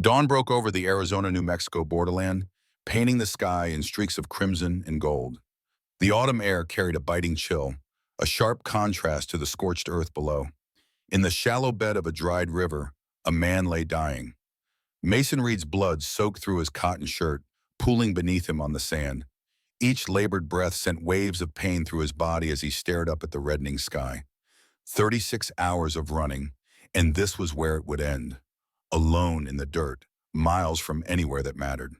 Dawn broke over the Arizona-New Mexico borderland, painting the sky in streaks of crimson and gold. The autumn air carried a biting chill, a sharp contrast to the scorched earth below. In the shallow bed of a dried river, a man lay dying. Mason Reed's blood soaked through his cotton shirt, pooling beneath him on the sand. Each labored breath sent waves of pain through his body as he stared up at the reddening sky. 36 hours of running, and this was where it would end. Alone in the dirt, miles from anywhere that mattered.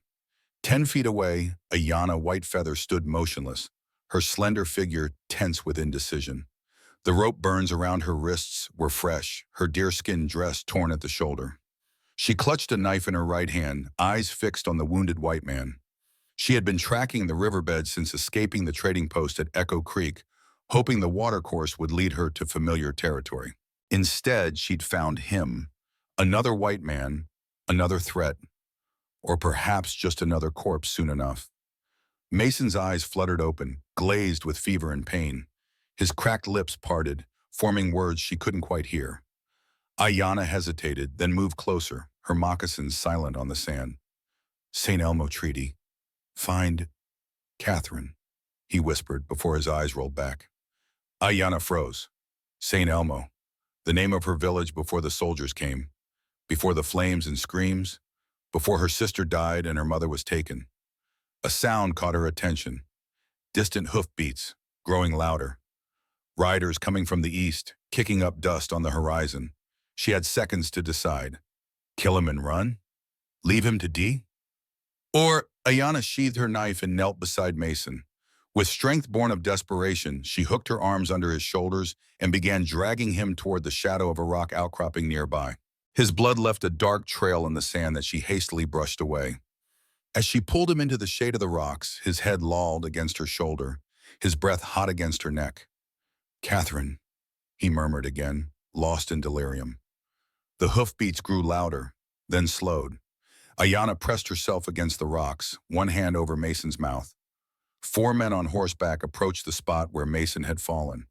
10 feet away, Ayanna Whitefeather stood motionless, her slender figure tense with indecision. The rope burns around her wrists were fresh, her deerskin dress torn at the shoulder. She clutched a knife in her right hand, eyes fixed on the wounded white man. She had been tracking the riverbed since escaping the trading post at Echo Creek, hoping the watercourse would lead her to familiar territory. Instead, she'd found him, another white man, another threat, or perhaps just another corpse soon enough. Mason's eyes fluttered open, glazed with fever and pain. His cracked lips parted, forming words she couldn't quite hear. Ayanna hesitated, then moved closer, her moccasins silent on the sand. St. Elmo Treaty. Find Catherine, he whispered before his eyes rolled back. Ayanna froze. St. Elmo, the name of her village before the soldiers came, before the flames and screams, before her sister died and her mother was taken. A sound caught her attention. Distant hoofbeats, growing louder. Riders coming from the east, kicking up dust on the horizon. She had seconds to decide. Kill him and run? Leave him to die? Or Ayanna sheathed her knife and knelt beside Mason. With strength born of desperation, she hooked her arms under his shoulders and began dragging him toward the shadow of a rock outcropping nearby. His blood left a dark trail in the sand that she hastily brushed away. As she pulled him into the shade of the rocks, his head lolled against her shoulder, his breath hot against her neck. Catherine, he murmured again, lost in delirium. The hoofbeats grew louder, then slowed. Ayanna pressed herself against the rocks, one hand over Mason's mouth. 4 men on horseback approached the spot where Mason had fallen.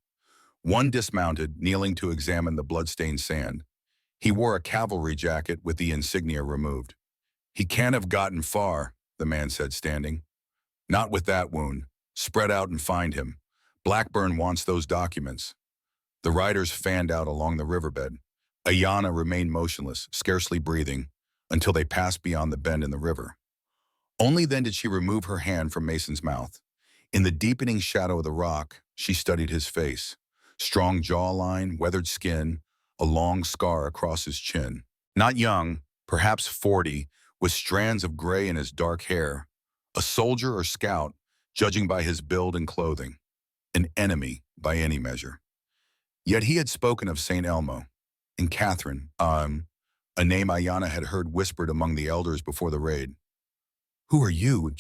One dismounted, kneeling to examine the blood-stained sand. He wore a cavalry jacket with the insignia removed. He can't have gotten far, the man said, standing. Not with that wound. Spread out and find him. Blackburn wants those documents. The riders fanned out along the riverbed. Ayanna remained motionless, scarcely breathing, until they passed beyond the bend in the river. Only then did she remove her hand from Mason's mouth. In the deepening shadow of the rock, she studied his face. Strong jawline, weathered skin, a long scar across his chin. Not young, perhaps 40, with strands of gray in his dark hair. A soldier or scout, judging by his build and clothing. An enemy, by any measure. Yet he had spoken of St. Elmo. And Catherine, a name Ayanna had heard whispered among the elders before the raid. Who are you?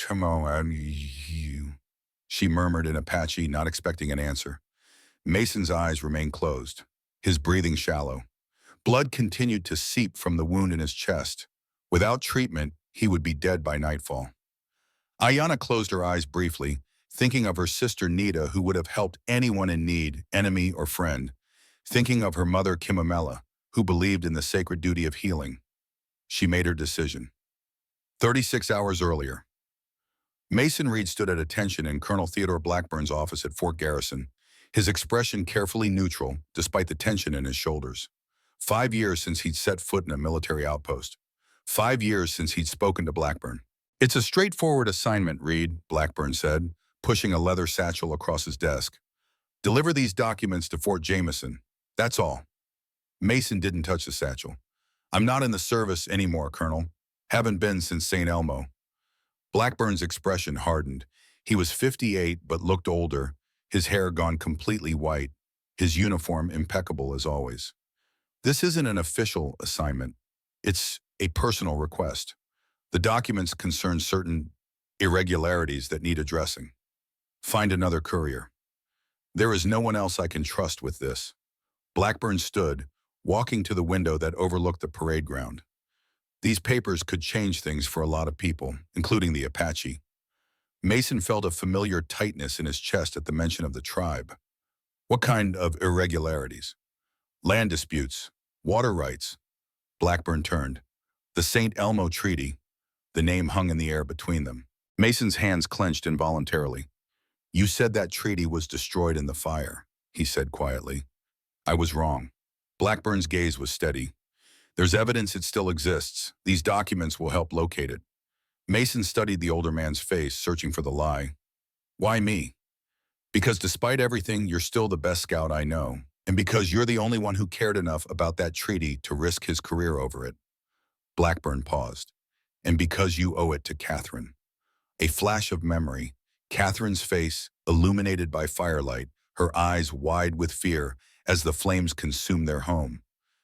You, she murmured in Apache, not expecting an answer. Mason's eyes remained closed, his breathing shallow. Blood continued to seep from the wound in his chest. Without treatment, he would be dead by nightfall. Ayanna closed her eyes briefly, thinking of her sister Nita, who would have helped anyone in need, enemy or friend. Thinking of her mother Kimamela, who believed in the sacred duty of healing. She made her decision. 36 hours earlier. Mason Reed stood at attention in Colonel Theodore Blackburn's office at Fort Garrison, his expression carefully neutral, despite the tension in his shoulders. 5 years since he'd set foot in a military outpost. 5 years since he'd spoken to Blackburn. It's a straightforward assignment, Reed, Blackburn said, pushing a leather satchel across his desk. Deliver these documents to Fort Jameson. That's all. Mason didn't touch the satchel. I'm not in the service anymore, Colonel. Haven't been since St. Elmo. Blackburn's expression hardened. He was 58 but looked older, his hair gone completely white, his uniform impeccable as always. This isn't an official assignment. It's a personal request. The documents concern certain irregularities that need addressing. Find another courier. There is no one else I can trust with this. Blackburn stood, walking to the window that overlooked the parade ground. These papers could change things for a lot of people, including the Apache. Mason felt a familiar tightness in his chest at the mention of the tribe. What kind of irregularities? Land disputes, water rights. Blackburn turned. The St. Elmo Treaty, the name hung in the air between them. Mason's hands clenched involuntarily. You said that treaty was destroyed in the fire, he said quietly. I was wrong. Blackburn's gaze was steady. There's evidence it still exists. These documents will help locate it. Mason studied the older man's face, searching for the lie. Why me? Because despite everything, you're still the best scout I know. And because you're the only one who cared enough about that treaty to risk his career over it. Blackburn paused. And because you owe it to Catherine. A flash of memory, Catherine's face, illuminated by firelight, her eyes wide with fear as the flames consumed their home.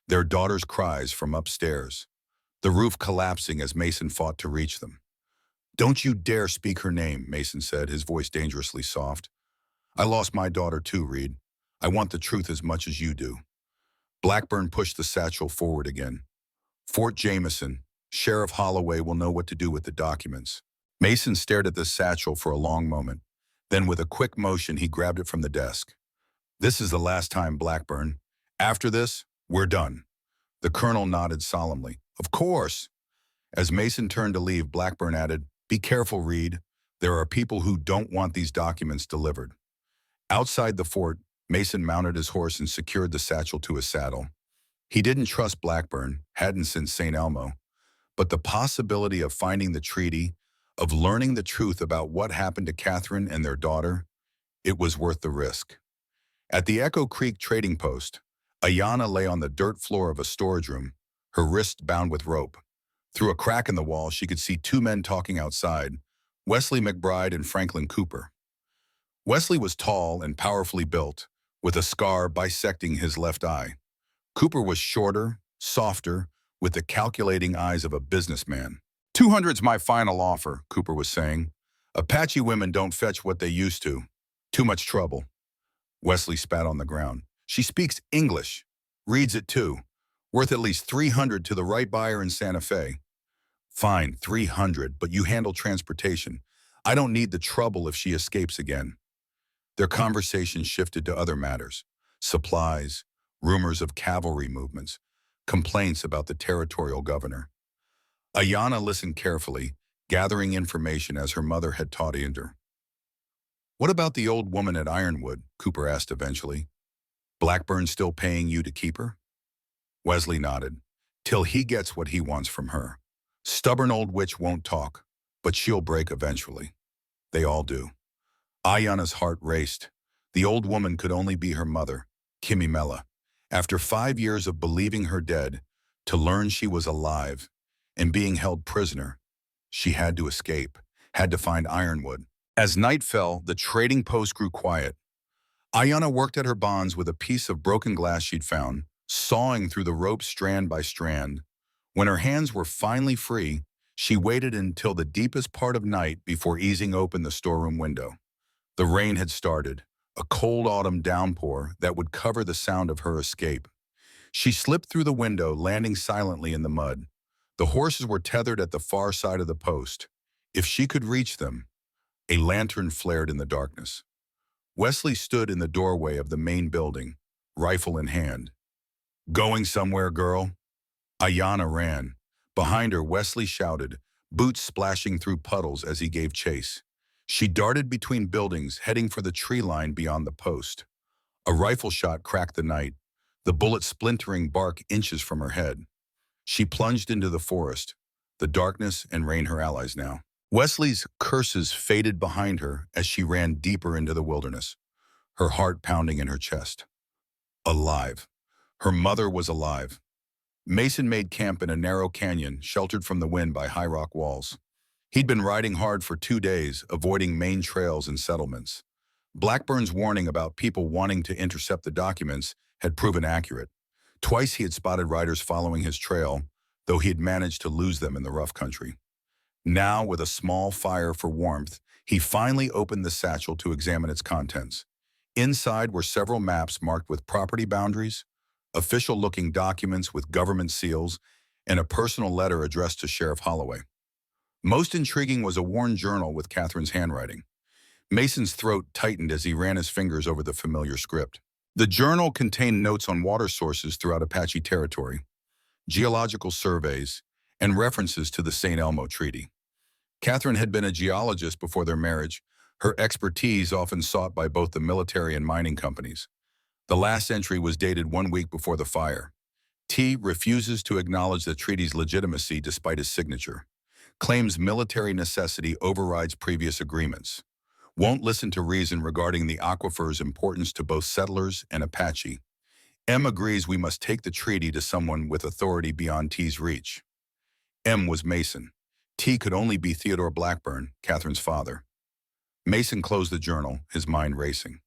Their daughter's cries from upstairs. The roof collapsing as Mason fought to reach them. Don't you dare speak her name, Mason said, his voice dangerously soft. I lost my daughter too, Reed. I want the truth as much as you do. Blackburn pushed the satchel forward again. Fort Jameson, Sheriff Holloway will know what to do with the documents. Mason stared at the satchel for a long moment. Then with a quick motion, he grabbed it from the desk. This is the last time, Blackburn. After this, we're done. The colonel nodded solemnly. Of course. As Mason turned to leave, Blackburn added, Be careful, Reed. There are people who don't want these documents delivered. Outside the fort, Mason mounted his horse and secured the satchel to his saddle. He didn't trust Blackburn, hadn't since St. Elmo, but the possibility of finding the treaty, of learning the truth about what happened to Catherine and their daughter, it was worth the risk. At the Echo Creek trading post, Ayanna lay on the dirt floor of a storage room, her wrist bound with rope. Through a crack in the wall, she could see two men talking outside, Wesley McBride and Franklin Cooper. Wesley was tall and powerfully built, with a scar bisecting his left eye. Cooper was shorter, softer, with the calculating eyes of a businessman. 200's my final offer, Cooper was saying. Apache women don't fetch what they used to. Too much trouble. Wesley spat on the ground. She speaks English. Reads it too. Worth at least 300 to the right buyer in Santa Fe. Fine, 300, but you handle transportation. I don't need the trouble if she escapes again. Their conversation shifted to other matters. Supplies, rumors of cavalry movements, complaints about the territorial governor. Ayanna listened carefully, gathering information as her mother had taught her. What about the old woman at Ironwood? Cooper asked eventually. Blackburn still paying you to keep her? Wesley nodded. Till he gets what he wants from her. Stubborn old witch won't talk, but she'll break eventually. They all do. Ayanna's heart raced. The old woman could only be her mother, Kimmy Mella. After 5 years of believing her dead, to learn she was alive and being held prisoner, she had to escape, had to find Ironwood. As night fell, the trading post grew quiet. Ayanna worked at her bonds with a piece of broken glass she'd found, sawing through the rope strand by strand. When her hands were finally free, she waited until the deepest part of night before easing open the storeroom window. The rain had started, a cold autumn downpour that would cover the sound of her escape. She slipped through the window, landing silently in the mud. The horses were tethered at the far side of the post. If she could reach them, a lantern flared in the darkness. Wesley stood in the doorway of the main building, rifle in hand. Going somewhere, girl? Ayanna ran. Behind her, Wesley shouted, boots splashing through puddles as he gave chase. She darted between buildings, heading for the tree line beyond the post. A rifle shot cracked the night, the bullet splintering bark inches from her head. She plunged into the forest, the darkness and rain her allies now. Wesley's curses faded behind her as she ran deeper into the wilderness, her heart pounding in her chest. Alive. Her mother was alive. Mason made camp in a narrow canyon, sheltered from the wind by high rock walls. He'd been riding hard for 2 days, avoiding main trails and settlements. Blackburn's warning about people wanting to intercept the documents had proven accurate. Twice he had spotted riders following his trail, though he had managed to lose them in the rough country. Now, with a small fire for warmth, he finally opened the satchel to examine its contents. Inside were several maps marked with property boundaries, official-looking documents with government seals, and a personal letter addressed to Sheriff Holloway. Most intriguing was a worn journal with Catherine's handwriting. Mason's throat tightened as he ran his fingers over the familiar script. The journal contained notes on water sources throughout Apache territory, geological surveys, and references to the St. Elmo Treaty. Catherine had been a geologist before their marriage, her expertise often sought by both the military and mining companies. The last entry was dated 1 week before the fire. T refuses to acknowledge the treaty's legitimacy despite his signature. Claims military necessity overrides previous agreements. Won't listen to reason regarding the aquifer's importance to both settlers and Apache. M agrees we must take the treaty to someone with authority beyond T's reach. M was Mason. T could only be Theodore Blackburn, Catherine's father. Mason closed the journal, his mind racing.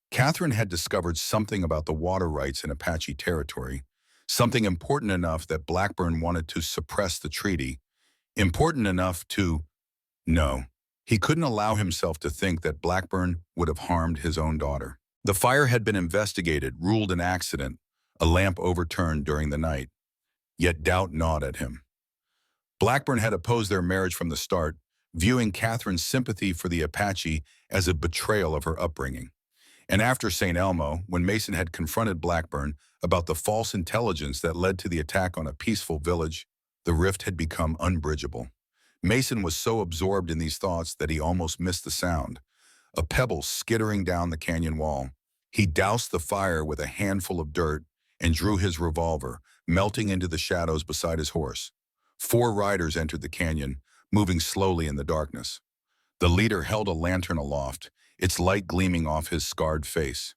Catherine had discovered something about the water rights in Apache territory, something important enough that Blackburn wanted to suppress the treaty, important enough to... No, he couldn't allow himself to think that Blackburn would have harmed his own daughter. The fire had been investigated, ruled an accident, a lamp overturned during the night. Yet doubt gnawed at him. Blackburn had opposed their marriage from the start, viewing Catherine's sympathy for the Apache as a betrayal of her upbringing. And after St. Elmo, when Mason had confronted Blackburn about the false intelligence that led to the attack on a peaceful village, the rift had become unbridgeable. Mason was so absorbed in these thoughts that he almost missed the sound. A pebble skittering down the canyon wall. He doused the fire with a handful of dirt and drew his revolver, melting into the shadows beside his horse. 4 riders entered the canyon, moving slowly in the darkness. The leader held a lantern aloft, its light gleaming off his scarred face.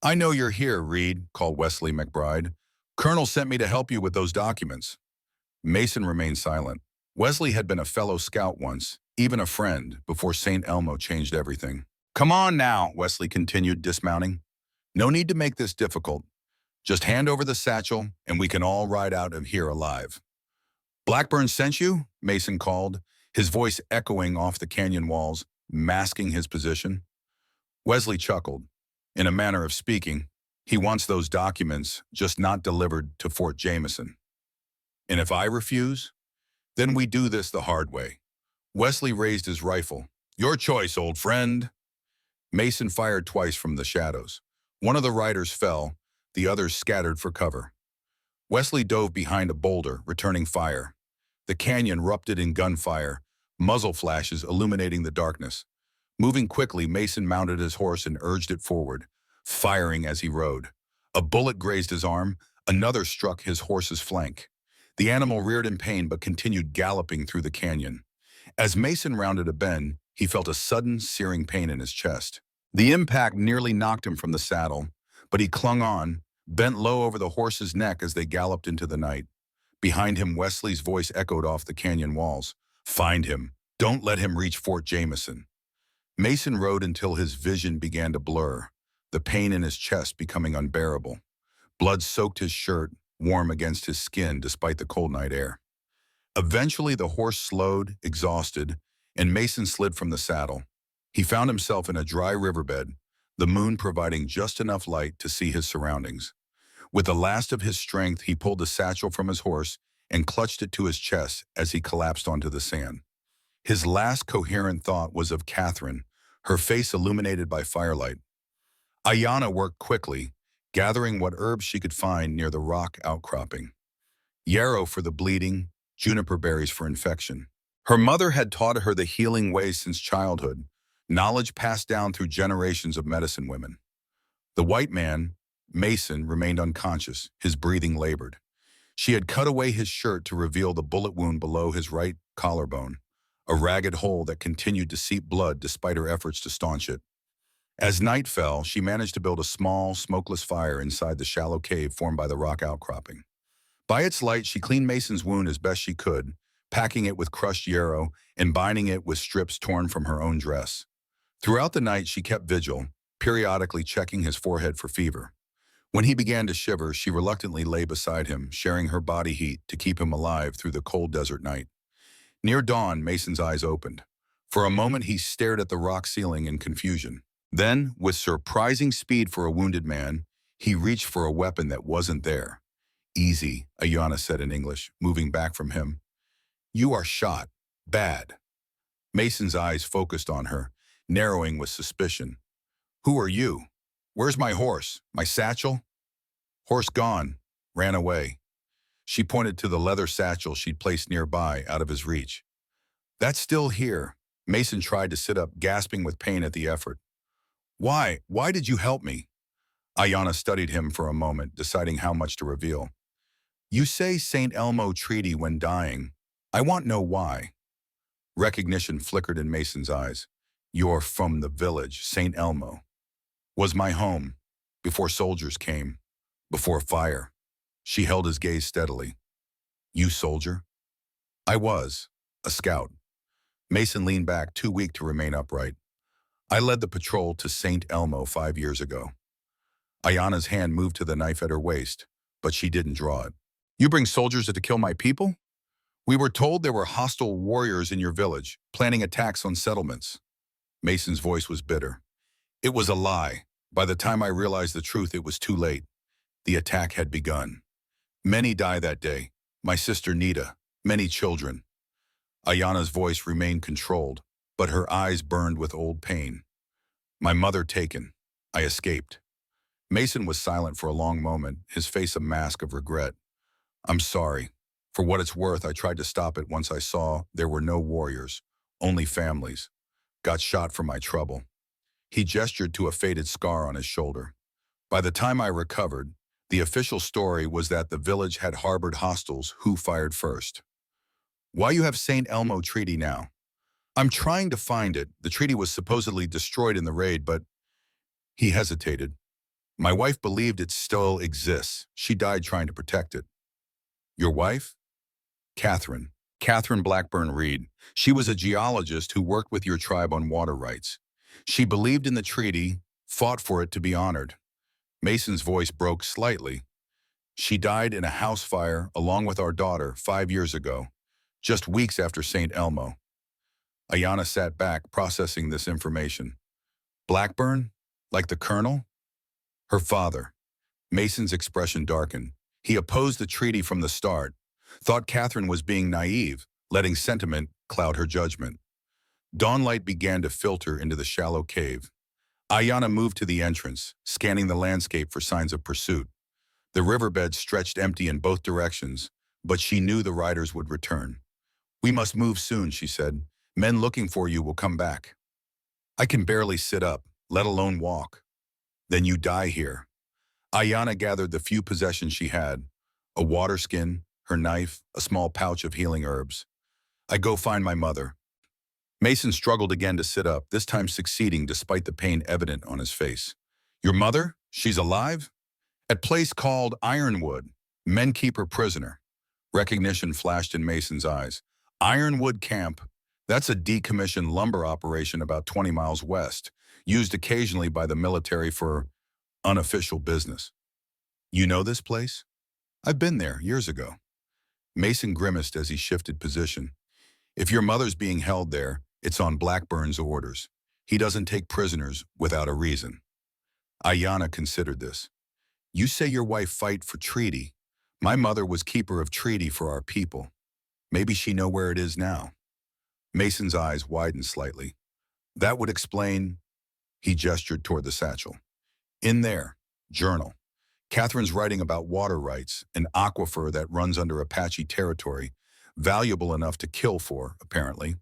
"I know you're here, Reed," called Wesley McBride. "Colonel sent me to help you with those documents." Mason remained silent. Wesley had been a fellow scout once, even a friend, before St. Elmo changed everything. "Come on now," Wesley continued, dismounting. "No need to make this difficult. Just hand over the satchel, and we can all ride out of here alive." "Blackburn sent you?" Mason called, his voice echoing off the canyon walls, masking his position. Wesley chuckled. In a manner of speaking, he wants those documents, just not delivered to Fort Jameson. "And if I refuse? Then we do this the hard way." Wesley raised his rifle. "Your choice, old friend." Mason fired twice from the shadows. One of the riders fell, the others scattered for cover. Wesley dove behind a boulder, returning fire. The canyon erupted in gunfire, muzzle flashes illuminating the darkness. Moving quickly, Mason mounted his horse and urged it forward, firing as he rode. A bullet grazed his arm, another struck his horse's flank. The animal reared in pain but continued galloping through the canyon. As Mason rounded a bend, he felt a sudden, searing pain in his chest. The impact nearly knocked him from the saddle, but he clung on, bent low over the horse's neck as they galloped into the night. Behind him, Wesley's voice echoed off the canyon walls. "Find him. Don't let him reach Fort Jameson." Mason rode until his vision began to blur, the pain in his chest becoming unbearable. Blood soaked his shirt, warm against his skin despite the cold night air. Eventually, the horse slowed, exhausted, and Mason slid from the saddle. He found himself in a dry riverbed, the moon providing just enough light to see his surroundings. With the last of his strength, he pulled the satchel from his horse and clutched it to his chest as he collapsed onto the sand. His last coherent thought was of Catherine, her face illuminated by firelight. Ayanna worked quickly, gathering what herbs she could find near the rock outcropping. Yarrow for the bleeding, juniper berries for infection. Her mother had taught her the healing ways since childhood, knowledge passed down through generations of medicine women. The white man, Mason, remained unconscious, his breathing labored. She had cut away his shirt to reveal the bullet wound below his right collarbone, a ragged hole that continued to seep blood despite her efforts to staunch it. As night fell, she managed to build a small, smokeless fire inside the shallow cave formed by the rock outcropping. By its light, she cleaned Mason's wound as best she could, packing it with crushed yarrow and binding it with strips torn from her own dress. Throughout the night, she kept vigil, periodically checking his forehead for fever. When he began to shiver, she reluctantly lay beside him, sharing her body heat to keep him alive through the cold desert night. Near dawn, Mason's eyes opened. For a moment, he stared at the rock ceiling in confusion. Then, with surprising speed for a wounded man, he reached for a weapon that wasn't there. "Easy," Ayanna said in English, moving back from him. "You are shot. Bad." Mason's eyes focused on her, narrowing with suspicion. "Who are you? Where's my horse? My satchel?" "Horse gone. Ran away." She pointed to the leather satchel she'd placed nearby, out of his reach. That's still here. Mason tried to sit up, gasping with pain at the effort. Why? Why did you help me? Ayanna studied him for a moment, deciding how much to reveal. You say St. Elmo Treaty when dying. I want to know why. Recognition flickered in Mason's eyes. You're from the village, St. Elmo. Was my home, before soldiers came, before fire. She held his gaze steadily. You soldier? I was, a scout. Mason leaned back, too weak to remain upright. I led the patrol to St. Elmo 5 years ago. Ayanna's hand moved to the knife at her waist, but she didn't draw it. You bring soldiers to kill my people? We were told there were hostile warriors in your village, planning attacks on settlements. Mason's voice was bitter. It was a lie. By the time I realized the truth, it was too late. The attack had begun. Many died that day. My sister Nita, many children. Ayanna's voice remained controlled, but her eyes burned with old pain. My mother taken. I escaped. Mason was silent for a long moment, his face a mask of regret. I'm sorry. For what it's worth, I tried to stop it once I saw there were no warriors, only families. Got shot for my trouble. He gestured to a faded scar on his shoulder. By the time I recovered, the official story was that the village had harbored hostiles who fired first. Why you have St. Elmo Treaty now? I'm trying to find it. The treaty was supposedly destroyed in the raid, but he hesitated. My wife believed it still exists. She died trying to protect it. Your wife? Catherine. Catherine Blackburn Reed. She was a geologist who worked with your tribe on water rights. She believed in the treaty, fought for it to be honored. Mason's voice broke slightly. She died in a house fire along with our daughter 5 years ago, just weeks after St. Elmo. Ayanna sat back, processing this information. Blackburn? Like the colonel? Her father. Mason's expression darkened. He opposed the treaty from the start, thought Catherine was being naive, letting sentiment cloud her judgment. Dawnlight began to filter into the shallow cave. Ayanna moved to the entrance, scanning the landscape for signs of pursuit. The riverbed stretched empty in both directions, but she knew the riders would return. We must move soon, she said. Men looking for you will come back. I can barely sit up, let alone walk. Then you die here. Ayanna gathered the few possessions she had, a water skin, her knife, a small pouch of healing herbs. I go find my mother. Mason struggled again to sit up, this time succeeding despite the pain evident on his face. Your mother? She's alive? At place called Ironwood. Men keep her prisoner. Recognition flashed in Mason's eyes. Ironwood Camp. That's a decommissioned lumber operation about 20 miles west, used occasionally by the military for unofficial business. You know this place? I've been there years ago. Mason grimaced as he shifted position. If your mother's being held there, it's on Blackburn's orders. He doesn't take prisoners without a reason. Ayanna considered this. You say your wife fight for treaty. My mother was keeper of treaty for our people. Maybe she know where it is now. Mason's eyes widened slightly. That would explain. He gestured toward the satchel. In there, journal. Catherine's writing about water rights, an aquifer that runs under Apache territory, valuable enough to kill for, apparently.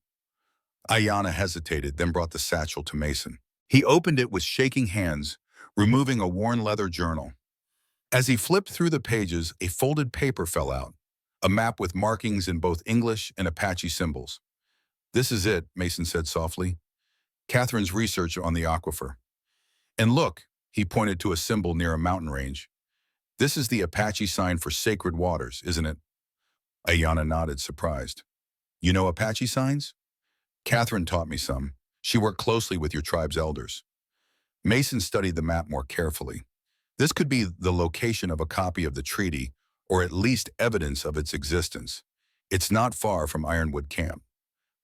Ayanna hesitated, then brought the satchel to Mason. He opened it with shaking hands, removing a worn leather journal. As he flipped through the pages, a folded paper fell out, a map with markings in both English and Apache symbols. This is it, Mason said softly. Catherine's research on the aquifer. And look, he pointed to a symbol near a mountain range. This is the Apache sign for sacred waters, isn't it? Ayanna nodded, surprised. You know Apache signs? Catherine taught me some. She worked closely with your tribe's elders. Mason studied the map more carefully. This could be the location of a copy of the treaty, or at least evidence of its existence. It's not far from Ironwood Camp.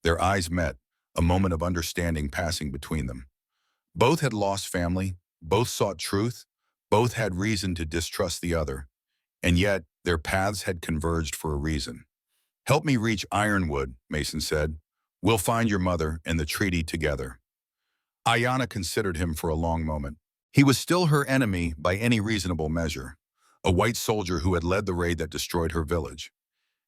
Their eyes met, a moment of understanding passing between them. Both had lost family, both sought truth, both had reason to distrust the other, and yet their paths had converged for a reason. Help me reach Ironwood, Mason said. We'll find your mother and the treaty together. Ayanna considered him for a long moment. He was still her enemy by any reasonable measure. a white soldier who had led the raid that destroyed her village.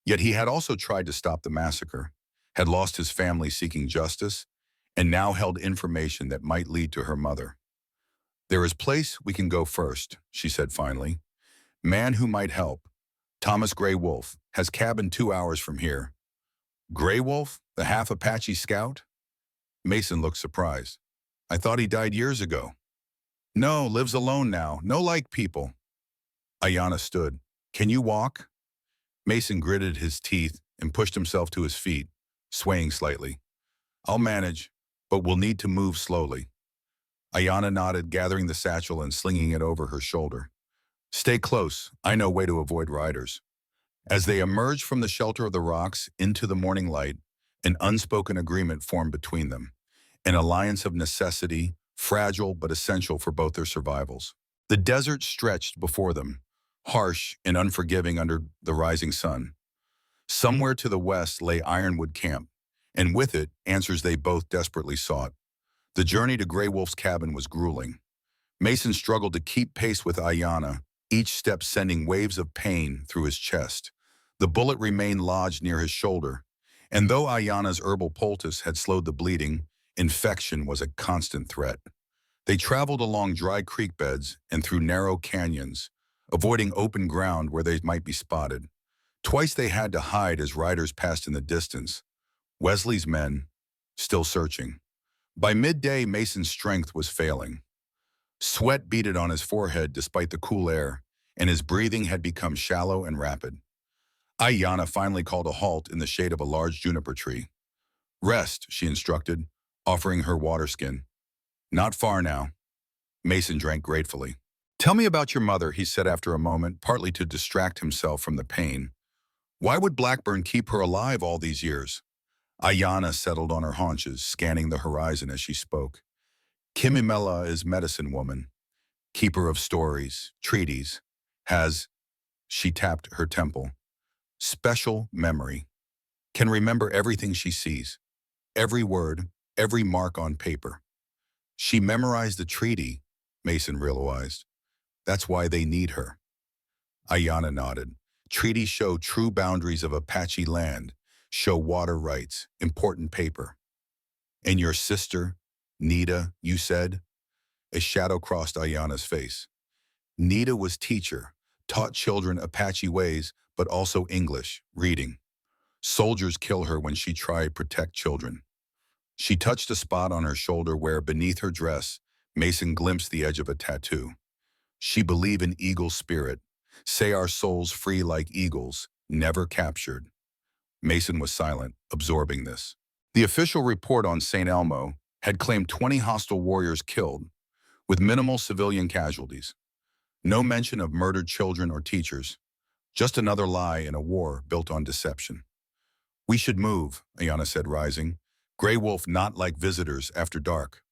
Yet he had also tried to stop the massacre, had lost his family seeking justice, and now held information that might lead to her mother. "There is place we can go first," she said finally. "Man who might help. Thomas Gray Wolf has cabin 2 hours from here." "Gray Wolf, the half Apache scout?" Mason looked surprised. "I thought he died years ago." "No, lives alone now. No like people." Ayanna stood. "Can you walk?" Mason gritted his teeth and pushed himself to his feet, swaying slightly. "I'll manage, but we'll need to move slowly." Ayanna nodded, gathering the satchel and slinging it over her shoulder. "Stay close. I know way to avoid riders." As they emerged from the shelter of the rocks into the morning light, an unspoken agreement formed between them, an alliance of necessity, fragile but essential for both their survivals. The desert stretched before them, harsh and unforgiving under the rising sun. Somewhere to the west lay Ironwood Camp, and with it, answers they both desperately sought. The journey to Grey Wolf's cabin was grueling. Mason struggled to keep pace with Ayanna, each step sending waves of pain through his chest. The bullet remained lodged near his shoulder, and though Ayanna's herbal poultice had slowed the bleeding, infection was a constant threat. They traveled along dry creek beds and through narrow canyons, avoiding open ground where they might be spotted. Twice they had to hide as riders passed in the distance, Wesley's men still searching. By midday, Mason's strength was failing. Sweat beaded on his forehead despite the cool air, and his breathing had become shallow and rapid. Ayanna finally called a halt in the shade of a large juniper tree. "Rest," she instructed, offering her water skin. "Not far now." Mason drank gratefully. "Tell me about your mother," he said after a moment, partly to distract himself from the pain. "Why would Blackburn keep her alive all these years?" Ayanna settled on her haunches, scanning the horizon as she spoke. "Kimimela is medicine woman, keeper of stories, treaties, has," she tapped her temple, "special memory, can remember everything she sees, every word, every mark on paper." She memorized the treaty, Mason realized. That's why they need her. Ayanna nodded. Treaties show true boundaries of Apache land, show water rights, important paper. "And your sister, Nita, you said?" A shadow crossed Ayanna's face. "Nita was teacher, taught children Apache ways, but also English, reading. Soldiers kill her when she tried to protect children." She touched a spot on her shoulder where, beneath her dress, Mason glimpsed the edge of a tattoo. "She believed in eagle spirit, say our souls free like eagles, never captured." Mason was silent, absorbing this. The official report on St. Elmo had claimed 20 hostile warriors killed, with minimal civilian casualties. No mention of murdered children or teachers, just another lie in a war built on deception. "We should move," Ayanna said, rising. "Grey Wolf not like visitors after dark."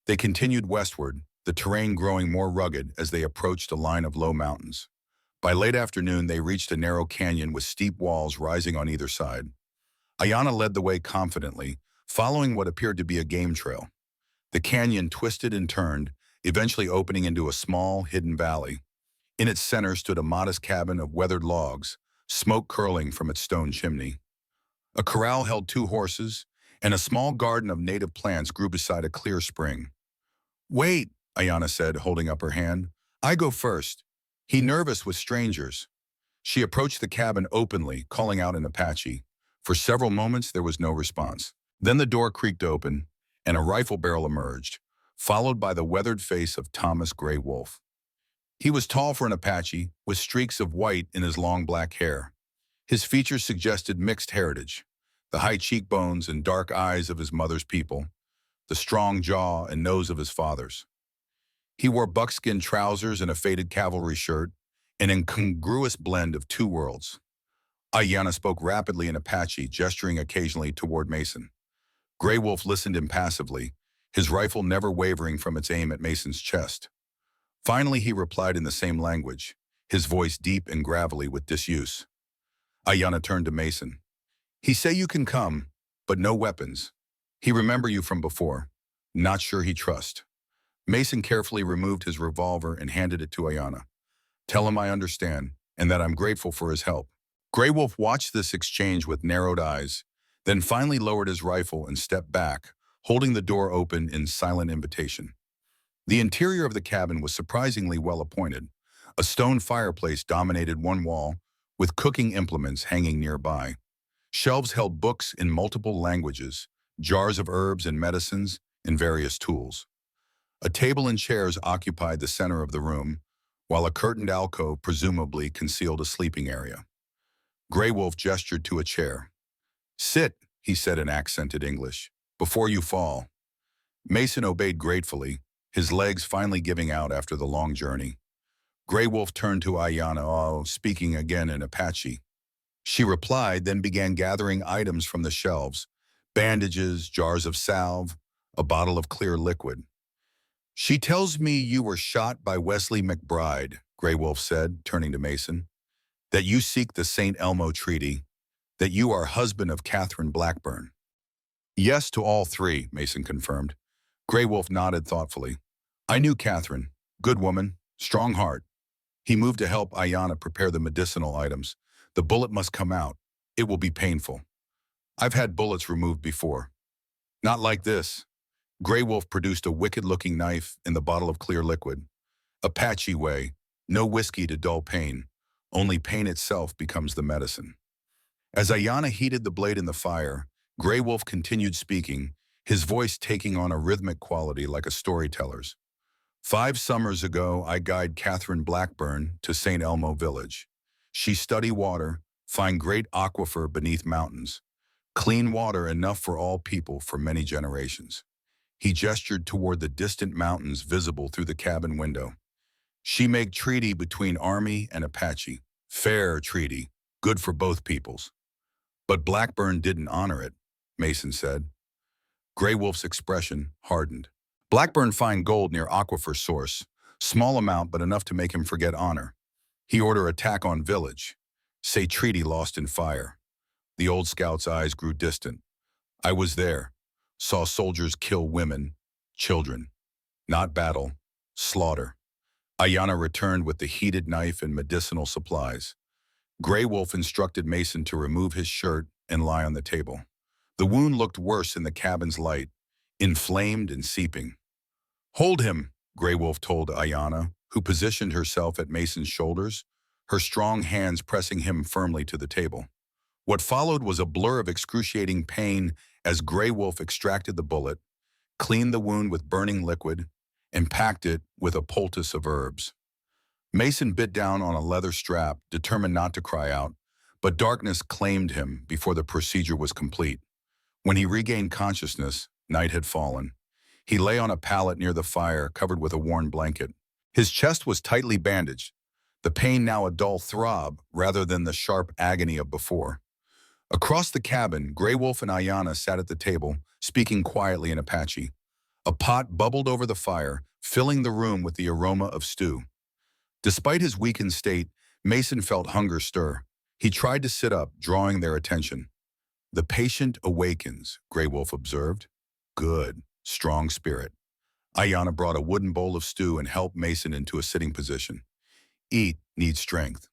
They continued westward, the terrain growing more rugged as they approached a line of low mountains. By late afternoon, they reached a narrow canyon with steep walls rising on either side. Ayanna led the way confidently, following what appeared to be a game trail. The canyon twisted and turned, eventually opening into a small, hidden valley. In its center stood a modest cabin of weathered logs, smoke curling from its stone chimney. A corral held 2 horses, and a small garden of native plants grew beside a clear spring. "Wait," Ayanna said, holding up her hand. "I go first." He nervous with strangers. She approached the cabin openly, calling out in Apache. For several moments, there was no response. Then the door creaked open, and a rifle barrel emerged, followed by the weathered face of Thomas Gray Wolf. He was tall for an Apache, with streaks of white in his long black hair. His features suggested mixed heritage, the high cheekbones and dark eyes of his mother's people, the strong jaw and nose of his father's. He wore buckskin trousers and a faded cavalry shirt, an incongruous blend of 2 worlds. Ayanna spoke rapidly in Apache, gesturing occasionally toward Mason. Grey Wolf listened impassively, his rifle never wavering from its aim at Mason's chest. Finally, he replied in the same language, his voice deep and gravelly with disuse. Ayanna turned to Mason. "He say you can come, but no weapons. He remember you from before. Not sure he trust." Mason carefully removed his revolver and handed it to Ayanna. Tell him I understand, and that I'm grateful for his help. Grey Wolf watched this exchange with narrowed eyes, then finally lowered his rifle and stepped back, holding the door open in silent invitation. The interior of the cabin was surprisingly well appointed. A stone fireplace dominated one wall, with cooking implements hanging nearby. Shelves held books in multiple languages, jars of herbs and medicines, and various tools. A table and chairs occupied the center of the room, while a curtained alcove presumably concealed a sleeping area. Grey Wolf gestured to a chair. "Sit," he said in accented English, "before you fall." Mason obeyed gratefully, his legs finally giving out after the long journey. Grey Wolf turned to Ayana, speaking again in Apache. She replied, then began gathering items from the shelves: bandages, jars of salve, a bottle of clear liquid. "She tells me you were shot by Wesley McBride," Grey Wolf said, turning to Mason, "that you seek the St. Elmo Treaty, that you are husband of Catherine Blackburn." "Yes to all three," Mason confirmed. Grey Wolf nodded thoughtfully. "I knew Catherine. Good woman, strong heart." He moved to help Ayana prepare the medicinal items. "The bullet must come out. It will be painful. I've had bullets removed before." "Not like this." Grey Wolf produced a wicked-looking knife and the bottle of clear liquid. "Apache way, no whiskey to dull pain. Only pain itself becomes the medicine." As Ayana heated the blade in the fire, Grey Wolf continued speaking, his voice taking on a rhythmic quality like a storyteller's. "5 summers ago, I guided Catherine Blackburn to St. Elmo Village. She studied water, find great aquifer beneath mountains. Clean water enough for all people for many generations." He gestured toward the distant mountains visible through the cabin window. "She make treaty between Army and Apache. Fair treaty, good for both peoples. But Blackburn didn't honor it," Mason said. Grey Wolf's expression hardened. "Blackburn find gold near aquifer source. Small amount, but enough to make him forget honor. He order attack on village. Say treaty lost in fire." The old scout's eyes grew distant. "I was there. Saw soldiers kill women, children. Not battle, slaughter." Ayana returned with the heated knife and medicinal supplies. Grey Wolf instructed Mason to remove his shirt and lie on the table. The wound looked worse in the cabin's light, inflamed and seeping. "Hold him," Grey Wolf told Ayana, who positioned herself at Mason's shoulders, her strong hands pressing him firmly to the table. What followed was a blur of excruciating pain as Grey Wolf extracted the bullet, cleaned the wound with burning liquid, and packed it with a poultice of herbs. Mason bit down on a leather strap, determined not to cry out, but darkness claimed him before the procedure was complete. When he regained consciousness, night had fallen. He lay on a pallet near the fire, covered with a worn blanket. His chest was tightly bandaged, the pain now a dull throb rather than the sharp agony of before. Across the cabin, Grey Wolf and Ayana sat at the table, speaking quietly in Apache. A pot bubbled over the fire, filling the room with the aroma of stew. Despite his weakened state, Mason felt hunger stir. He tried to sit up, drawing their attention. "The patient awakens," Grey Wolf observed. "Good, strong spirit." Ayana brought a wooden bowl of stew and helped Mason into a sitting position. "Eat, need strength."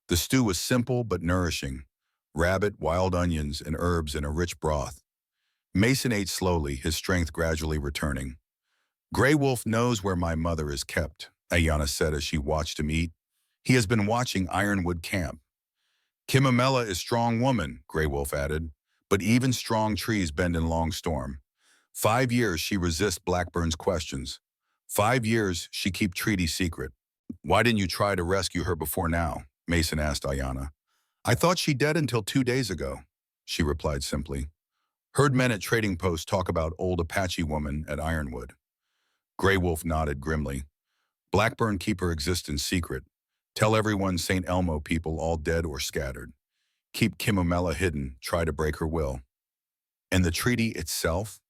The stew was simple but nourishing. Rabbit, wild onions, and herbs in a rich broth. Mason ate slowly, his strength gradually returning. "Grey Wolf knows where my mother is kept," Ayana said as she watched him eat. "He has been watching Ironwood Camp." "Kimamela is strong woman," Grey Wolf added, "but even strong trees bend in long storm. 5 years she resists Blackburn's questions. 5 years she keep treaty secret." "Why didn't you try to rescue her before now?" Mason asked Ayana. "I thought she dead until 2 days ago," she replied simply. "Heard men at trading posts talk about old Apache woman at Ironwood." Grey Wolf nodded grimly. "Blackburn keep her existence secret. Tell everyone St. Elmo people all dead or scattered. Keep Kimamela hidden, try to break her will." "And the treaty itself?"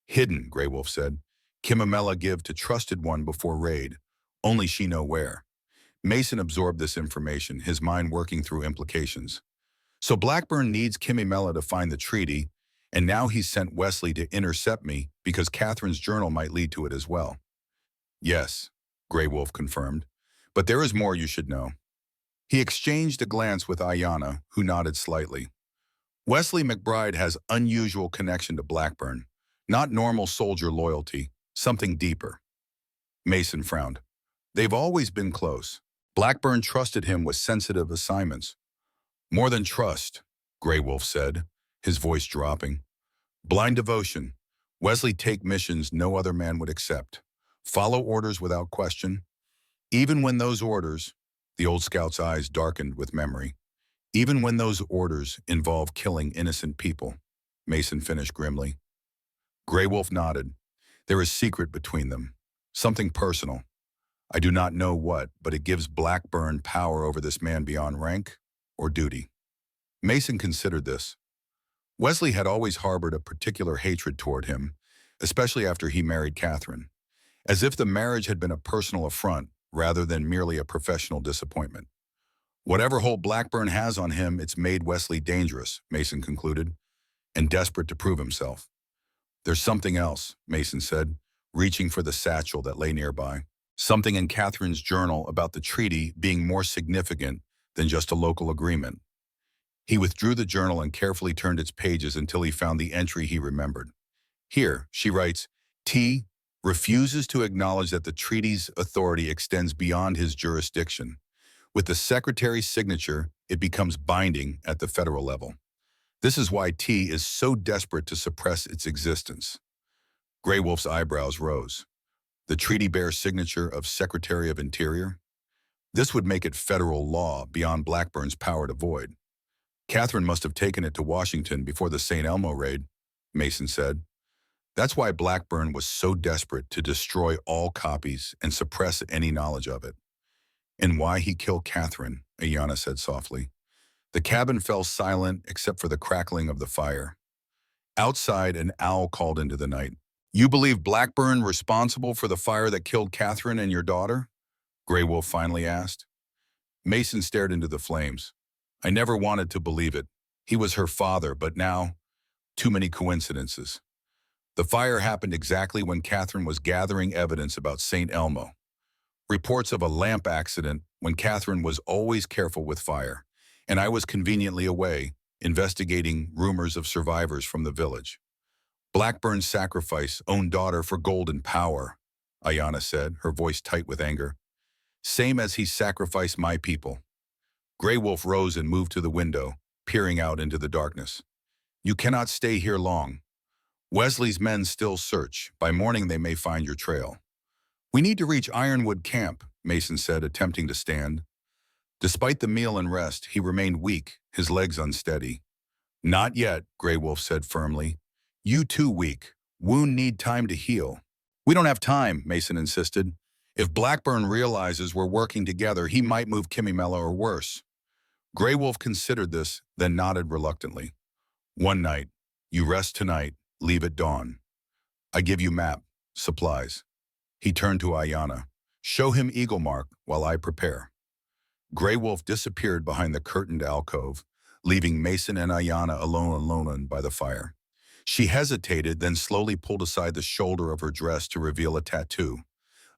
"Hidden," Grey Wolf said. "Kimamela give to trusted one before raid. Only she know where." Mason absorbed this information, his mind working through implications. "So Blackburn needs Kimamela to find the treaty, and now he's sent Wesley to intercept me because Catherine's journal might lead to it as well." "Yes," Grey Wolf confirmed. But there is more you should know. He exchanged a glance with Ayanna, who nodded slightly. Wesley McBride has unusual connection to Blackburn, not normal soldier loyalty, something deeper. Mason frowned. They've always been close. Blackburn trusted him with sensitive assignments. More than trust, Grey Wolf said, his voice dropping. Blind devotion. Wesley take missions no other man would accept. Follow orders without question. Even when those orders, the old scout's eyes darkened with memory, even when those orders involve killing innocent people, Mason finished grimly. Grey Wolf nodded. There is secret between them. Something personal. I do not know what, but it gives Blackburn power over this man beyond rank or duty. Mason considered this. Wesley had always harbored a particular hatred toward him, especially after he married Catherine, as if the marriage had been a personal affront rather than merely a professional disappointment. Whatever hold Blackburn has on him, it's made Wesley dangerous, Mason concluded, and desperate to prove himself. There's something else, Mason said, reaching for the satchel that lay nearby. Something in Catherine's journal about the treaty being more significant than just a local agreement. He withdrew the journal and carefully turned its pages until he found the entry he remembered. Here, she writes, T refuses to acknowledge that the treaty's authority extends beyond his jurisdiction. With the Secretary's signature, it becomes binding at the federal level. This is why T is so desperate to suppress its existence. Grey Wolf's eyebrows rose. The treaty bears signature of Secretary of Interior. This would make it federal law beyond Blackburn's power to void. Catherine must have taken it to Washington before the St. Elmo raid, Mason said. That's why Blackburn was so desperate to destroy all copies and suppress any knowledge of it. And why he killed Catherine, Ayanna said softly. The cabin fell silent except for the crackling of the fire. Outside, an owl called into the night. You believe Blackburn responsible for the fire that killed Catherine and your daughter? Grey Wolf finally asked. Mason stared into the flames. I never wanted to believe it. He was her father, but now, too many coincidences. The fire happened exactly when Catherine was gathering evidence about St. Elmo. Reports of a lamp accident when Catherine was always careful with fire, and I was conveniently away, investigating rumors of survivors from the village. Blackburn's sacrifice, own daughter for gold and power, Ayanna said, her voice tight with anger. Same as he sacrificed my people. Grey Wolf rose and moved to the window, peering out into the darkness. You cannot stay here long. Wesley's men still search. By morning they may find your trail. We need to reach Ironwood Camp, Mason said, attempting to stand. Despite the meal and rest, he remained weak, his legs unsteady. Not yet, Grey Wolf said firmly. You too weak. Wound need time to heal. We don't have time, Mason insisted. If Blackburn realizes we're working together, he might move Kimimela or worse. Grey Wolf considered this, then nodded reluctantly. One night. You rest tonight, leave at dawn. I give you map, supplies. He turned to Ayanna. Show him Eagle Mark while I prepare. Grey Wolf disappeared behind the curtained alcove, leaving Mason and Ayanna alone by the fire. She hesitated, then slowly pulled aside the shoulder of her dress to reveal a tattoo.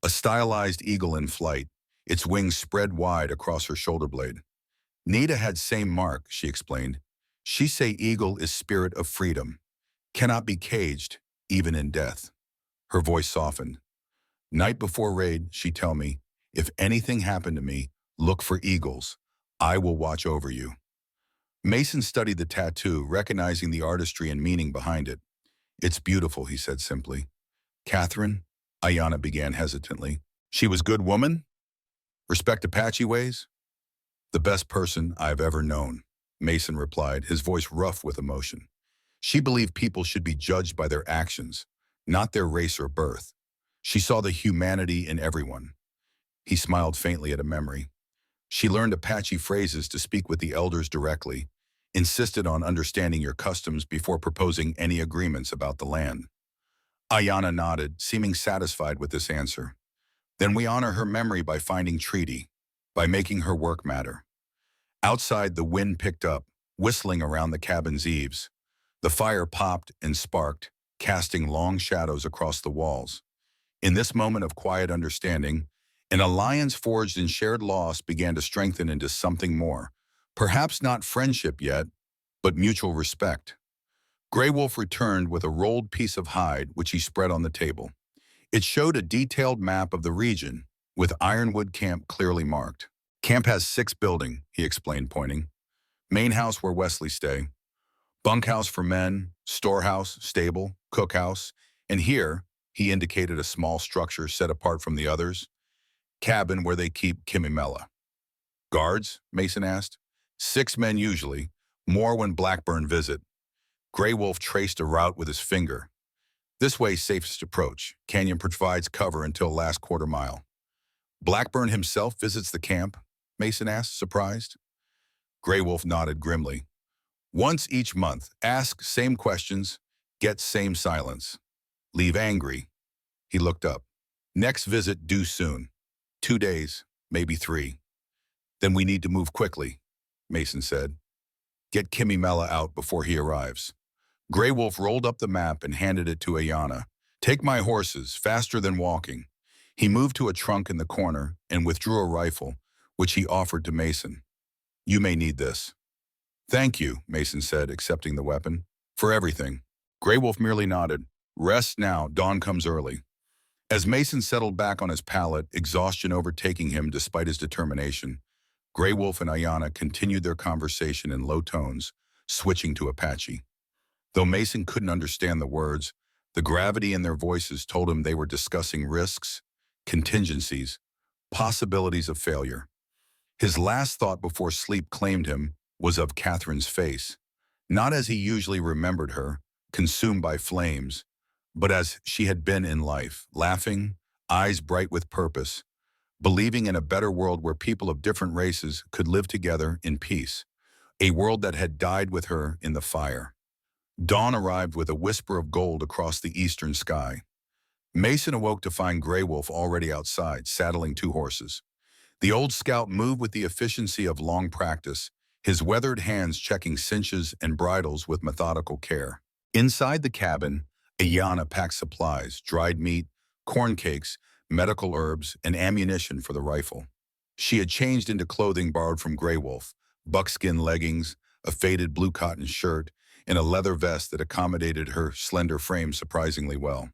A stylized eagle in flight, its wings spread wide across her shoulder blade. Nita had same mark, she explained. She say eagle is spirit of freedom. Cannot be caged, even in death. Her voice softened. Night before raid, she tell me, if anything happened to me, look for eagles. I will watch over you. Mason studied the tattoo, recognizing the artistry and meaning behind it. It's beautiful, he said simply. Catherine, Ayanna began hesitantly. She was good woman? Respect Apache ways? The best person I've ever known, Mason replied, his voice rough with emotion. She believed people should be judged by their actions, not their race or birth. She saw the humanity in everyone. He smiled faintly at a memory. She learned Apache phrases to speak with the elders directly, insisted on understanding your customs before proposing any agreements about the land. Ayanna nodded, seeming satisfied with this answer. Then we honor her memory by finding treaty, by making her work matter. Outside, the wind picked up, whistling around the cabin's eaves. The fire popped and sparked, casting long shadows across the walls. In this moment of quiet understanding, An alliance forged in shared loss began to strengthen into something more. Perhaps not friendship yet, but mutual respect. Grey Wolf returned with a rolled piece of hide which he spread on the table. It showed a detailed map of the region, with Ironwood Camp clearly marked. Camp has 6 buildings, he explained, pointing. Main house where Wesley stay, bunkhouse for men, storehouse, stable, cookhouse, and here, he indicated a small structure set apart from the others, cabin where they keep Kimimela. Guards? Mason asked. 6 men usually, more when Blackburn visit. Grey Wolf traced a route with his finger. This way safest approach. Canyon provides cover until last quarter mile. Blackburn himself visits the camp? Mason asked, surprised. Grey Wolf nodded grimly. Once each month, ask same questions, get same silence. Leave angry. He looked up. Next visit due soon. 2 days, maybe 3. Then we need to move quickly, Mason said. Get Kimimela out before he arrives. Grey Wolf rolled up the map and handed it to Ayana. Take my horses, faster than walking. He moved to a trunk in the corner and withdrew a rifle, which he offered to Mason. You may need this. Thank you, Mason said, accepting the weapon. For everything. Grey Wolf merely nodded. Rest now, dawn comes early. As Mason settled back on his pallet, exhaustion overtaking him despite his determination, Grey Wolf and Ayana continued their conversation in low tones, switching to Apache. Though Mason couldn't understand the words, the gravity in their voices told him they were discussing risks, contingencies, possibilities of failure. His last thought before sleep claimed him was of Catherine's face, not as he usually remembered her, consumed by flames, but as she had been in life, laughing, eyes bright with purpose, believing in a better world where people of different races could live together in peace, a world that had died with her in the fire. Dawn arrived with a whisper of gold across the eastern sky. Mason awoke to find Grey Wolf already outside, saddling 2 horses. The old scout moved with the efficiency of long practice, his weathered hands checking cinches and bridles with methodical care. Inside the cabin, Ayana packed supplies, dried meat, corn cakes, medical herbs, and ammunition for the rifle. She had changed into clothing borrowed from Grey Wolf, buckskin leggings, a faded blue cotton shirt, and a leather vest that accommodated her slender frame surprisingly well.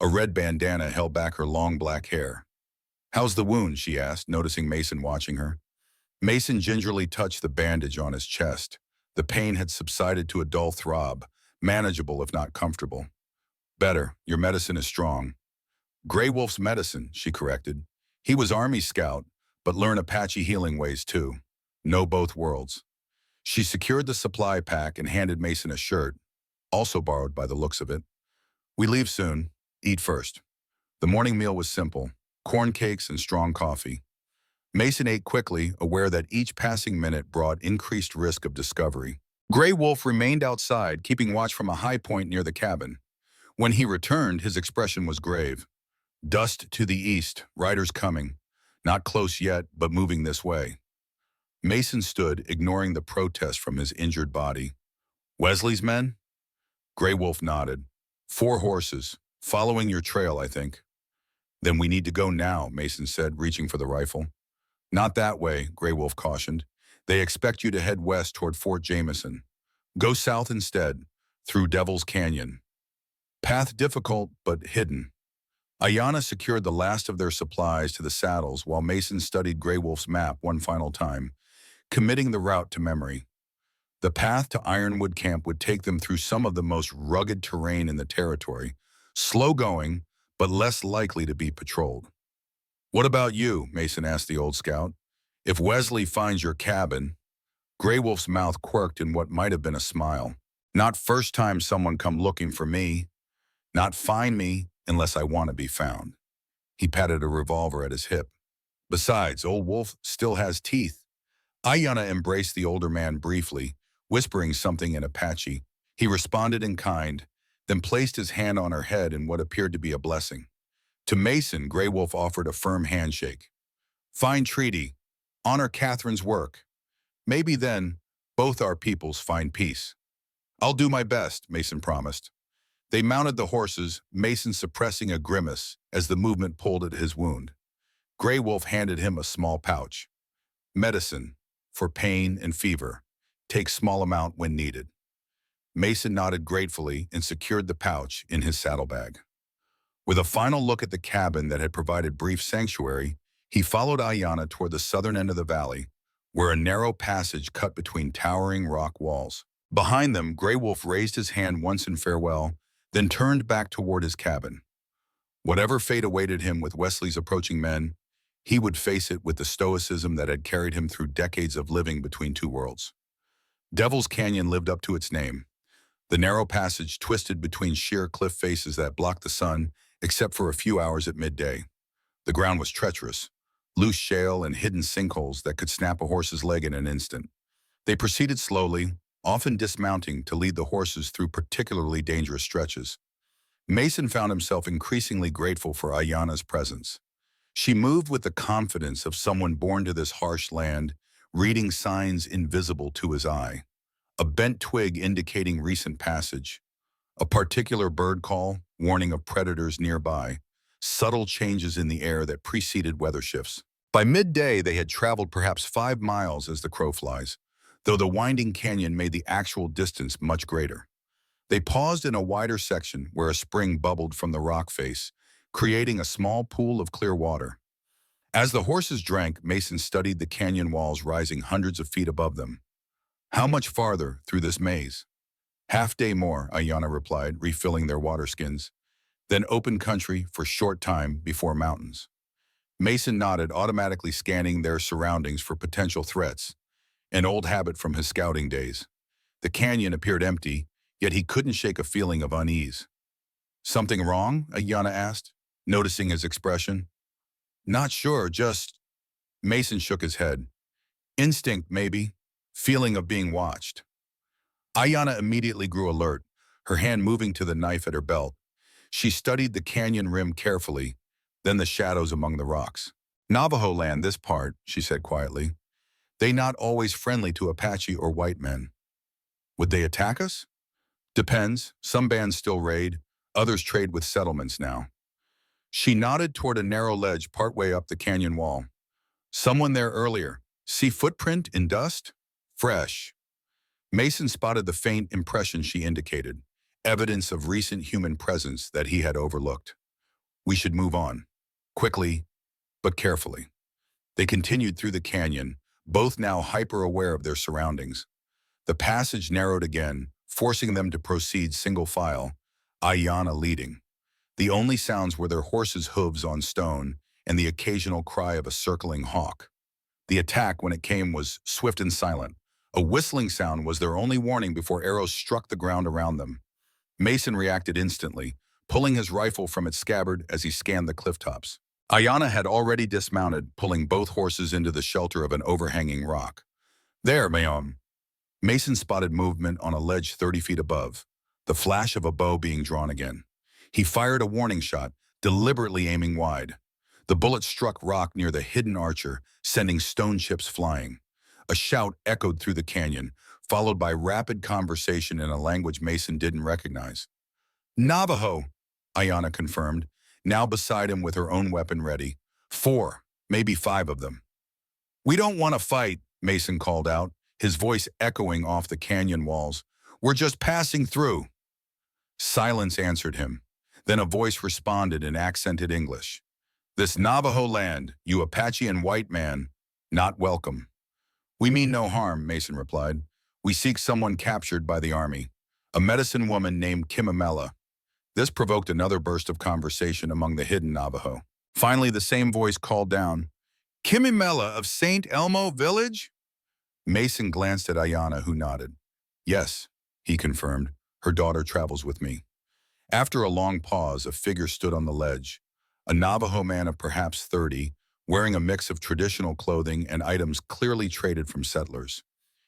A red bandana held back her long black hair. How's the wound? She asked, noticing Mason watching her. Mason gingerly touched the bandage on his chest. The pain had subsided to a dull throb, manageable if not comfortable. Better, your medicine is strong. Grey Wolf's medicine, she corrected. He was Army Scout, but learned Apache healing ways too. Know both worlds. She secured the supply pack and handed Mason a shirt, also borrowed by the looks of it. We leave soon. Eat first. The morning meal was simple, corn cakes and strong coffee. Mason ate quickly, aware that each passing minute brought increased risk of discovery. Grey Wolf remained outside, keeping watch from a high point near the cabin. When he returned, his expression was grave. Dust to the east, riders coming. Not close yet, but moving this way. Mason stood, ignoring the protest from his injured body. Wesley's men? Grey Wolf nodded. 4 horses, following your trail, I think. Then we need to go now, Mason said, reaching for the rifle. Not that way, Grey Wolf cautioned. They expect you to head west toward Fort Jameson. Go south instead, through Devil's Canyon. Path difficult, but hidden. Ayana secured the last of their supplies to the saddles while Mason studied Grey Wolf's map one final time, committing the route to memory. The path to Ironwood Camp would take them through some of the most rugged terrain in the territory, slow going, but less likely to be patrolled. What about you? Mason asked the old scout. If Wesley finds your cabin, Grey Wolf's mouth quirked in what might have been a smile. Not first time someone come looking for me. Not find me unless I want to be found. He patted a revolver at his hip. Besides, old Wolf still has teeth. Ayana embraced the older man briefly, whispering something in Apache. He responded in kind, then placed his hand on her head in what appeared to be a blessing. To Mason, Grey Wolf offered a firm handshake. Fine treaty. Honor Catherine's work. Maybe then, both our peoples find peace. I'll do my best, Mason promised. They mounted the horses, Mason suppressing a grimace as the movement pulled at his wound. Gray Wolf handed him a small pouch. Medicine, for pain and fever. Take small amount when needed. Mason nodded gratefully and secured the pouch in his saddlebag. With a final look at the cabin that had provided brief sanctuary, he followed Ayana toward the southern end of the valley, where a narrow passage cut between towering rock walls. Behind them, Gray Wolf raised his hand once in farewell, then turned back toward his cabin. Whatever fate awaited him with Wesley's approaching men, he would face it with the stoicism that had carried him through decades of living between two worlds. Devil's Canyon lived up to its name. The narrow passage twisted between sheer cliff faces that blocked the sun, except for a few hours at midday. The ground was treacherous, loose shale and hidden sinkholes that could snap a horse's leg in an instant. They proceeded slowly, often dismounting to lead the horses through particularly dangerous stretches. Mason found himself increasingly grateful for Ayana's presence. She moved with the confidence of someone born to this harsh land, reading signs invisible to his eye. A bent twig indicating recent passage, a particular bird call warning of predators nearby, subtle changes in the air that preceded weather shifts. By midday, they had traveled perhaps 5 miles as the crow flies, though the winding canyon made the actual distance much greater. They paused in a wider section where a spring bubbled from the rock face, creating a small pool of clear water. As the horses drank, Mason studied the canyon walls rising hundreds of feet above them. How much farther through this maze? Half day more, Ayana replied, refilling their water skins. Then open country for short time before mountains. Mason nodded, automatically scanning their surroundings for potential threats, an old habit from his scouting days. The canyon appeared empty, yet he couldn't shake a feeling of unease. Something wrong? Ayana asked, noticing his expression. Not sure, just... Mason shook his head. Instinct, maybe. Feeling of being watched. Ayana immediately grew alert, her hand moving to the knife at her belt. She studied the canyon rim carefully, then the shadows among the rocks. Navajo land, this part, she said quietly. They not always friendly to Apache or white men. Would they attack us? Depends. Some bands still raid, others trade with settlements now. She nodded toward a narrow ledge partway up the canyon wall. Someone there earlier. See footprint in dust? Fresh. Mason spotted the faint impression she indicated, evidence of recent human presence that he had overlooked. We should move on. Quickly, but carefully. They continued through the canyon, both now hyper-aware of their surroundings. The passage narrowed again, forcing them to proceed single file, Ayana leading. The only sounds were their horses' hooves on stone and the occasional cry of a circling hawk. The attack, when it came, was swift and silent. A whistling sound was their only warning before arrows struck the ground around them. Mason reacted instantly, pulling his rifle from its scabbard as he scanned the cliff tops. Ayana had already dismounted, pulling both horses into the shelter of an overhanging rock. There, Mayom. Mason spotted movement on a ledge 30 feet above, the flash of a bow being drawn again. He fired a warning shot, deliberately aiming wide. The bullet struck rock near the hidden archer, sending stone chips flying. A shout echoed through the canyon, followed by rapid conversation in a language Mason didn't recognize. Navajo, Ayana confirmed, now beside him with her own weapon ready. 4, maybe 5 of them. We don't want to fight, Mason called out, his voice echoing off the canyon walls. We're just passing through. Silence answered him. Then a voice responded in accented English. This Navajo land, you Apache and white man, not welcome. We mean no harm, Mason replied. We seek someone captured by the army, a medicine woman named Kimamela. This provoked another burst of conversation among the hidden Navajo. Finally, the same voice called down, Kimamela of St. Elmo Village? Mason glanced at Ayana, who nodded. Yes, he confirmed. Her daughter travels with me. After a long pause, a figure stood on the ledge, a Navajo man of perhaps 30, wearing a mix of traditional clothing and items clearly traded from settlers.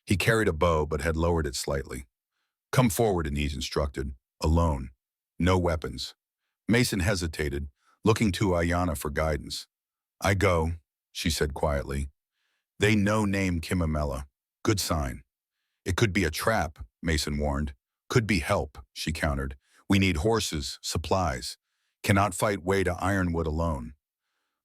He carried a bow but had lowered it slightly. Come forward, Anise instructed, alone. No weapons. Mason hesitated, looking to Ayana for guidance. I go, she said quietly. They no-name Kimamela. Good sign. It could be a trap, Mason warned. Could be help, she countered. We need horses, supplies. Cannot fight way to Ironwood alone.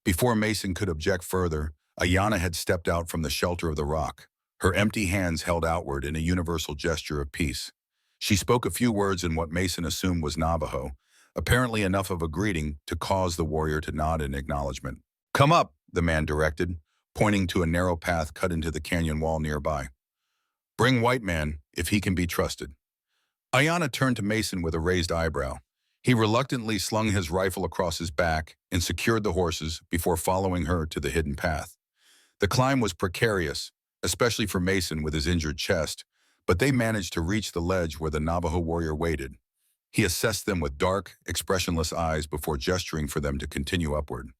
Before Mason could object further, Ayana had stepped out from the shelter of the rock, her empty hands held outward in a universal gesture of peace. She spoke a few words in what Mason assumed was Navajo, apparently enough of a greeting to cause the warrior to nod in acknowledgement. "Come up," the man directed, pointing to a narrow path cut into the canyon wall nearby. "Bring white man, if he can be trusted." Ayana turned to Mason with a raised eyebrow. He reluctantly slung his rifle across his back and secured the horses before following her to the hidden path. The climb was precarious, especially for Mason with his injured chest, but they managed to reach the ledge where the Navajo warrior waited. He assessed them with dark, expressionless eyes before gesturing for them to continue upward.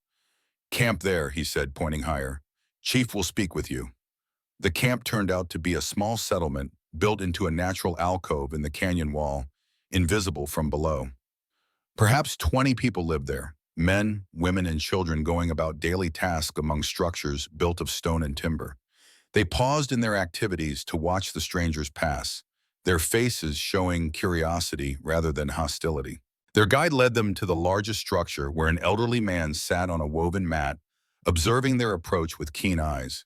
"Camp there," he said, pointing higher. "Chief will speak with you." The camp turned out to be a small settlement built into a natural alcove in the canyon wall, invisible from below. Perhaps 20 people lived there, men, women, and children going about daily tasks among structures built of stone and timber. They paused in their activities to watch the strangers pass, their faces showing curiosity rather than hostility. Their guide led them to the largest structure where an elderly man sat on a woven mat, observing their approach with keen eyes.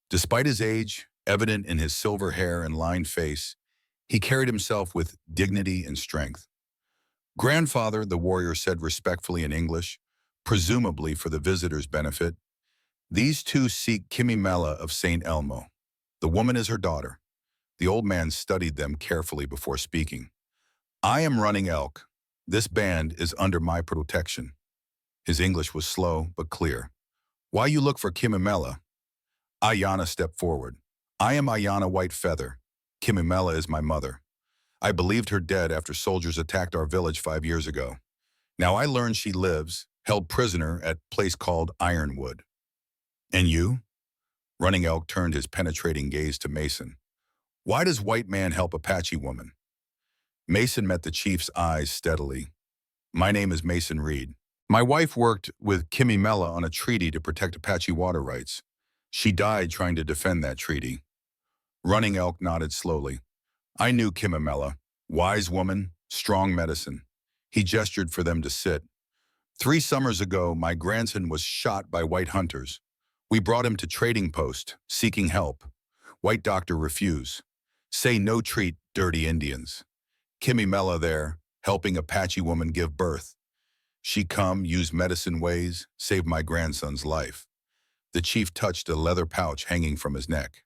Despite his age, evident in his silver hair and lined face, he carried himself with dignity and strength. "Grandfather," the warrior said respectfully in English, presumably for the visitor's benefit, "these two seek Kimimela of St. Elmo. The woman is her daughter." The old man studied them carefully before speaking. "I am Running Elk. This band is under my protection." His English was slow but clear. "Why you look for Kimimela?" Ayana stepped forward. "I am Ayana White Feather. Kimimela is my mother. I believed her dead after soldiers attacked our village 5 years ago. Now I learned she lives, held prisoner at a place called Ironwood." "And you?" Running Elk turned his penetrating gaze to Mason. "Why does white man help Apache woman?" Mason met the chief's eyes steadily. "My name is Mason Reed. My wife worked with Kimimela on a treaty to protect Apache water rights. She died trying to defend that treaty." Running Elk nodded slowly. "I knew Kimimela. Wise woman, strong medicine." He gestured for them to sit. "3 summers ago, my grandson was shot by white hunters. We brought him to trading post, seeking help. White doctor refuse. Say no treat, dirty Indians. Kimimela there, helping Apache woman give birth. She come, use medicine ways, save my grandson's life." The chief touched a leather pouch hanging from his neck.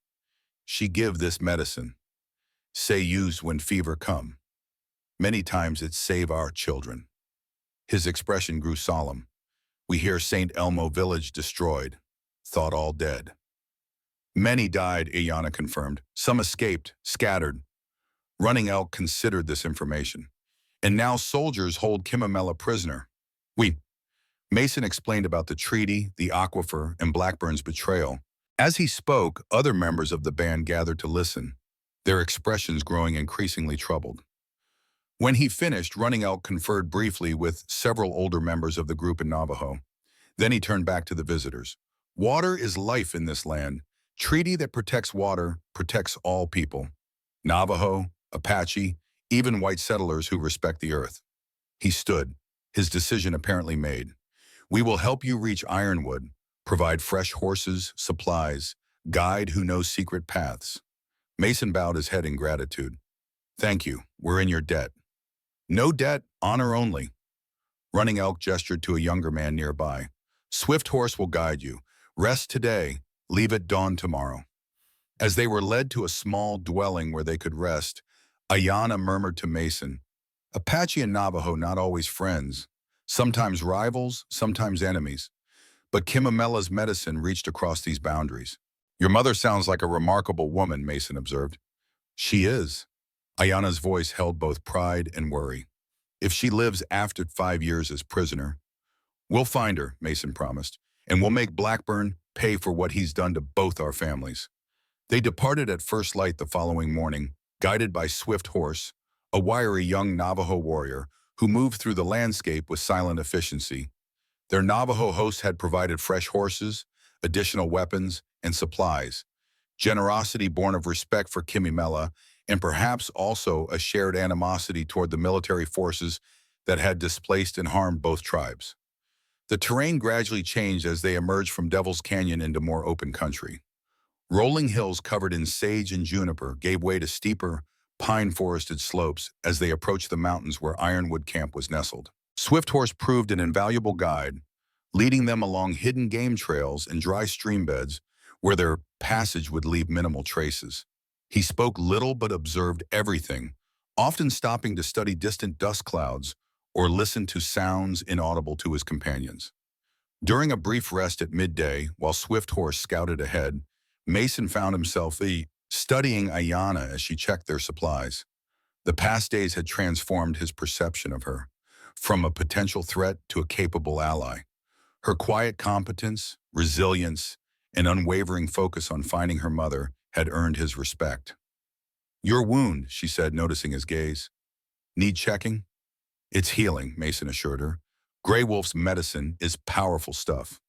"She give this medicine. Say use when fever come. Many times it save our children." His expression grew solemn. "We hear St. Elmo village destroyed. Thought all dead." "Many died," Ayana confirmed. "Some escaped, scattered." Running Elk considered this information. "And now soldiers hold Kimimela prisoner." "We." Mason explained about the treaty, the aquifer, and Blackburn's betrayal. As he spoke, other members of the band gathered to listen, their expressions growing increasingly troubled. When he finished, Running Elk conferred briefly with several older members of the group in Navajo. Then he turned back to the visitors. "Water is life in this land. Treaty that protects water protects all people. Navajo, Apache, even white settlers who respect the earth." He stood, his decision apparently made. "We will help you reach Ironwood, provide fresh horses, supplies, guide who knows secret paths." Mason bowed his head in gratitude. "Thank you, we're in your debt." "No debt, honor only." Running Elk gestured to a younger man nearby. "Swift Horse will guide you. Rest today, leave at dawn tomorrow." As they were led to a small dwelling where they could rest, Ayana murmured to Mason, "Apache and Navajo not always friends, sometimes rivals, sometimes enemies. But Kimimela's medicine reached across these boundaries." "Your mother sounds like a remarkable woman," Mason observed. "She is." Ayana's voice held both pride and worry. "If she lives after 5 years as prisoner." "We'll find her," Mason promised, "and we'll make Blackburn pay for what he's done to both our families." They departed at first light the following morning, guided by Swift Horse, a wiry young Navajo warrior who moved through the landscape with silent efficiency. Their Navajo host had provided fresh horses, additional weapons, and supplies, generosity born of respect for Kimimela, and perhaps also a shared animosity toward the military forces that had displaced and harmed both tribes. The terrain gradually changed as they emerged from Devil's Canyon into more open country. Rolling hills covered in sage and juniper gave way to steeper, pine-forested slopes as they approached the mountains where Ironwood Camp was nestled. Swift Horse proved an invaluable guide, leading them along hidden game trails and dry stream beds where their passage would leave minimal traces. He spoke little but observed everything, often stopping to study distant dust clouds or listen to sounds inaudible to his companions. During a brief rest at midday, while Swift Horse scouted ahead, Mason found himself studying Ayanna as she checked their supplies. The past days had transformed his perception of her, from a potential threat to a capable ally. Her quiet competence, resilience, and unwavering focus on finding her mother had earned his respect. "Your wound," she said, noticing his gaze. "Need checking?" "It's healing," Mason assured her. "Grey Wolf's medicine is powerful stuff."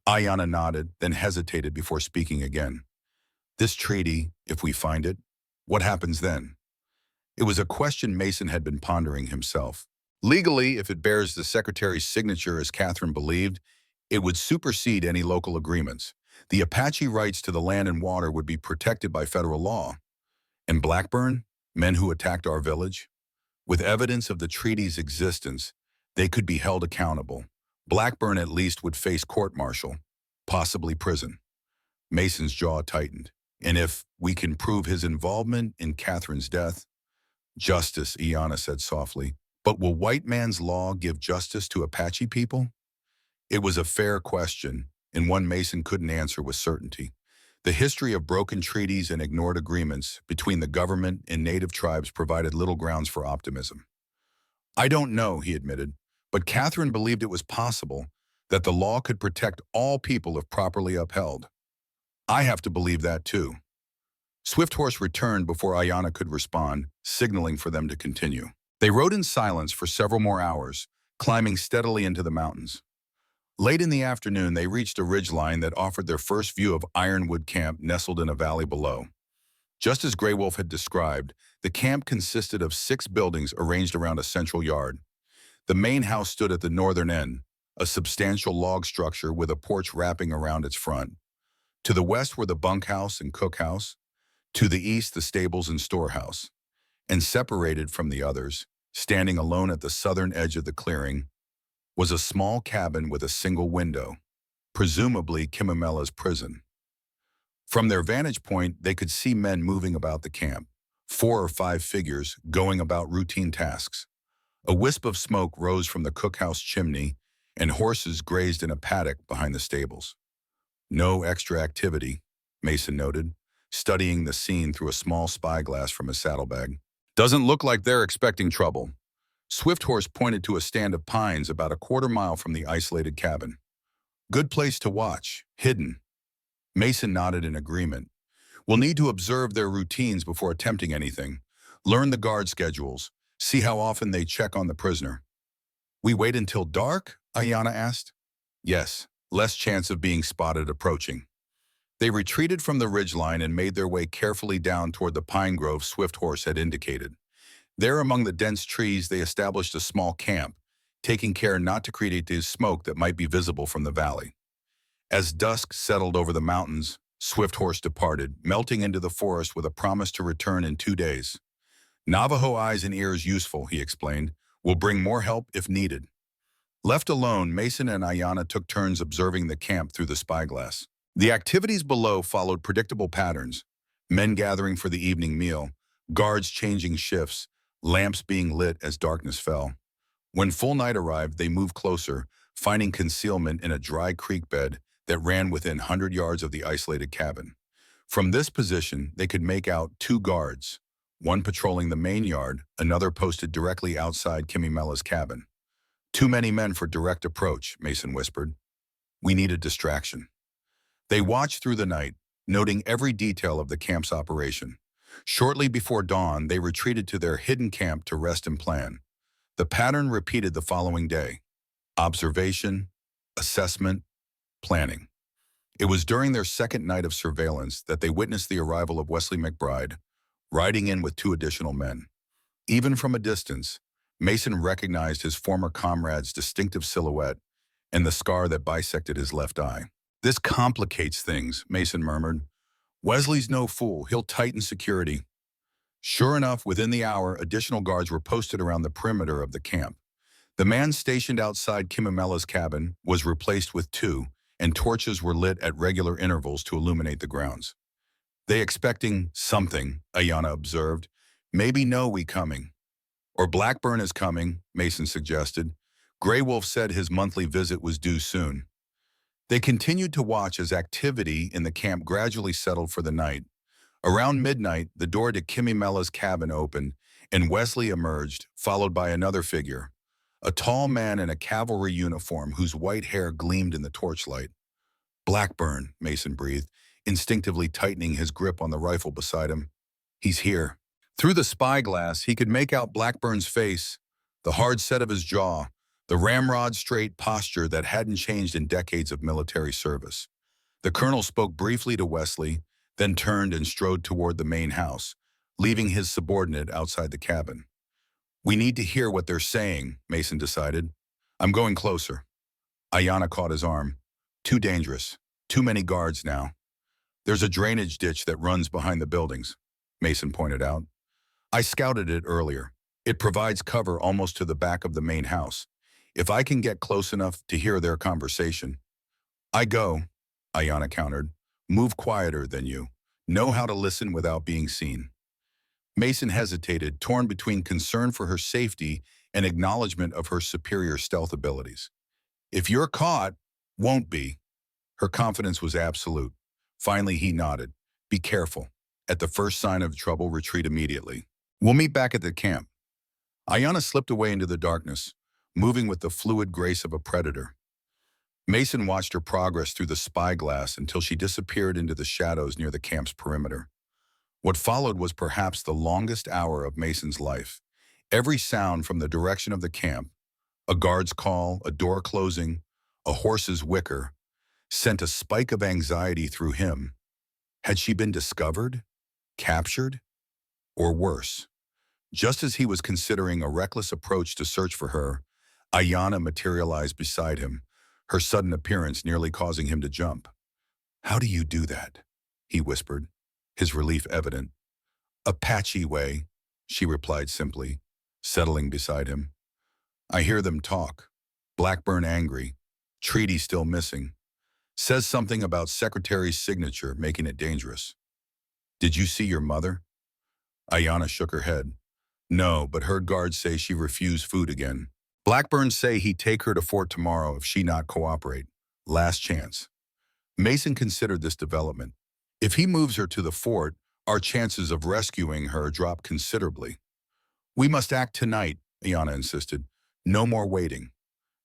Ayanna nodded, then hesitated before speaking again. "This treaty, if we find it, what happens then?" It was a question Mason had been pondering himself. Legally, if it bears the Secretary's signature as Catherine believed, it would supersede any local agreements. The Apache rights to the land and water would be protected by federal law. And Blackburn, men who attacked our village? With evidence of the treaty's existence, they could be held accountable. Blackburn at least would face court-martial, possibly prison. Mason's jaw tightened. "And if we can prove his involvement in Catherine's death?" "Justice," Ayanna said softly. "But will white man's law give justice to Apache people?" It was a fair question, and one Mason couldn't answer with certainty. The history of broken treaties and ignored agreements between the government and native tribes provided little grounds for optimism. "I don't know," he admitted, "but Catherine believed it was possible that the law could protect all people if properly upheld." "I have to believe that too." Swift Horse returned before Ayanna could respond, signaling for them to continue. They rode in silence for several more hours, climbing steadily into the mountains. Late in the afternoon, they reached a ridgeline that offered their first view of Ironwood Camp nestled in a valley below. Just as Grey Wolf had described, the camp consisted of 6 buildings arranged around a central yard. The main house stood at the northern end, a substantial log structure with a porch wrapping around its front. To the west were the bunkhouse and cookhouse, to the east the stables and storehouse, and separated from the others, standing alone at the southern edge of the clearing, was a small cabin with a single window, presumably Kimimela's prison. From their vantage point, they could see men moving about the camp, 4 or 5 figures going about routine tasks. A wisp of smoke rose from the cookhouse chimney, and horses grazed in a paddock behind the stables. "No extra activity," Mason noted, studying the scene through a small spyglass from his saddlebag. "Doesn't look like they're expecting trouble." Swift Horse pointed to a stand of pines about a quarter mile from the isolated cabin. "Good place to watch, hidden." Mason nodded in agreement. "We'll need to observe their routines before attempting anything. Learn the guard schedules. See how often they check on the prisoner." "We wait until dark?" Ayanna asked. "Yes, less chance of being spotted approaching." They retreated from the ridgeline and made their way carefully down toward the pine grove Swift Horse had indicated. There among the dense trees, they established a small camp, taking care not to create the smoke that might be visible from the valley. As dusk settled over the mountains, Swift Horse departed, melting into the forest with a promise to return in 2 days. "Navajo eyes and ears useful," he explained. "Will bring more help if needed." Left alone, Mason and Ayanna took turns observing the camp through the spyglass. The activities below followed predictable patterns: men gathering for the evening meal, guards changing shifts, lamps being lit as darkness fell. When full night arrived, they moved closer, finding concealment in a dry creek bed that ran within 100 yards of the isolated cabin. From this position, they could make out 2 guards, one patrolling the main yard, another posted directly outside Kimimela's cabin. "Too many men for direct approach," Mason whispered. "We need a distraction." They watched through the night, noting every detail of the camp's operation. Shortly before dawn, they retreated to their hidden camp to rest and plan. The pattern repeated the following day: observation, assessment, planning. It was during their second night of surveillance that they witnessed the arrival of Wesley McBride, riding in with 2 additional men. Even from a distance, Mason recognized his former comrade's distinctive silhouette and the scar that bisected his left eye. This complicates things, Mason murmured. Wesley's no fool. He'll tighten security. Sure enough, within the hour, additional guards were posted around the perimeter of the camp. The man stationed outside Kimimela's cabin was replaced with two, and torches were lit at regular intervals to illuminate the grounds. They expecting something, Ayana observed. Maybe know we coming. Or Blackburn is coming, Mason suggested. Grey Wolf said his monthly visit was due soon. They continued to watch as activity in the camp gradually settled for the night. Around midnight, the door to Kimimela's cabin opened, and Wesley emerged, followed by another figure, a tall man in a cavalry uniform whose white hair gleamed in the torchlight. Blackburn, Mason breathed, instinctively tightening his grip on the rifle beside him. He's here. Through the spyglass, he could make out Blackburn's face, the hard set of his jaw, the ramrod-straight posture that hadn't changed in decades of military service. The colonel spoke briefly to Wesley, then turned and strode toward the main house, leaving his subordinate outside the cabin. We need to hear what they're saying, Mason decided. I'm going closer. Ayana caught his arm. Too dangerous. Too many guards now. There's a drainage ditch that runs behind the buildings, Mason pointed out. I scouted it earlier. It provides cover almost to the back of the main house. If I can get close enough to hear their conversation. I go, Ayana countered. Move quieter than you. Know how to listen without being seen. Mason hesitated, torn between concern for her safety and acknowledgement of her superior stealth abilities. If you're caught, won't be. Her confidence was absolute. Finally, he nodded. Be careful. At the first sign of trouble, retreat immediately. We'll meet back at the camp. Ayana slipped away into the darkness, moving with the fluid grace of a predator. Mason watched her progress through the spyglass until she disappeared into the shadows near the camp's perimeter. What followed was perhaps the longest hour of Mason's life. Every sound from the direction of the camp, a guard's call, a door closing, a horse's whicker, sent a spike of anxiety through him. Had she been discovered? Captured? Or worse? Just as he was considering a reckless approach to search for her, Ayana materialized beside him, her sudden appearance nearly causing him to jump. How do you do that? He whispered, his relief evident. Apache way, she replied simply, settling beside him. I hear them talk. Blackburn angry. Treaty still missing. Says something about Secretary's signature making it dangerous. Did you see your mother? Ayana shook her head. No, but heard guards say she refused food again. Blackburn say he'd take her to fort tomorrow if she not cooperate. Last chance. Mason considered this development. If he moves her to the fort, our chances of rescuing her drop considerably. We must act tonight, Ayana insisted. No more waiting.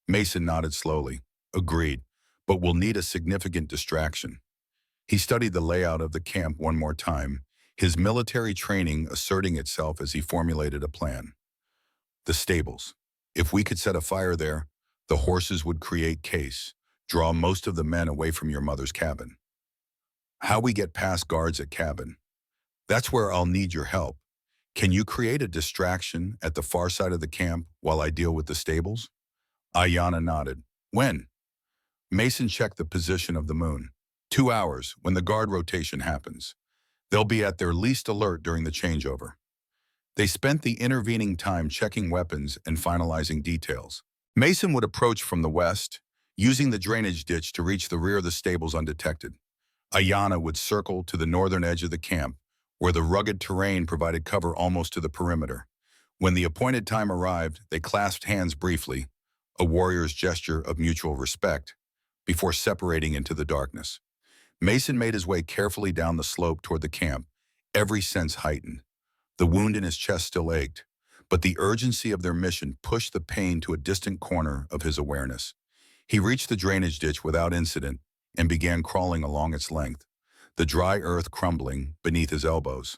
Mason nodded slowly. Agreed, but we'll need a significant distraction. He studied the layout of the camp one more time, his military training asserting itself as he formulated a plan. The stables. If we could set a fire there, the horses would create case, draw most of the men away from your mother's cabin. How we get past guards at cabin? That's where I'll need your help. Can you create a distraction at the far side of the camp while I deal with the stables? Ayana nodded. When? Mason checked the position of the moon. 2 hours, when the guard rotation happens. They'll be at their least alert during the changeover. They spent the intervening time checking weapons and finalizing details. Mason would approach from the west, using the drainage ditch to reach the rear of the stables undetected. Ayana would circle to the northern edge of the camp, where the rugged terrain provided cover almost to the perimeter. When the appointed time arrived, they clasped hands briefly, a warrior's gesture of mutual respect, before separating into the darkness. Mason made his way carefully down the slope toward the camp, every sense heightened. The wound in his chest still ached, but the urgency of their mission pushed the pain to a distant corner of his awareness. He reached the drainage ditch without incident and began crawling along its length, the dry earth crumbling beneath his elbows.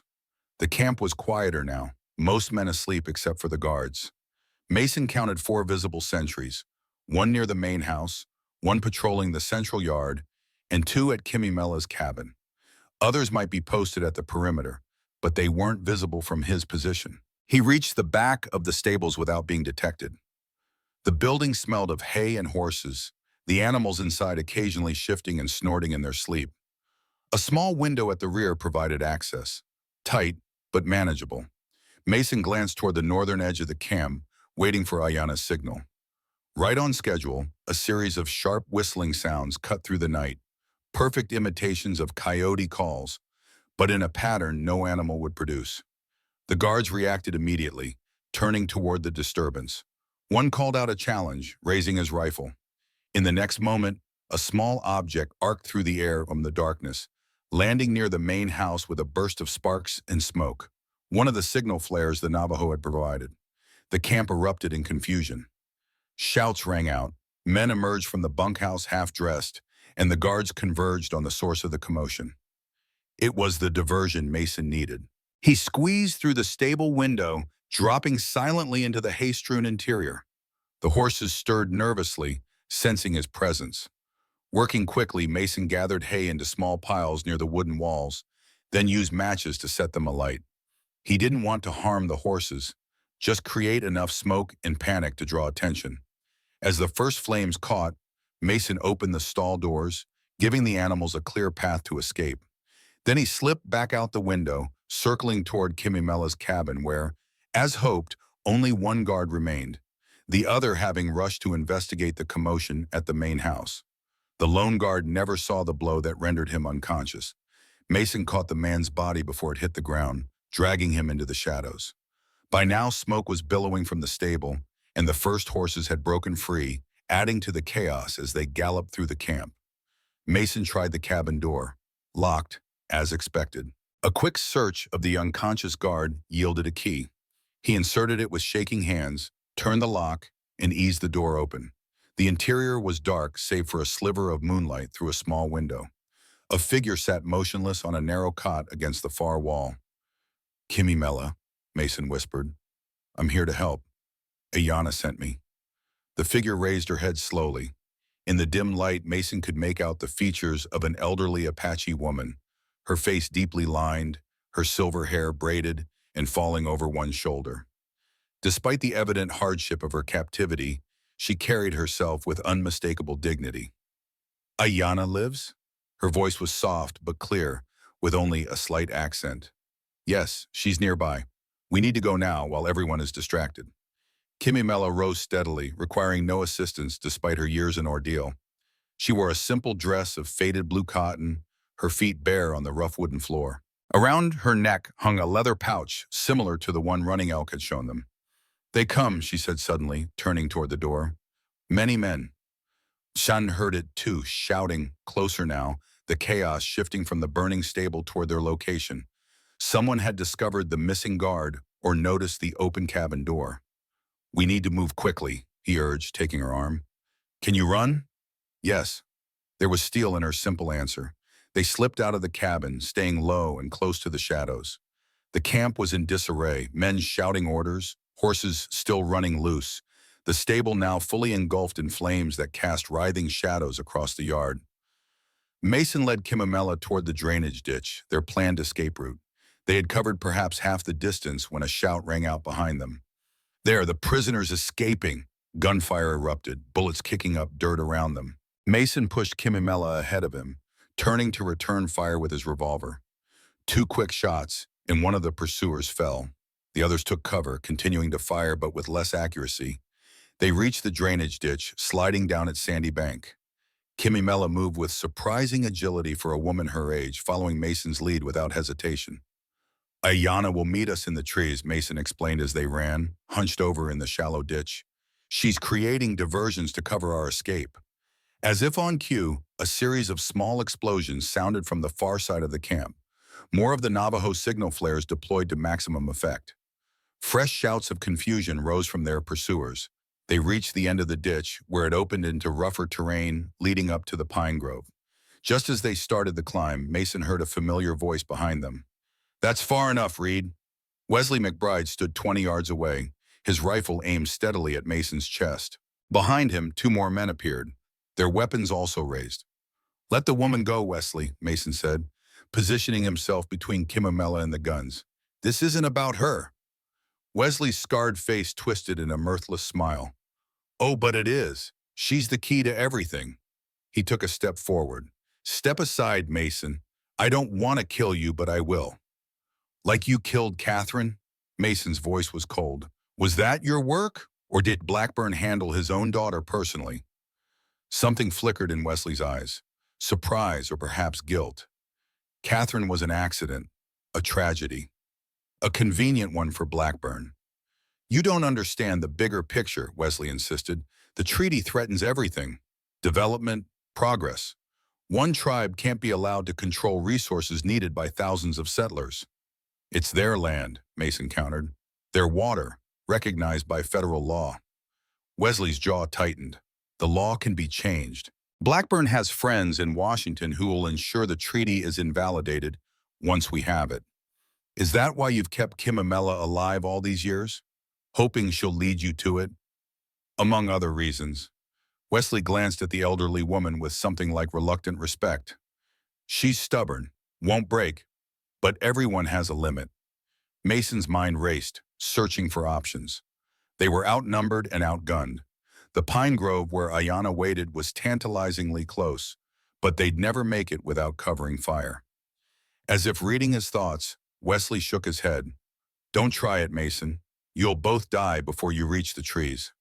The camp was quieter now, most men asleep except for the guards. Mason counted 4 visible sentries, 1 near the main house, 1 patrolling the central yard, and 2 at Kimimela's cabin. Others might be posted at the perimeter, but they weren't visible from his position. He reached the back of the stables without being detected. The building smelled of hay and horses, the animals inside occasionally shifting and snorting in their sleep. A small window at the rear provided access. Tight, but manageable. Mason glanced toward the northern edge of the camp, waiting for Ayana's signal. Right on schedule, a series of sharp whistling sounds cut through the night, perfect imitations of coyote calls, but in a pattern no animal would produce. The guards reacted immediately, turning toward the disturbance. One called out a challenge, raising his rifle. In the next moment, a small object arced through the air from the darkness, landing near the main house with a burst of sparks and smoke. One of the signal flares the Navajo had provided. The camp erupted in confusion. Shouts rang out. Men emerged from the bunkhouse half-dressed, and the guards converged on the source of the commotion. It was the diversion Mason needed. He squeezed through the stable window, dropping silently into the hay-strewn interior. The horses stirred nervously, sensing his presence. Working quickly, Mason gathered hay into small piles near the wooden walls, then used matches to set them alight. He didn't want to harm the horses, just create enough smoke and panic to draw attention. As the first flames caught, Mason opened the stall doors, giving the animals a clear path to escape. Then he slipped back out the window, circling toward Kimimela's cabin where, as hoped, only one guard remained, the other having rushed to investigate the commotion at the main house. The lone guard never saw the blow that rendered him unconscious. Mason caught the man's body before it hit the ground, dragging him into the shadows. By now, smoke was billowing from the stable, and the first horses had broken free, adding to the chaos as they galloped through the camp. Mason tried the cabin door, locked, as expected. A quick search of the unconscious guard yielded a key. He inserted it with shaking hands, turned the lock, and eased the door open. The interior was dark save for a sliver of moonlight through a small window. A figure sat motionless on a narrow cot against the far wall. "Kimimela," Mason whispered. "I'm here to help. Ayana sent me." The figure raised her head slowly. In the dim light, Mason could make out the features of an elderly Apache woman, her face deeply lined, her silver hair braided and falling over one shoulder. Despite the evident hardship of her captivity, she carried herself with unmistakable dignity. "Ayana lives?" Her voice was soft but clear, with only a slight accent. "Yes, she's nearby. We need to go now while everyone is distracted." Kimimela rose steadily, requiring no assistance despite her years and ordeal. She wore a simple dress of faded blue cotton, her feet bare on the rough wooden floor. Around her neck hung a leather pouch similar to the one Running Elk had shown them. "They come," she said suddenly, turning toward the door. "Many men." Shan heard it too, shouting, closer now, the chaos shifting from the burning stable toward their location. Someone had discovered the missing guard or noticed the open cabin door. "We need to move quickly," he urged, taking her arm. "Can you run?" "Yes." There was steel in her simple answer. They slipped out of the cabin, staying low and close to the shadows. The camp was in disarray, men shouting orders, horses still running loose, the stable now fully engulfed in flames that cast writhing shadows across the yard. Mason led Kimimela toward the drainage ditch, their planned escape route. They had covered perhaps half the distance when a shout rang out behind them. "There, the prisoners escaping!" Gunfire erupted, bullets kicking up dirt around them. Mason pushed Kimimela ahead of him, turning to return fire with his revolver. Two quick shots, and one of the pursuers fell. The others took cover, continuing to fire but with less accuracy. They reached the drainage ditch, sliding down its sandy bank. Kimimela moved with surprising agility for a woman her age, following Mason's lead without hesitation. "Ayana will meet us in the trees," Mason explained as they ran, hunched over in the shallow ditch. "She's creating diversions to cover our escape." As if on cue, a series of small explosions sounded from the far side of the camp. More of the Navajo signal flares deployed to maximum effect. Fresh shouts of confusion rose from their pursuers. They reached the end of the ditch, where it opened into rougher terrain leading up to the pine grove. Just as they started the climb, Mason heard a familiar voice behind them. "That's far enough, Reed." Wesley McBride stood 20 yards away, his rifle aimed steadily at Mason's chest. Behind him, two more men appeared, their weapons also raised. "Let the woman go, Wesley," Mason said, positioning himself between Kimimela and the guns. "This isn't about her." Wesley's scarred face twisted in a mirthless smile. "Oh, but it is. She's the key to everything." He took a step forward. "Step aside, Mason. I don't want to kill you, but I will." "Like you killed Catherine?" Mason's voice was cold. "Was that your work? Or did Blackburn handle his own daughter personally?" Something flickered in Wesley's eyes. Surprise or perhaps guilt. Catherine was an accident, a tragedy, a convenient one for Blackburn. "You don't understand the bigger picture," Wesley insisted. "The treaty threatens everything. Development, progress. One tribe can't be allowed to control resources needed by thousands of settlers." "It's their land," Mason countered. "Their water, recognized by federal law." Wesley's jaw tightened. The law can be changed. Blackburn has friends in Washington who will ensure the treaty is invalidated once we have it. "Is that why you've kept Kimamela alive all these years? Hoping she'll lead you to it?" "Among other reasons." Wesley glanced at the elderly woman with something like reluctant respect. "She's stubborn, won't break, but everyone has a limit." Mason's mind raced, searching for options. They were outnumbered and outgunned. The pine grove where Ayanna waited was tantalizingly close, but they'd never make it without covering fire. As if reading his thoughts, Wesley shook his head. "Don't try it, Mason. You'll both die before you reach the trees."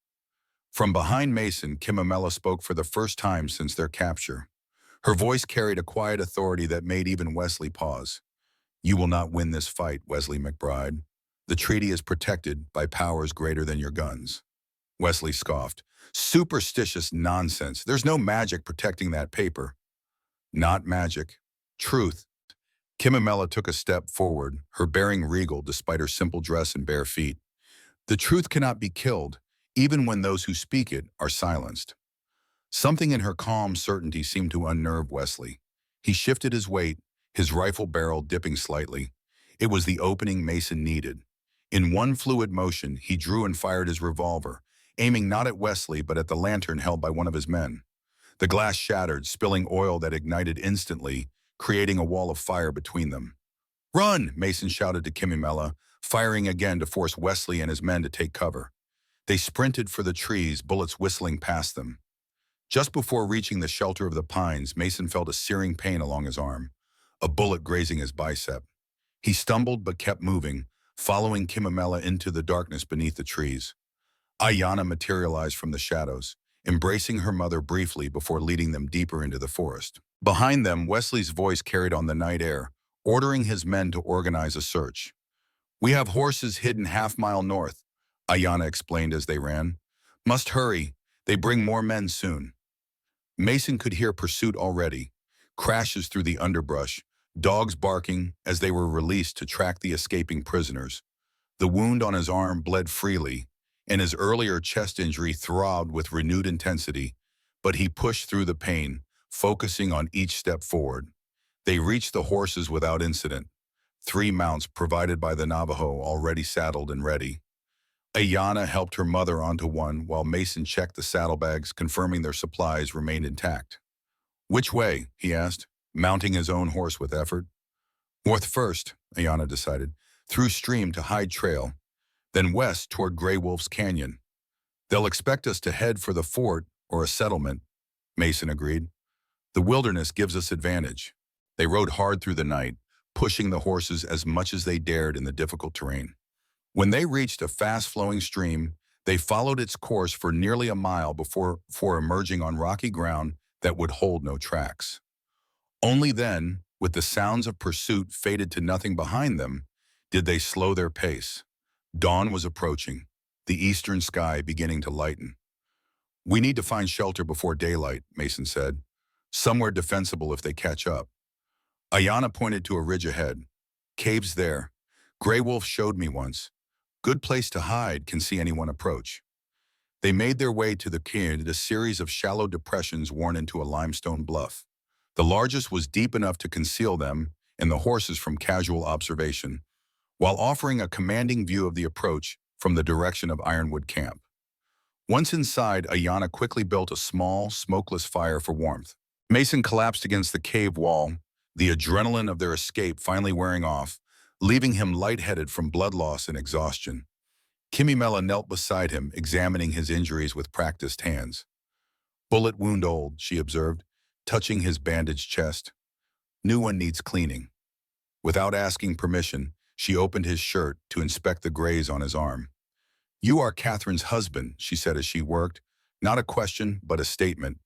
From behind Mason, Kimamela spoke for the first time since their capture. Her voice carried a quiet authority that made even Wesley pause. "You will not win this fight, Wesley McBride. The treaty is protected by powers greater than your guns." Wesley scoffed. "Superstitious nonsense. There's no magic protecting that paper." "Not magic. Truth." Kimamela took a step forward, her bearing regal despite her simple dress and bare feet. "The truth cannot be killed, even when those who speak it are silenced." Something in her calm certainty seemed to unnerve Wesley. He shifted his weight, his rifle barrel dipping slightly. It was the opening Mason needed. In one fluid motion, he drew and fired his revolver, aiming not at Wesley but at the lantern held by one of his men. The glass shattered, spilling oil that ignited instantly, creating a wall of fire between them. "Run!" Mason shouted to Kimamela, firing again to force Wesley and his men to take cover. They sprinted for the trees, bullets whistling past them. Just before reaching the shelter of the pines, Mason felt a searing pain along his arm, a bullet grazing his bicep. He stumbled but kept moving, following Kimamela into the darkness beneath the trees. Ayanna materialized from the shadows, embracing her mother briefly before leading them deeper into the forest. Behind them, Wesley's voice carried on the night air, ordering his men to organize a search. "We have horses hidden half-mile north," Ayanna explained as they ran. "Must hurry. They bring more men soon." Mason could hear pursuit already, crashes through the underbrush, dogs barking as they were released to track the escaping prisoners. The wound on his arm bled freely, and his earlier chest injury throbbed with renewed intensity, but he pushed through the pain, focusing on each step forward. They reached the horses without incident, 3 mounts provided by the Navajo already saddled and ready. Ayanna helped her mother onto one while Mason checked the saddlebags, confirming their supplies remained intact. "Which way?" he asked, mounting his own horse with effort. "North first," Ayanna decided, "through stream to Hyde Trail, then west toward Gray Wolf's Canyon. They'll expect us to head for the fort or a settlement," Mason agreed. "The wilderness gives us advantage." They rode hard through the night, pushing the horses as much as they dared in the difficult terrain. When they reached a fast-flowing stream, they followed its course for nearly a mile before emerging on rocky ground that would hold no tracks. Only then, with the sounds of pursuit faded to nothing behind them, did they slow their pace. Dawn was approaching, the eastern sky beginning to lighten. "We need to find shelter before daylight," Mason said. "Somewhere defensible if they catch up." Ayanna pointed to a ridge ahead. "Caves there. Gray Wolf showed me once. Good place to hide, can see anyone approach." They made their way to the cairn, a series of shallow depressions worn into a limestone bluff. The largest was deep enough to conceal them and the horses from casual observation, while offering a commanding view of the approach from the direction of Ironwood Camp. Once inside, Ayanna quickly built a small, smokeless fire for warmth. Mason collapsed against the cave wall, the adrenaline of their escape finally wearing off, leaving him lightheaded from blood loss and exhaustion. Kimamela knelt beside him, examining his injuries with practiced hands. "Bullet wound old," she observed. touching his bandaged chest. New one needs cleaning. Without asking permission, she opened his shirt to inspect the graze on his arm. You are Catherine's husband, she said as she worked. Not a question, but a statement.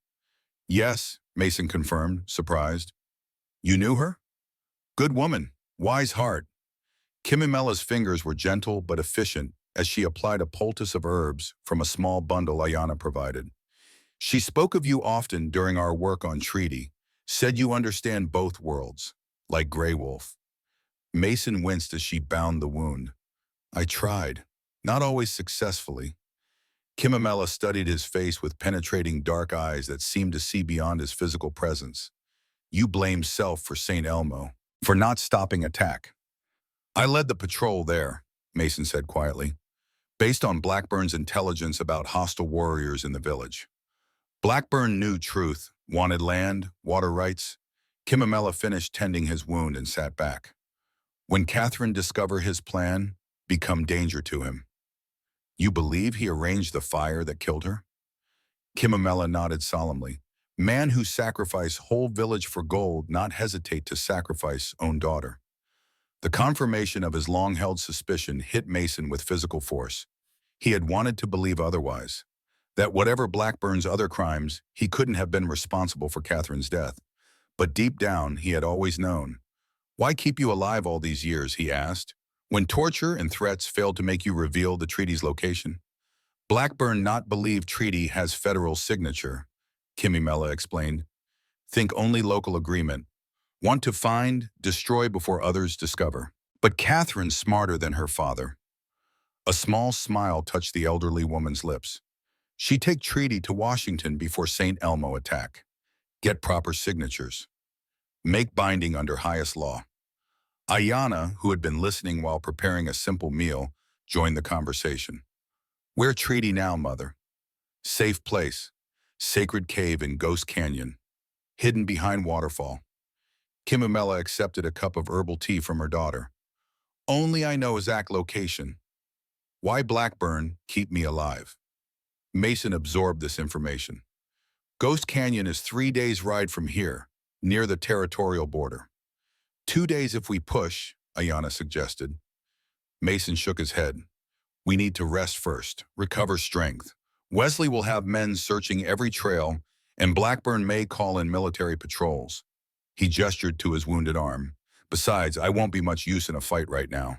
Yes, Mason confirmed, surprised. You knew her? Good woman, wise heart. Kimimela's fingers were gentle but efficient as she applied a poultice of herbs from a small bundle Ayana provided. She spoke of you often during our work on treaty, said you understand both worlds, like Grey Wolf. Mason winced as she bound the wound. I tried, not always successfully. Kimimela studied his face with penetrating dark eyes that seemed to see beyond his physical presence. You blamed self for St. Elmo, for not stopping attack. I led the patrol there, Mason said quietly, based on Blackburn's intelligence about hostile warriors in the village. Blackburn knew truth, wanted land, water rights. Kimimela finished tending his wound and sat back. When Catherine discovered his plan, become danger to him. You believe he arranged the fire that killed her? Kimimela nodded solemnly. Man who sacrificed whole village for gold not hesitate to sacrifice own daughter. The confirmation of his long-held suspicion hit Mason with physical force. He had wanted to believe otherwise. That whatever Blackburn's other crimes, he couldn't have been responsible for Catherine's death. But deep down, he had always known. Why keep you alive all these years, he asked, when torture and threats failed to make you reveal the treaty's location? Blackburn not believe treaty has federal signature, Kimimela explained. Think only local agreement. Want to find, destroy before others discover. But Catherine's smarter than her father. A small smile touched the elderly woman's lips. She take treaty to Washington before St. Elmo attack. Get proper signatures. Make binding under highest law. Ayana, who had been listening while preparing a simple meal, joined the conversation. Where treaty now, mother? Safe place. Sacred cave in Ghost Canyon. Hidden behind waterfall. Kimimela accepted a cup of herbal tea from her daughter. Only I know exact location. Why Blackburn keep me alive? Mason absorbed this information. Ghost Canyon is 3 days' ride from here, near the territorial border. 2 days if we push, Ayana suggested. Mason shook his head. We need to rest first, recover strength. Wesley will have men searching every trail, and Blackburn may call in military patrols. He gestured to his wounded arm. Besides, I won't be much use in a fight right now.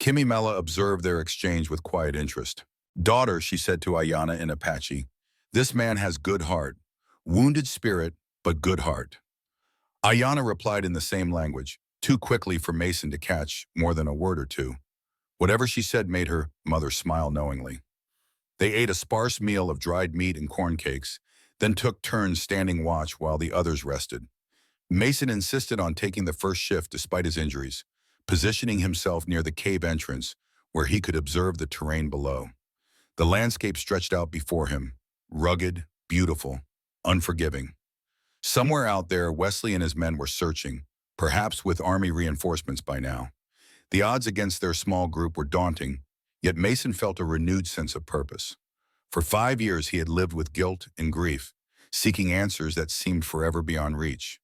Kimimela observed their exchange with quiet interest. Daughter, she said to Ayana in Apache, this man has good heart. Wounded spirit, but good heart. Ayana replied in the same language, too quickly for Mason to catch more than a word or two. Whatever she said made her mother smile knowingly. They ate a sparse meal of dried meat and corn cakes, then took turns standing watch while the others rested. Mason insisted on taking the first shift despite his injuries, positioning himself near the cave entrance where he could observe the terrain below. The landscape stretched out before him, rugged, beautiful, unforgiving. Somewhere out there, Wesley and his men were searching, perhaps with army reinforcements by now. The odds against their small group were daunting, yet Mason felt a renewed sense of purpose. For 5 years he had lived with guilt and grief, seeking answers that seemed forever beyond reach.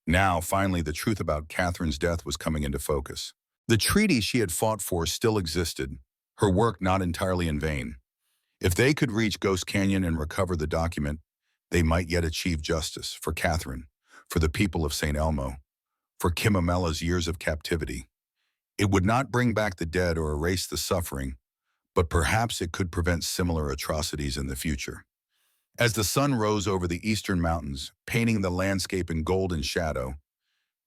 Now, finally, the truth about Catherine's death was coming into focus. The treaty she had fought for still existed, her work not entirely in vain. If they could reach Ghost Canyon and recover the document, they might yet achieve justice for Catherine, for the people of St. Elmo, for Kimimela's years of captivity. It would not bring back the dead or erase the suffering, but perhaps it could prevent similar atrocities in the future. As the sun rose over the eastern mountains, painting the landscape in golden shadow,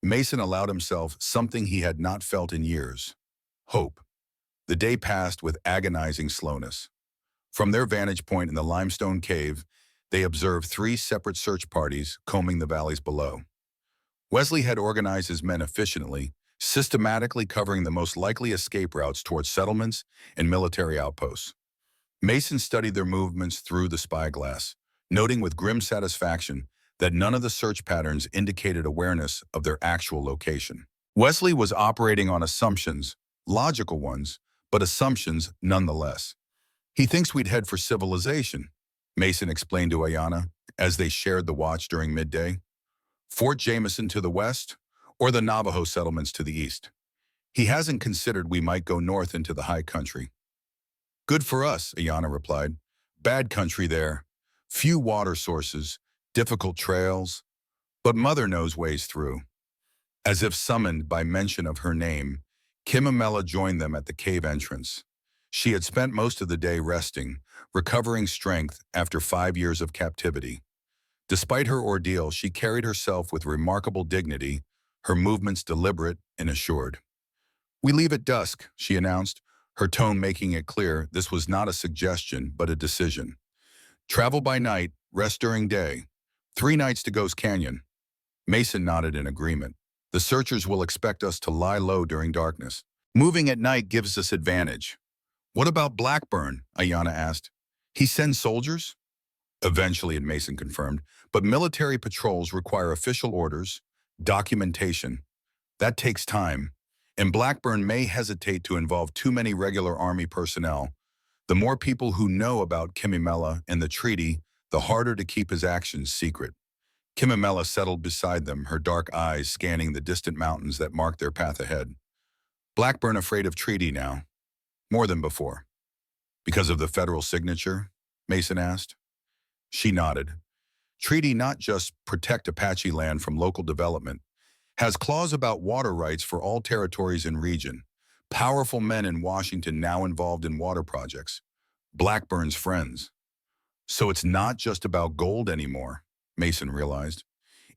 Mason allowed himself something he had not felt in years: hope. The day passed with agonizing slowness. From their vantage point in the limestone cave, they observed 3 separate search parties combing the valleys below. Wesley had organized his men efficiently, systematically covering the most likely escape routes towards settlements and military outposts. Mason studied their movements through the spyglass, noting with grim satisfaction that none of the search patterns indicated awareness of their actual location. Wesley was operating on assumptions, logical ones, but assumptions nonetheless. He thinks we'd head for civilization, Mason explained to Ayana as they shared the watch during midday. Fort Jameson to the west, or the Navajo settlements to the east. He hasn't considered we might go north into the high country. Good for us, Ayana replied. Bad country there. Few water sources, difficult trails, but Mother knows ways through. As if summoned by mention of her name, Kimamela joined them at the cave entrance. She had spent most of the day resting, recovering strength after 5 years of captivity. Despite her ordeal, she carried herself with remarkable dignity, her movements deliberate and assured. We leave at dusk, she announced, her tone making it clear this was not a suggestion but a decision. Travel by night, rest during day. 3 nights to Ghost Canyon. Mason nodded in agreement. The searchers will expect us to lie low during darkness. Moving at night gives us advantage. What about Blackburn? Ayana asked. He sends soldiers? Eventually, Mason confirmed, but military patrols require official orders, documentation. That takes time, and Blackburn may hesitate to involve too many regular army personnel. The more people who know about Kimamela and the treaty, the harder to keep his actions secret. Kimamela settled beside them, her dark eyes scanning the distant mountains that marked their path ahead. Blackburn afraid of treaty now, more than before. Because of the federal signature? Mason asked. She nodded. Treaty not just protect Apache land from local development, has clause about water rights for all territories and region. Powerful men in Washington now involved in water projects. Blackburn's friends. So it's not just about gold anymore, Mason realized.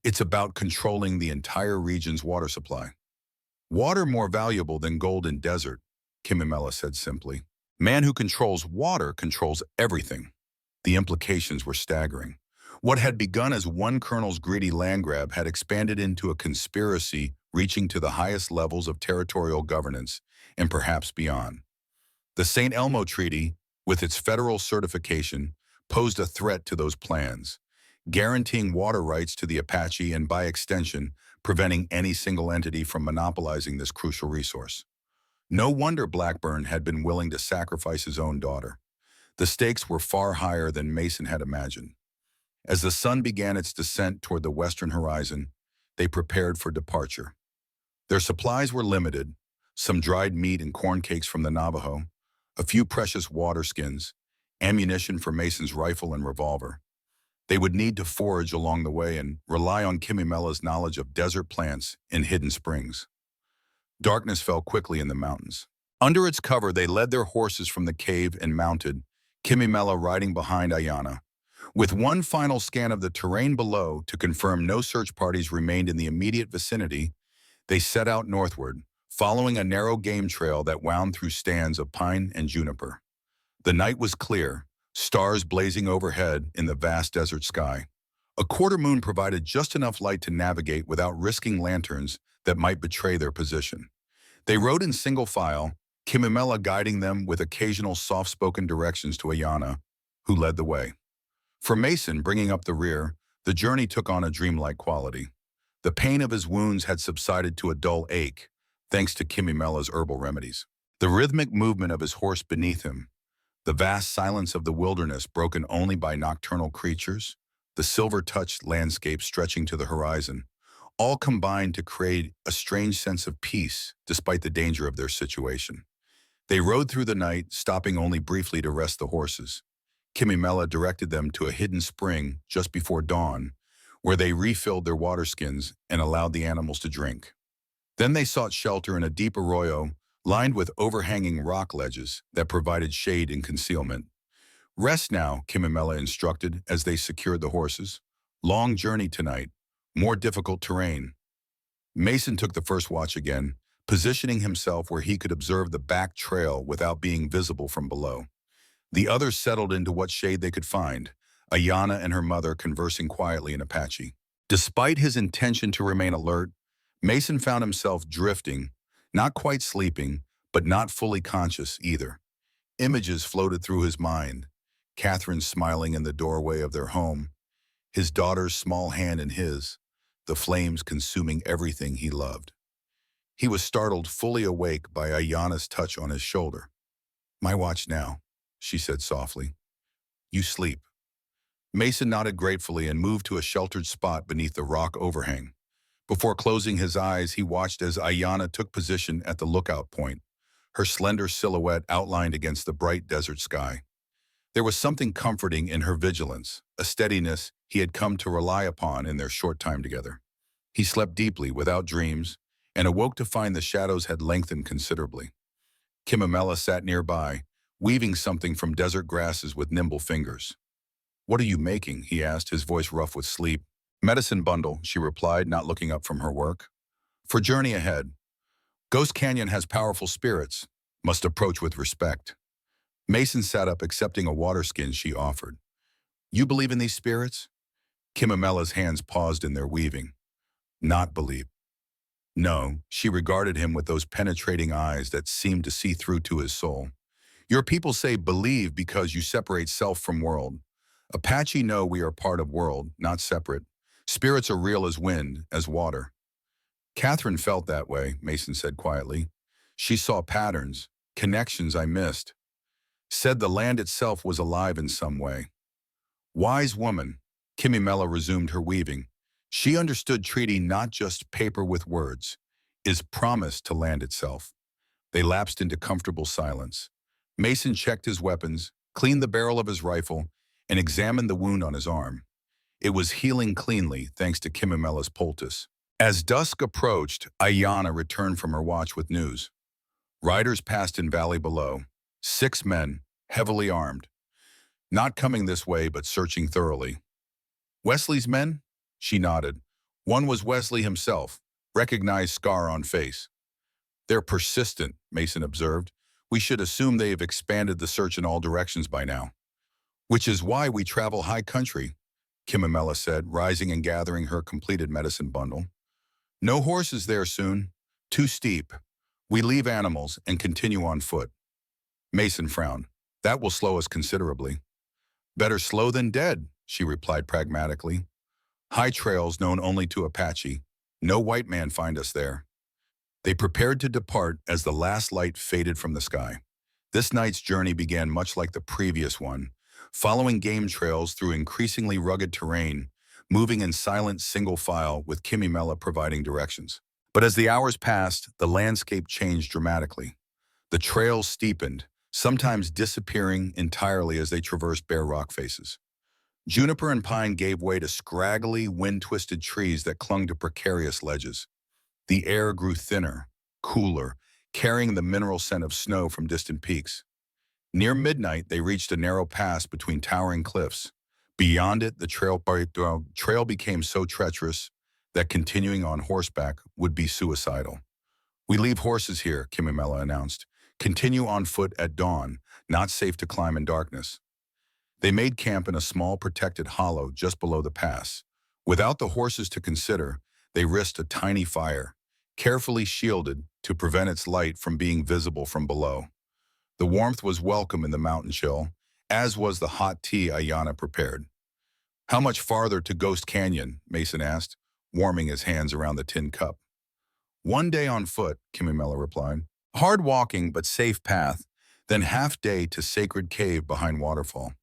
It's about controlling the entire region's water supply. Water more valuable than gold in desert, Kimamela said simply. Man who controls water controls everything. The implications were staggering. What had begun as one colonel's greedy land grab had expanded into a conspiracy reaching to the highest levels of territorial governance and perhaps beyond. The St. Elmo Treaty, with its federal certification, posed a threat to those plans, guaranteeing water rights to the Apache and, by extension, preventing any single entity from monopolizing this crucial resource. No wonder Blackburn had been willing to sacrifice his own daughter. The stakes were far higher than Mason had imagined. As the sun began its descent toward the western horizon, they prepared for departure. Their supplies were limited, some dried meat and corn cakes from the Navajo, a few precious water skins, ammunition for Mason's rifle and revolver. They would need to forage along the way and rely on Kimamela's knowledge of desert plants and hidden springs. Darkness fell quickly in the mountains. Under its cover, they led their horses from the cave and mounted, Kimamela riding behind Ayana. With one final scan of the terrain below to confirm no search parties remained in the immediate vicinity, they set out northward, following a narrow game trail that wound through stands of pine and juniper. The night was clear, stars blazing overhead in the vast desert sky. A quarter moon provided just enough light to navigate without risking lanterns that might betray their position. They rode in single file, Kimamela guiding them with occasional soft-spoken directions to Ayana, who led the way. For Mason, bringing up the rear, the journey took on a dreamlike quality. The pain of his wounds had subsided to a dull ache, thanks to Kimamela's herbal remedies. The rhythmic movement of his horse beneath him, the vast silence of the wilderness broken only by nocturnal creatures, the silver-touched landscape stretching to the horizon, all combined to create a strange sense of peace despite the danger of their situation. They rode through the night, stopping only briefly to rest the horses. Kimamela directed them to a hidden spring just before dawn, where they refilled their water skins and allowed the animals to drink. Then they sought shelter in a deep arroyo lined with overhanging rock ledges that provided shade and concealment. Rest now, Kimamela instructed as they secured the horses. Long journey tonight, more difficult terrain. Mason took the first watch again, positioning himself where he could observe the back trail without being visible from below. The others settled into what shade they could find, Ayana and her mother conversing quietly in Apache. Despite his intention to remain alert, Mason found himself drifting, not quite sleeping, but not fully conscious either. Images floated through his mind, Catherine smiling in the doorway of their home, his daughter's small hand in his, the flames consuming everything he loved. He was startled fully awake by Ayana's touch on his shoulder. "My watch now," she said softly. "You sleep." Mason nodded gratefully and moved to a sheltered spot beneath the rock overhang. Before closing his eyes, he watched as Ayana took position at the lookout point, her slender silhouette outlined against the bright desert sky. There was something comforting in her vigilance, a steadiness he had come to rely upon in their short time together. He slept deeply, without dreams, and awoke to find the shadows had lengthened considerably. Kimamela sat nearby, weaving something from desert grasses with nimble fingers. "What are you making?" he asked, his voice rough with sleep. "Medicine bundle," she replied, not looking up from her work. "For journey ahead. Ghost Canyon has powerful spirits. Must approach with respect." Mason sat up, accepting a water skin she offered. "You believe in these spirits?" Kimamela's hands paused in their weaving. "Not believe." No, she regarded him with those penetrating eyes that seemed to see through to his soul. "Your people say believe because you separate self from world. Apache know we are part of world, not separate. Spirits are real as wind, as water." "Catherine felt that way," Mason said quietly. "She saw patterns, connections I missed. Said the land itself was alive in some way." "Wise woman," Kimimela resumed her weaving. She understood treaty not just paper with words, is promise to land itself. They lapsed into comfortable silence. Mason checked his weapons, cleaned the barrel of his rifle, and examined the wound on his arm. It was healing cleanly thanks to Kimimela's poultice. As dusk approached, Ayana returned from her watch with news. Riders passed in valley below. 6 men, heavily armed. Not coming this way, but searching thoroughly. "Wesley's men?" She nodded. One was Wesley himself, recognized scar on face. "They're persistent," Mason observed. "We should assume they have expanded the search in all directions by now." "Which is why we travel high country," Kimamela said, rising and gathering her completed medicine bundle. "No horses there soon. Too steep. We leave animals and continue on foot." Mason frowned. "That will slow us considerably." "Better slow than dead," she replied pragmatically. "High trails known only to Apache. No white man find us there." They prepared to depart as the last light faded from the sky. This night's journey began much like the previous one, following game trails through increasingly rugged terrain, moving in silent single file with Kimimela providing directions. But as the hours passed, the landscape changed dramatically. The trails steepened, sometimes disappearing entirely as they traversed bare rock faces. Juniper and pine gave way to scraggly, wind-twisted trees that clung to precarious ledges. The air grew thinner, cooler, carrying the mineral scent of snow from distant peaks. Near midnight, they reached a narrow pass between towering cliffs. Beyond it, the trail became so treacherous that continuing on horseback would be suicidal. "We leave horses here," Kimimela announced. "Continue on foot at dawn, not safe to climb in darkness." They made camp in a small protected hollow just below the pass. Without the horses to consider, they risked a tiny fire, carefully shielded to prevent its light from being visible from below. The warmth was welcome in the mountain chill, as was the hot tea Ayana prepared. "How much farther to Ghost Canyon?" Mason asked, warming his hands around the tin cup. "1 day on foot," Kimimela replied. "Hard walking but safe path, then half day to Sacred Cave behind Waterfall."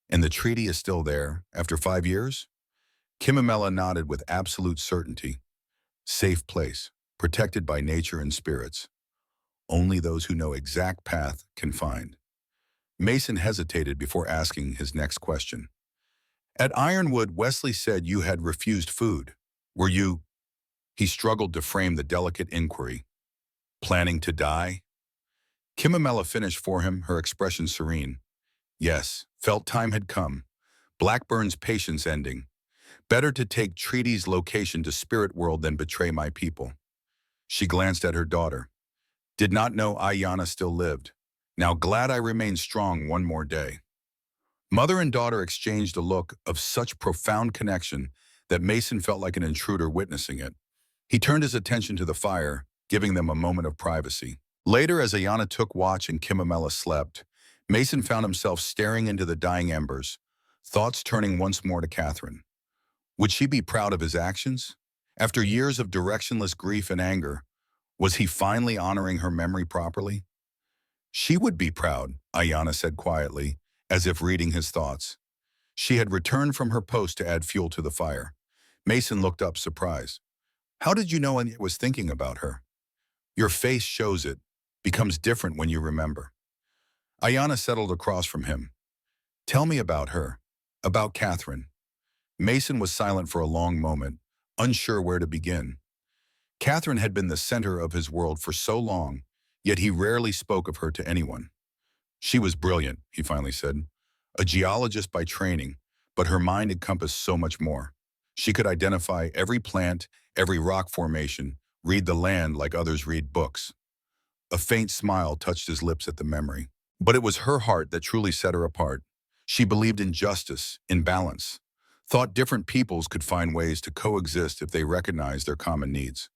"And the treaty is still there, after 5 years?" Kimimela nodded with absolute certainty. "Safe place, protected by nature and spirits. Only those who know exact path can find." Mason hesitated before asking his next question. "At Ironwood, Wesley said you had refused food. Were you—" He struggled to frame the delicate inquiry. "Planning to die?" Kimimela finished for him, her expression serene. "Yes, felt time had come. Blackburn's patience ending. Better to take treaty's location to spirit world than betray my people." She glanced at her daughter. "Did not know Ayana still lived. Now glad I remained strong 1 more day." Mother and daughter exchanged a look of such profound connection that Mason felt like an intruder witnessing it. He turned his attention to the fire, giving them a moment of privacy. Later, as Ayana took watch and Kimimela slept, Mason found himself staring into the dying embers, thoughts turning once more to Catherine. Would she be proud of his actions? After years of directionless grief and anger, was he finally honoring her memory properly? "She would be proud," Ayana said quietly, as if reading his thoughts. She had returned from her post to add fuel to the fire. Mason looked up, surprised. How did you know I was thinking about her? Your face shows it, becomes different when you remember. Ayana settled across from him. Tell me about her, about Catherine. Mason was silent for a long moment, unsure where to begin. Catherine had been the center of his world for so long, yet he rarely spoke of her to anyone. She was brilliant, he finally said. A geologist by training, but her mind encompassed so much more. She could identify every plant, every rock formation, read the land like others read books. A faint smile touched his lips at the memory. But it was her heart that truly set her apart. She believed in justice, in balance, thought different peoples could find ways to coexist if they recognized their common needs.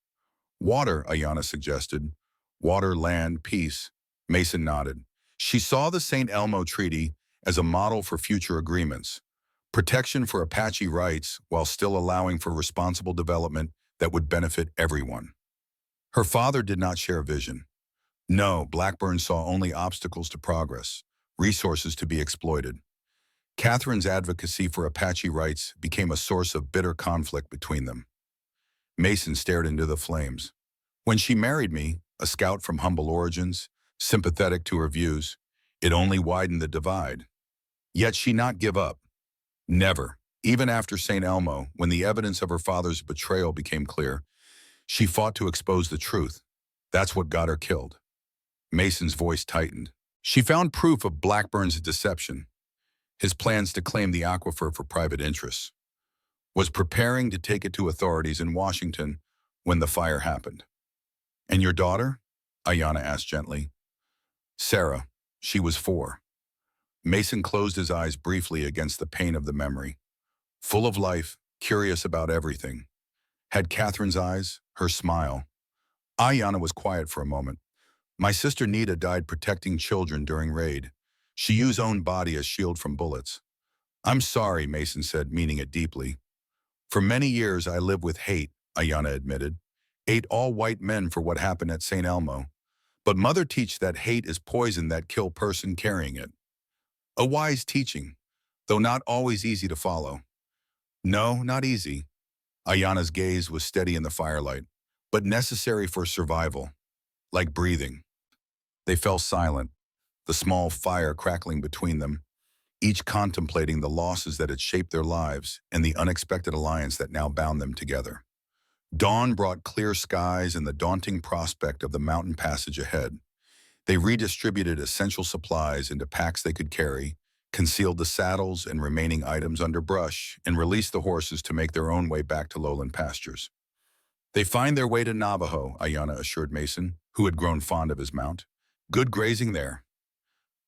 Water, Ayana suggested. Water, land, peace. Mason nodded. She saw the St. Elmo Treaty as a model for future agreements, protection for Apache rights while still allowing for responsible development that would benefit everyone. Her father did not share a vision. No, Blackburn saw only obstacles to progress, resources to be exploited. Catherine's advocacy for Apache rights became a source of bitter conflict between them. Mason stared into the flames. When she married me, a scout from humble origins, sympathetic to her views, it only widened the divide. Yet she not give up. Never. Even after St. Elmo, when the evidence of her father's betrayal became clear, she fought to expose the truth. That's what got her killed. Mason's voice tightened. She found proof of Blackburn's deception, his plans to claim the aquifer for private interests, was preparing to take it to authorities in Washington when the fire happened. And your daughter? Ayana asked gently. Sarah. She was 4. Mason closed his eyes briefly against the pain of the memory. Full of life, curious about everything. Had Catherine's eyes, her smile. Ayana was quiet for a moment. My sister Nita died protecting children during raid. She used own body as shield from bullets. I'm sorry, Mason said, meaning it deeply. For many years I lived with hate, Ayana admitted. Ate all white men for what happened at St. Elmo. But Mother teach that hate is poison that kill person carrying it. A wise teaching, though not always easy to follow. No, not easy. Ayana's gaze was steady in the firelight, but necessary for survival, like breathing. They fell silent, the small fire crackling between them, each contemplating the losses that had shaped their lives and the unexpected alliance that now bound them together. Dawn brought clear skies and the daunting prospect of the mountain passage ahead. They redistributed essential supplies into packs they could carry, concealed the saddles and remaining items under brush, and released the horses to make their own way back to lowland pastures. They find their way to Navajo, Ayana assured Mason, who had grown fond of his mount. Good grazing there.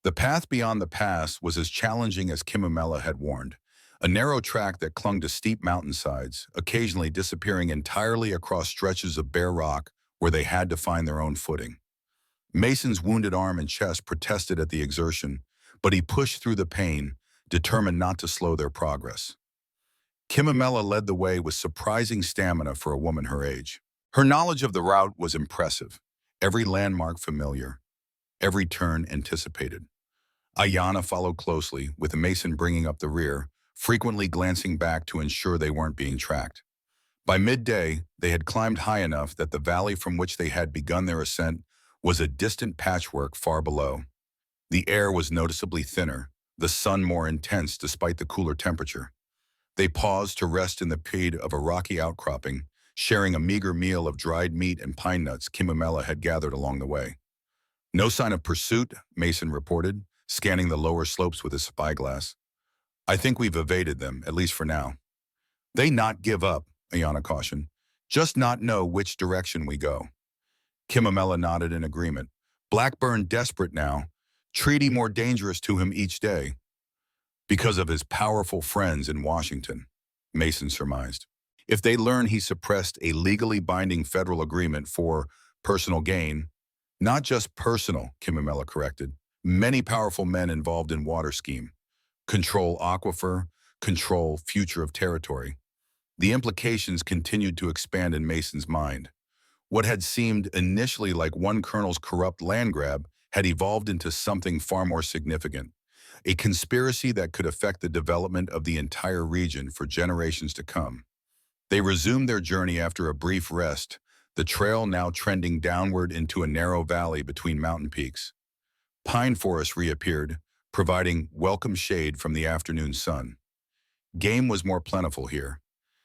The path beyond the pass was as challenging as Kimamela had warned, a narrow track that clung to steep mountainsides, occasionally disappearing entirely across stretches of bare rock where they had to find their own footing. Mason's wounded arm and chest protested at the exertion, but he pushed through the pain, determined not to slow their progress. Kimamela led the way with surprising stamina for a woman her age. Her knowledge of the route was impressive, every landmark familiar, every turn anticipated. Ayana followed closely, with Mason bringing up the rear, frequently glancing back to ensure they weren't being tracked. By midday, they had climbed high enough that the valley from which they had begun their ascent was a distant patchwork far below. The air was noticeably thinner, the sun more intense despite the cooler temperature. They paused to rest in the shade of a rocky outcropping, sharing a meager meal of dried meat and pine nuts Kimamela had gathered along the way. No sign of pursuit, Mason reported, scanning the lower slopes with his spyglass. I think we've evaded them, at least for now. They not give up, Ayana cautioned. Just not know which direction we go. Kimamela nodded in agreement. Blackburn desperate now, treaty more dangerous to him each day. Because of his powerful friends in Washington, Mason surmised. If they learn he suppressed a legally binding federal agreement for personal gain, not just personal, Kimamela corrected, many powerful men involved in water scheme, control aquifer, control future of territory. The implications continued to expand in Mason's mind. What had seemed initially like one colonel's corrupt land grab had evolved into something far more significant. a conspiracy that could affect the development of the entire region for generations to come. They resumed their journey after a brief rest, the trail now trending downward into a narrow valley between mountain peaks. Pine forests reappeared, providing welcome shade from the afternoon sun. Game was more plentiful here.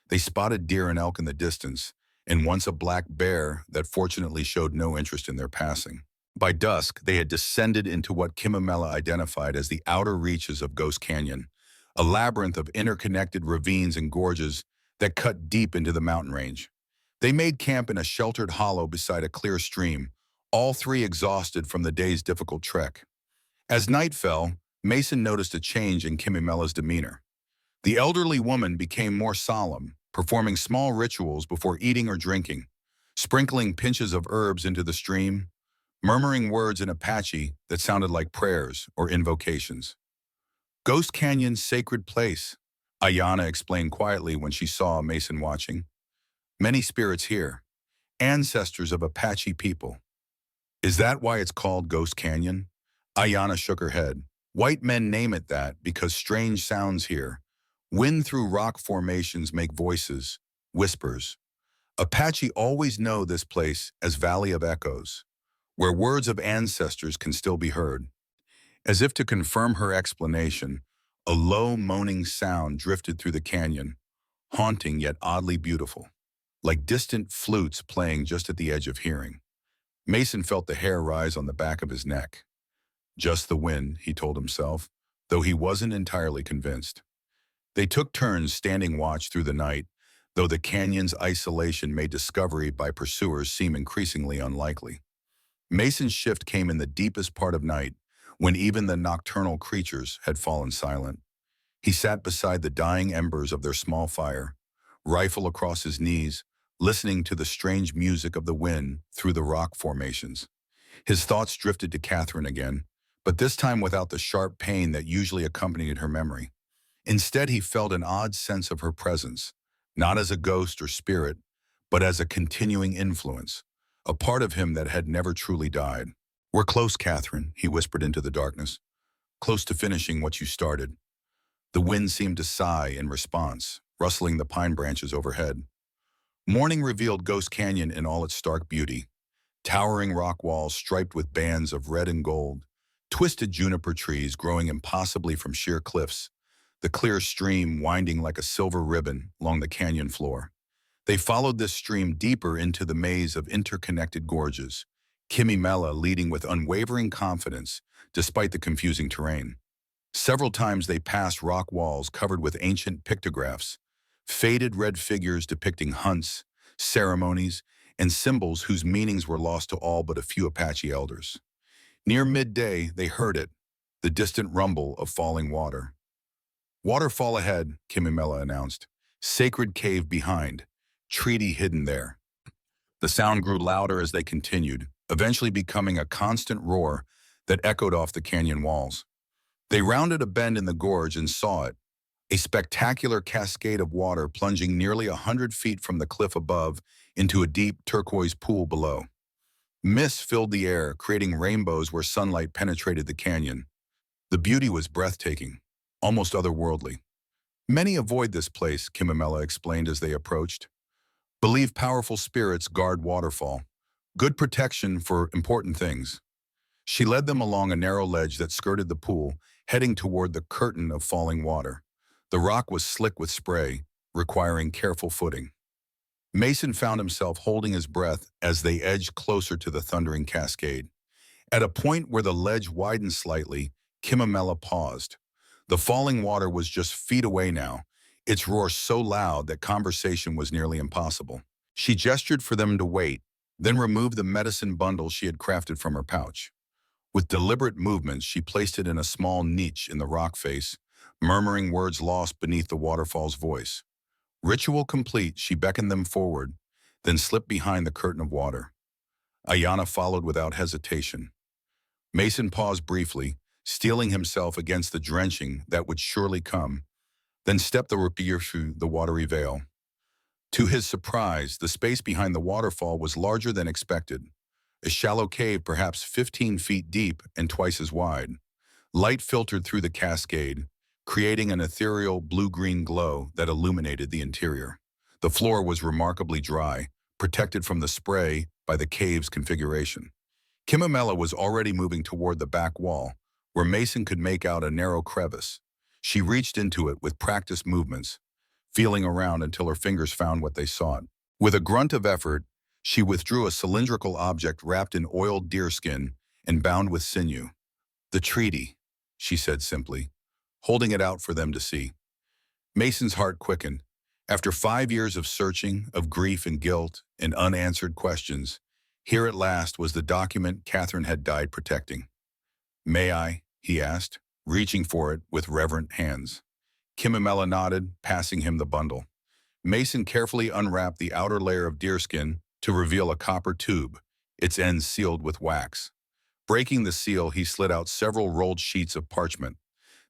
They spotted deer and elk in the distance, and once a black bear that fortunately showed no interest in their passing. By dusk, they had descended into what Kimamela identified as the outer reaches of Ghost Canyon, a labyrinth of interconnected ravines and gorges that cut deep into the mountain range. They made camp in a sheltered hollow beside a clear stream, all three exhausted from the day's difficult trek. As night fell, Mason noticed a change in Kimamela's demeanor. The elderly woman became more solemn, performing small rituals before eating or drinking, sprinkling pinches of herbs into the stream, murmuring words in Apache that sounded like prayers or invocations. Ghost Canyon's sacred place, Ayana explained quietly when she saw Mason watching. Many spirits here, ancestors of Apache people. Is that why it's called Ghost Canyon? Ayana shook her head. White men name it that because strange sounds here. Wind through rock formations make voices, whispers. Apache always know this place as Valley of Echoes, where words of ancestors can still be heard. As if to confirm her explanation, a low moaning sound drifted through the canyon, haunting yet oddly beautiful, like distant flutes playing just at the edge of hearing. Mason felt the hair rise on the back of his neck. Just the wind, he told himself, though he wasn't entirely convinced. They took turns standing watch through the night, though the canyon's isolation made discovery by pursuers seem increasingly unlikely. Mason's shift came in the deepest part of night, when even the nocturnal creatures had fallen silent. He sat beside the dying embers of their small fire, rifle across his knees, listening to the strange music of the wind through the rock formations. His thoughts drifted to Catherine again, but this time without the sharp pain that usually accompanied her memory. Instead, he felt an odd sense of her presence, not as a ghost or spirit, but as a continuing influence, a part of him that had never truly died. We're close, Catherine, he whispered into the darkness. Close to finishing what you started. The wind seemed to sigh in response, rustling the pine branches overhead. Morning revealed Ghost Canyon in all its stark beauty. Towering rock walls striped with bands of red and gold, twisted juniper trees growing impossibly from sheer cliffs, the clear stream winding like a silver ribbon along the canyon floor. They followed this stream deeper into the maze of interconnected gorges, Kimimela leading with unwavering confidence despite the confusing terrain. Several times they passed rock walls covered with ancient pictographs, faded red figures depicting hunts, ceremonies, and symbols whose meanings were lost to all but a few Apache elders. Near midday, they heard it, the distant rumble of falling water. Waterfall ahead, Kimimela announced. Sacred cave behind, treaty hidden there. The sound grew louder as they continued, eventually becoming a constant roar that echoed off the canyon walls. They rounded a bend in the gorge and saw it, a spectacular cascade of water plunging nearly 100 feet from the cliff above into a deep turquoise pool below. Mist filled the air, creating rainbows where sunlight penetrated the canyon. The beauty was breathtaking, almost otherworldly. Many avoid this place, Kimimela explained as they approached. Believe powerful spirits guard waterfall. Good protection for important things. She led them along a narrow ledge that skirted the pool, heading toward the curtain of falling water. The rock was slick with spray, requiring careful footing. Mason found himself holding his breath as they edged closer to the thundering cascade. At a point where the ledge widened slightly, Kimimela paused. The falling water was just feet away now, its roar so loud that conversation was nearly impossible. She gestured for them to wait, then removed the medicine bundle she had crafted from her pouch. With deliberate movements, she placed it in a small niche in the rock face, murmuring words lost beneath the waterfall's voice. Ritual complete, she beckoned them forward, then slipped behind the curtain of water. Ayana followed without hesitation. Mason paused briefly, steeling himself against the drenching that would surely come, then stepped the rapier through the watery veil. To his surprise, the space behind the waterfall was larger than expected, a shallow cave perhaps 15 feet deep and twice as wide. Light filtered through the cascade, creating an ethereal blue-green glow that illuminated the interior. The floor was remarkably dry, protected from the spray by the cave's configuration. Kimamela was already moving toward the back wall, where Mason could make out a narrow crevice. She reached into it with practiced movements, feeling around until her fingers found what they sought. With a grunt of effort, she withdrew a cylindrical object wrapped in oiled deerskin and bound with sinew. "The treaty," she said simply, holding it out for them to see. Mason's heart quickened. After 5 years of searching, of grief and guilt, and unanswered questions, here at last was the document Catherine had died protecting. "May I?" he asked, reaching for it with reverent hands. Kimamela nodded, passing him the bundle. Mason carefully unwrapped the outer layer of deerskin to reveal a copper tube, its ends sealed with wax. Breaking the seal, he slid out several rolled sheets of parchment.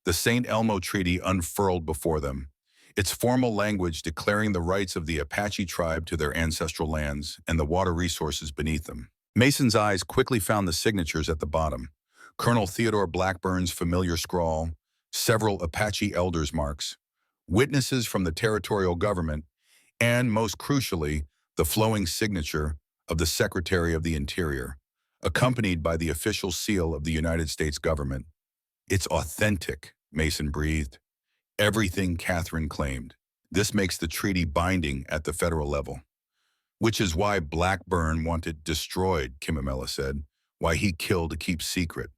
The St. Elmo Treaty unfurled before them, its formal language declaring the rights of the Apache tribe to their ancestral lands and the water resources beneath them. Mason's eyes quickly found the signatures at the bottom. Colonel Theodore Blackburn's familiar scrawl, several Apache elders' marks, witnesses from the territorial government, and, most crucially, the flowing signature of the Secretary of the Interior, accompanied by the official seal of the United States government. "It's authentic," Mason breathed. "Everything Catherine claimed. This makes the treaty binding at the federal level." "Which is why Blackburn wanted destroyed," Kimamela said. "Why he killed to keep secret."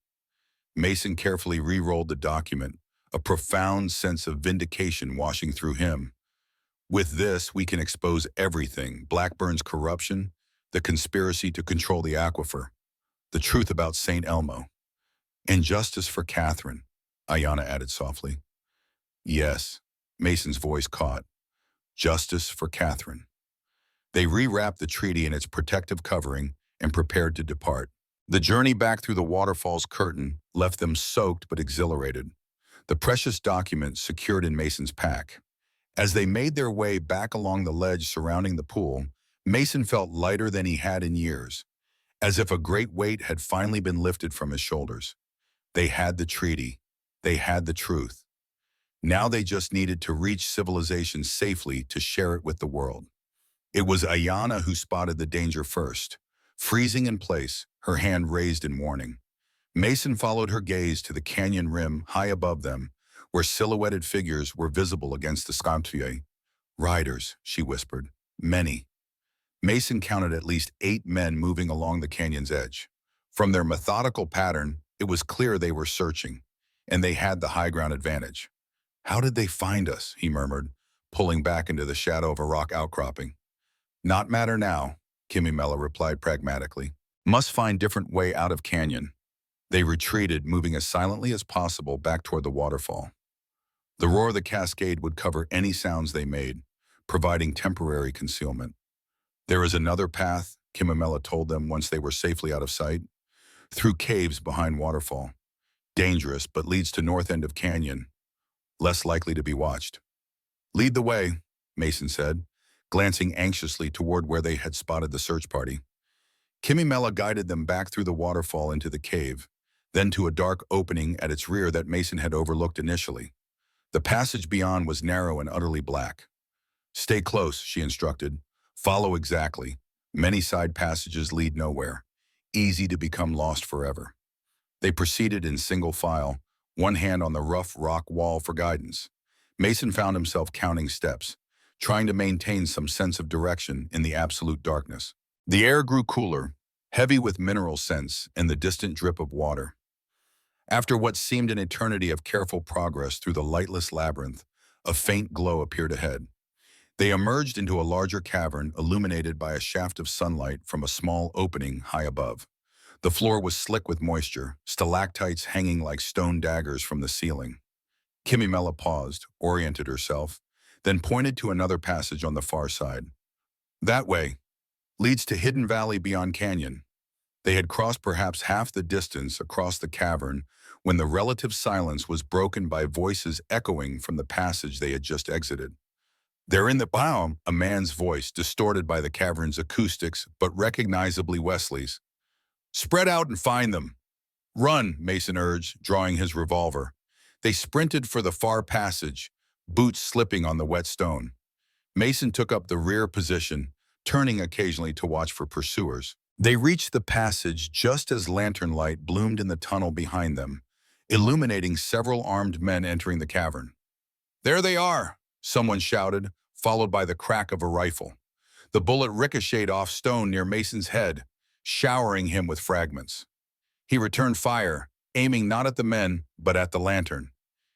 Mason carefully re-rolled the document, a profound sense of vindication washing through him. "With this, we can expose everything: Blackburn's corruption, the conspiracy to control the aquifer, the truth about St. Elmo. And justice for Catherine," Ayanna added softly. "Yes," Mason's voice caught. "Justice for Catherine." They rewrapped the treaty in its protective covering and prepared to depart. The journey back through the waterfall's curtain left them soaked but exhilarated, the precious document secured in Mason's pack. As they made their way back along the ledge surrounding the pool, Mason felt lighter than he had in years, as if a great weight had finally been lifted from his shoulders. They had the treaty. They had the truth. Now they just needed to reach civilization safely to share it with the world. It was Ayanna who spotted the danger first, freezing in place, her hand raised in warning. Mason followed her gaze to the canyon rim high above them, where silhouetted figures were visible against the sky. "Riders," she whispered. "Many." Mason counted at least 8 men moving along the canyon's edge. From their methodical pattern, it was clear they were searching, and they had the high ground advantage. "How did they find us?" he murmured, pulling back into the shadow of a rock outcropping. "Not matter now," Kimamela replied pragmatically. "Must find different way out of canyon." They retreated, moving as silently as possible back toward the waterfall. The roar of the cascade would cover any sounds they made, providing temporary concealment. "There is another path," Kimamela told them once they were safely out of sight. "Through caves behind waterfall. Dangerous, but leads to north end of canyon. Less likely to be watched." "Lead the way," Mason said, glancing anxiously toward where they had spotted the search party. Kimamela guided them back through the waterfall into the cave, then to a dark opening at its rear that Mason had overlooked initially. The passage beyond was narrow and utterly black. "Stay close," she instructed. "Follow exactly. Many side passages lead nowhere. Easy to become lost forever." They proceeded in single file, one hand on the rough rock wall for guidance. Mason found himself counting steps, trying to maintain some sense of direction in the absolute darkness. The air grew cooler, heavy with mineral scents and the distant drip of water. After what seemed an eternity of careful progress through the lightless labyrinth, a faint glow appeared ahead. They emerged into a larger cavern illuminated by a shaft of sunlight from a small opening high above. The floor was slick with moisture, stalactites hanging like stone daggers from the ceiling. Kimamela paused, oriented herself, then pointed to another passage on the far side. "That way. Leads to hidden valley beyond canyon." They had crossed perhaps half the distance across the cavern when the relative silence was broken by voices echoing from the passage they had just exited. "They're in the biome," a man's voice, distorted by the cavern's acoustics, but recognizably Wesley's. "Spread out and find them." Run, Mason urged, drawing his revolver. They sprinted for the far passage, boots slipping on the wet stone. Mason took up the rear position, turning occasionally to watch for pursuers. They reached the passage just as lantern light bloomed in the tunnel behind them, illuminating several armed men entering the cavern. "There they are," someone shouted, followed by the crack of a rifle. The bullet ricocheted off stone near Mason's head, showering him with fragments. He returned fire, aiming not at the men, but at the lantern.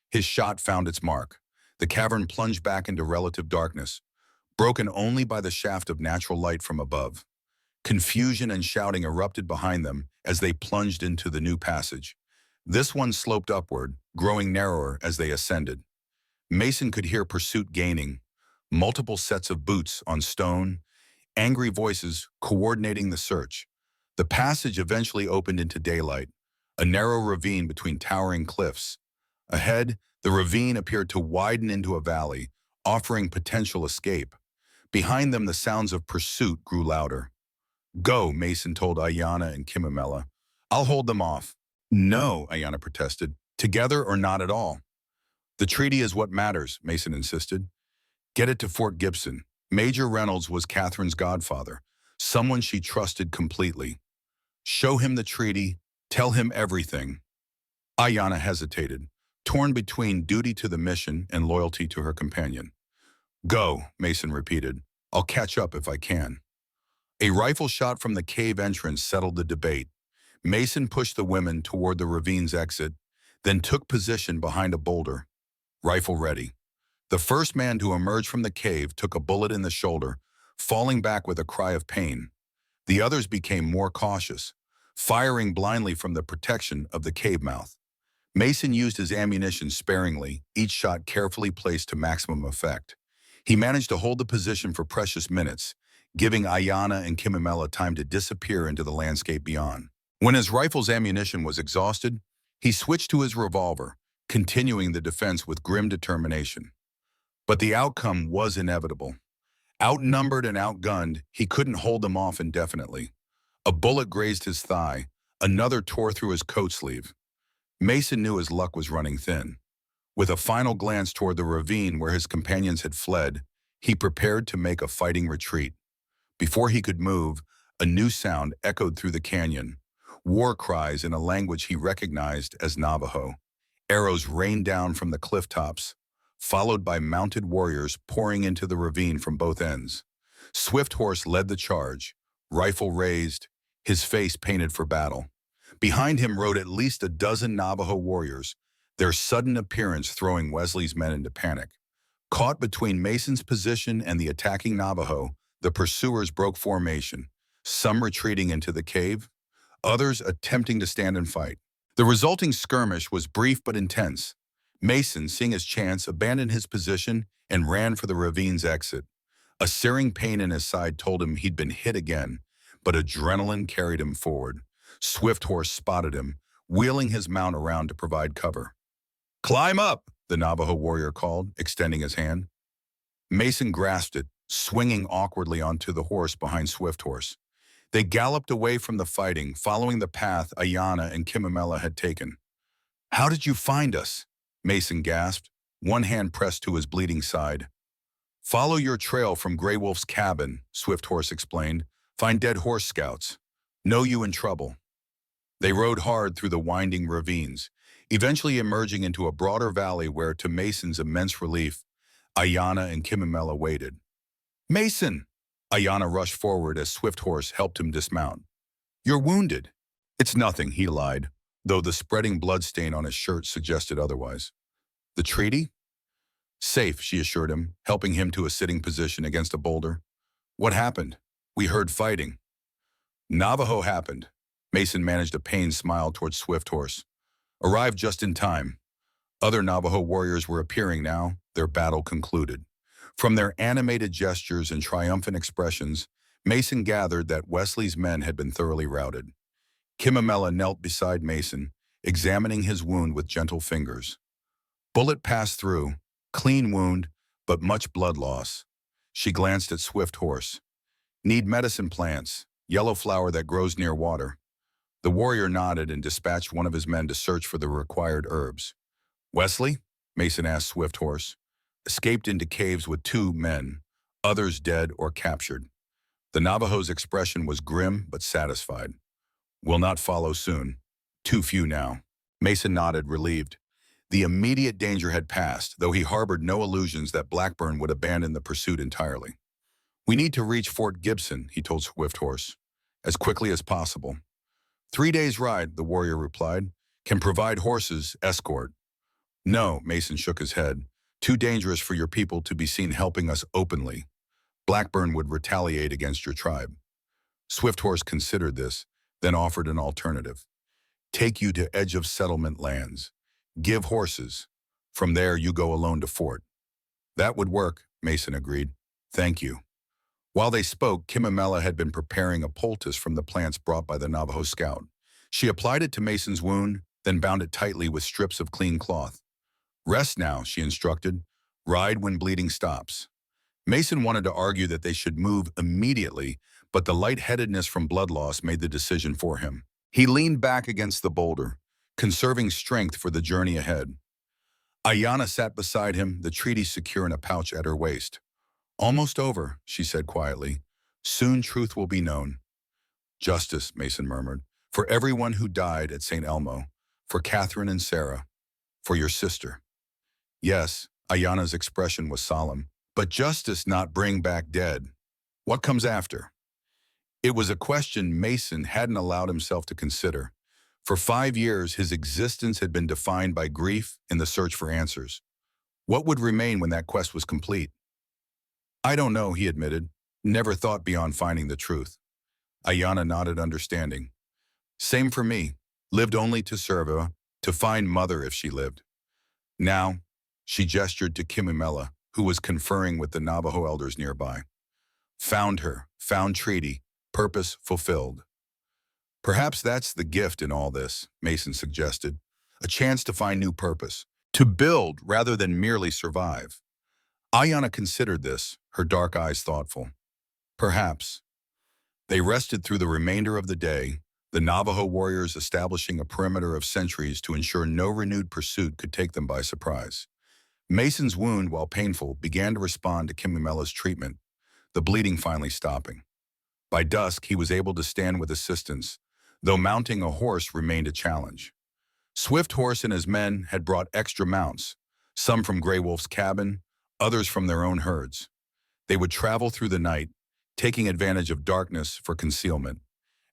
His shot found its mark. The cavern plunged back into relative darkness, broken only by the shaft of natural light from above. Confusion and shouting erupted behind them as they plunged into the new passage. This one sloped upward, growing narrower as they ascended. Mason could hear pursuit gaining, multiple sets of boots on stone, angry voices coordinating the search. The passage eventually opened into daylight, a narrow ravine between towering cliffs. Ahead, the ravine appeared to widen into a valley, offering potential escape. Behind them, the sounds of pursuit grew louder. "Go," Mason told Ayana and Kimamela. "I'll hold them off." "No," Ayana protested. "Together or not at all." "The treaty is what matters," Mason insisted. "Get it to Fort Gibson." Major Reynolds was Catherine's godfather, someone she trusted completely. "Show him the treaty, tell him everything." Ayana hesitated, torn between duty to the mission and loyalty to her companion. "Go," Mason repeated. "I'll catch up if I can." A rifle shot from the cave entrance settled the debate. Mason pushed the women toward the ravine's exit, then took position behind a boulder, rifle ready. The first man to emerge from the cave took a bullet in the shoulder, falling back with a cry of pain. The others became more cautious, firing blindly from the protection of the cave mouth. Mason used his ammunition sparingly, each shot carefully placed to maximum effect. He managed to hold the position for precious minutes, giving Ayana and Kimamela time to disappear into the landscape beyond. When his rifle's ammunition was exhausted, he switched to his revolver, continuing the defense with grim determination. But the outcome was inevitable. Outnumbered and outgunned, he couldn't hold them off indefinitely. A bullet grazed his thigh, another tore through his coat sleeve. Mason knew his luck was running thin. With a final glance toward the ravine where his companions had fled, he prepared to make a fighting retreat. Before he could move, a new sound echoed through the canyon, war cries in a language he recognized as Navajo. Arrows rained down from the cliff tops, followed by mounted warriors pouring into the ravine from both ends. Swift Horse led the charge, rifle raised, his face painted for battle. Behind him rode at least a dozen Navajo warriors, their sudden appearance throwing Wesley's men into panic. Caught between Mason's position and the attacking Navajo, the pursuers broke formation, some retreating into the cave, others attempting to stand and fight. The resulting skirmish was brief but intense. Mason, seeing his chance, abandoned his position and ran for the ravine's exit. A searing pain in his side told him he'd been hit again, but adrenaline carried him forward. Swift Horse spotted him, wheeling his mount around to provide cover. "Climb up," the Navajo warrior called, extending his hand. Mason grasped it, swinging awkwardly onto the horse behind Swift Horse. They galloped away from the fighting, following the path Ayana and Kimamela had taken. "How did you find us?" Mason gasped, one hand pressed to his bleeding side. "Follow your trail from Grey Wolf's cabin," Swift Horse explained. "Find dead horse scouts. Know you in trouble." They rode hard through the winding ravines, eventually emerging into a broader valley where, to Mason's immense relief, Ayana and Kimamela waited. "Mason!" Ayana rushed forward as Swift Horse helped him dismount. "You're wounded." "It's nothing," he lied, though the spreading bloodstain on his shirt suggested otherwise. "The treaty?" "Safe," she assured him, helping him to a sitting position against a boulder. "What happened?" "We heard fighting." "Navajo happened." Mason managed a pained smile towards Swift Horse. "Arrived just in time." Other Navajo warriors were appearing now, their battle concluded. From their animated gestures and triumphant expressions, Mason gathered that Wesley's men had been thoroughly routed. Kimamela knelt beside Mason, examining his wound with gentle fingers. Bullet passed through, clean wound, but much blood loss. She glanced at Swift Horse. "Need medicine plants, yellow flower that grows near water." The warrior nodded and dispatched one of his men to search for the required herbs. Wesley? Mason asked Swift Horse. Escaped into caves with 2 men, others dead or captured. The Navajo's expression was grim but satisfied. Will not follow soon. Too few now. Mason nodded, relieved. The immediate danger had passed, though he harbored no illusions that Blackburn would abandon the pursuit entirely. We need to reach Fort Gibson, he told Swift Horse, as quickly as possible. 3 days' ride, the warrior replied. Can provide horses, escort. No, Mason shook his head. Too dangerous for your people to be seen helping us openly. Blackburn would retaliate against your tribe. Swift Horse considered this, then offered an alternative. Take you to edge of settlement lands. Give horses. From there, you go alone to fort. That would work, Mason agreed. Thank you. While they spoke, Kimimela had been preparing a poultice from the plants brought by the Navajo scout. She applied it to Mason's wound, then bound it tightly with strips of clean cloth. Rest now, she instructed. Ride when bleeding stops. Mason wanted to argue that they should move immediately, but the lightheadedness from blood loss made the decision for him. He leaned back against the boulder, conserving strength for the journey ahead. Ayana sat beside him, the treaty secure in a pouch at her waist. Almost over, she said quietly. Soon truth will be known. Justice, Mason murmured, for everyone who died at St. Elmo, for Catherine and Sarah, for your sister. Yes, Ayana's expression was solemn, but justice not bring back dead. What comes after? It was a question Mason hadn't allowed himself to consider. For 5 years, his existence had been defined by grief and the search for answers. What would remain when that quest was complete? I don't know, he admitted. Never thought beyond finding the truth. Ayana nodded understanding. Same for me. Lived only to serve her, to find mother if she lived. Now, she gestured to Kimimela, who was conferring with the Navajo elders nearby. Found her, found treaty, purpose fulfilled. Perhaps that's the gift in all this, Mason suggested. A chance to find new purpose, to build rather than merely survive. Ayana considered this, her dark eyes thoughtful. Perhaps. They rested through the remainder of the day, the Navajo warriors establishing a perimeter of sentries to ensure no renewed pursuit could take them by surprise. Mason's wound, while painful, began to respond to Kimimela's treatment, the bleeding finally stopping. By dusk, he was able to stand with assistance, though mounting a horse remained a challenge. Swift Horse and his men had brought extra mounts, some from Grey Wolf's cabin, others from their own herds. They would travel through the night, taking advantage of darkness for concealment.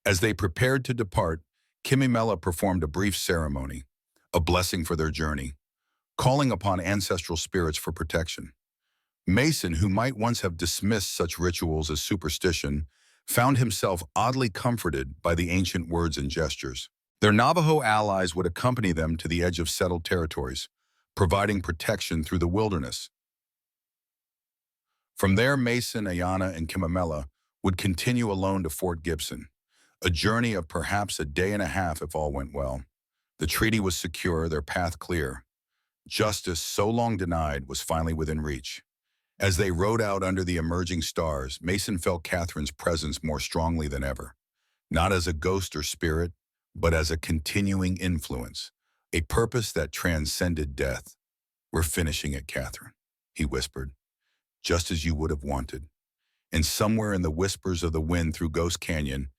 As they prepared to depart, Kimimela performed a brief ceremony, a blessing for their journey, calling upon ancestral spirits for protection. Mason, who might once have dismissed such rituals as superstition, found himself oddly comforted by the ancient words and gestures. Their Navajo allies would accompany them to the edge of settled territories, providing protection through the wilderness. From there, Mason, Ayana, and Kimimela would continue alone to Fort Gibson, a journey of perhaps a day and a half if all went well. The treaty was secure, their path clear. Justice, so long denied, was finally within reach. As they rode out under the emerging stars, Mason felt Catherine's presence more strongly than ever, not as a ghost or spirit, but as a continuing influence, a purpose that transcended death. We're finishing it, Catherine, he whispered, just as you would have wanted. And somewhere in the whispers of the wind through Ghost Canyon,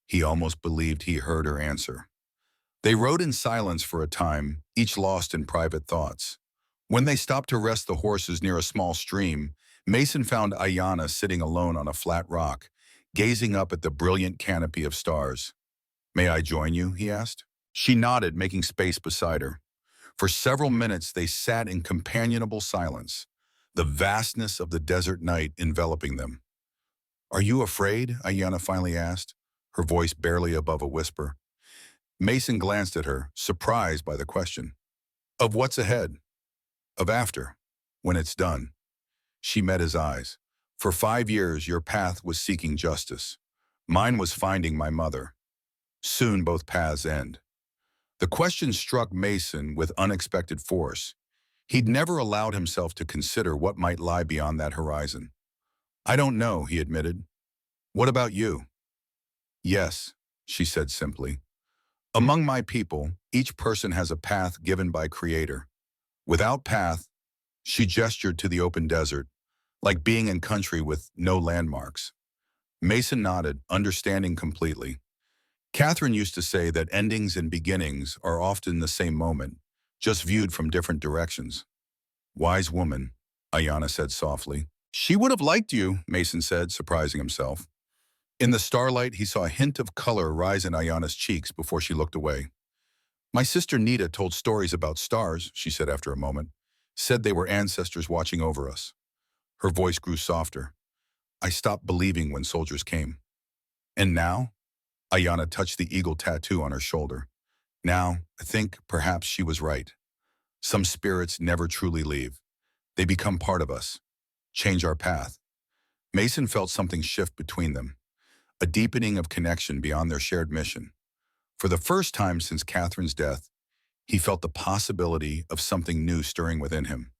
he almost believed he heard her answer. They rode in silence for a time, each lost in private thoughts. When they stopped to rest the horses near a small stream, Mason found Ayana sitting alone on a flat rock, gazing up at the brilliant canopy of stars. May I join you? He asked. She nodded, making space beside her. For several minutes they sat in companionable silence, the vastness of the desert night enveloping them. Are you afraid? Ayana finally asked, her voice barely above a whisper. Mason glanced at her, surprised by the question. Of what's ahead? Of after, when it's done. She met his eyes. For 5 years, your path was seeking justice. Mine was finding my mother. Soon both paths end. The question struck Mason with unexpected force. He'd never allowed himself to consider what might lie beyond that horizon. I don't know, he admitted. What about you? Yes, she said simply. Among my people, each person has a path given by Creator. Without path, she gestured to the open desert, like being in country with no landmarks. Mason nodded, understanding completely. Catherine used to say that endings and beginnings are often the same moment, just viewed from different directions. Wise woman, Ayanna said softly. She would have liked you, Mason said, surprising himself. In the starlight, he saw a hint of color rise in Ayanna's cheeks before she looked away. My sister Nita told stories about stars, she said after a moment. Said they were ancestors watching over us. Her voice grew softer. I stopped believing when soldiers came. And now? Ayanna touched the eagle tattoo on her shoulder. Now, I think perhaps she was right. Some spirits never truly leave. They become part of us, change our path. Mason felt something shift between them, a deepening of connection beyond their shared mission. For the first time since Catherine's death, he felt the possibility of something new stirring within him.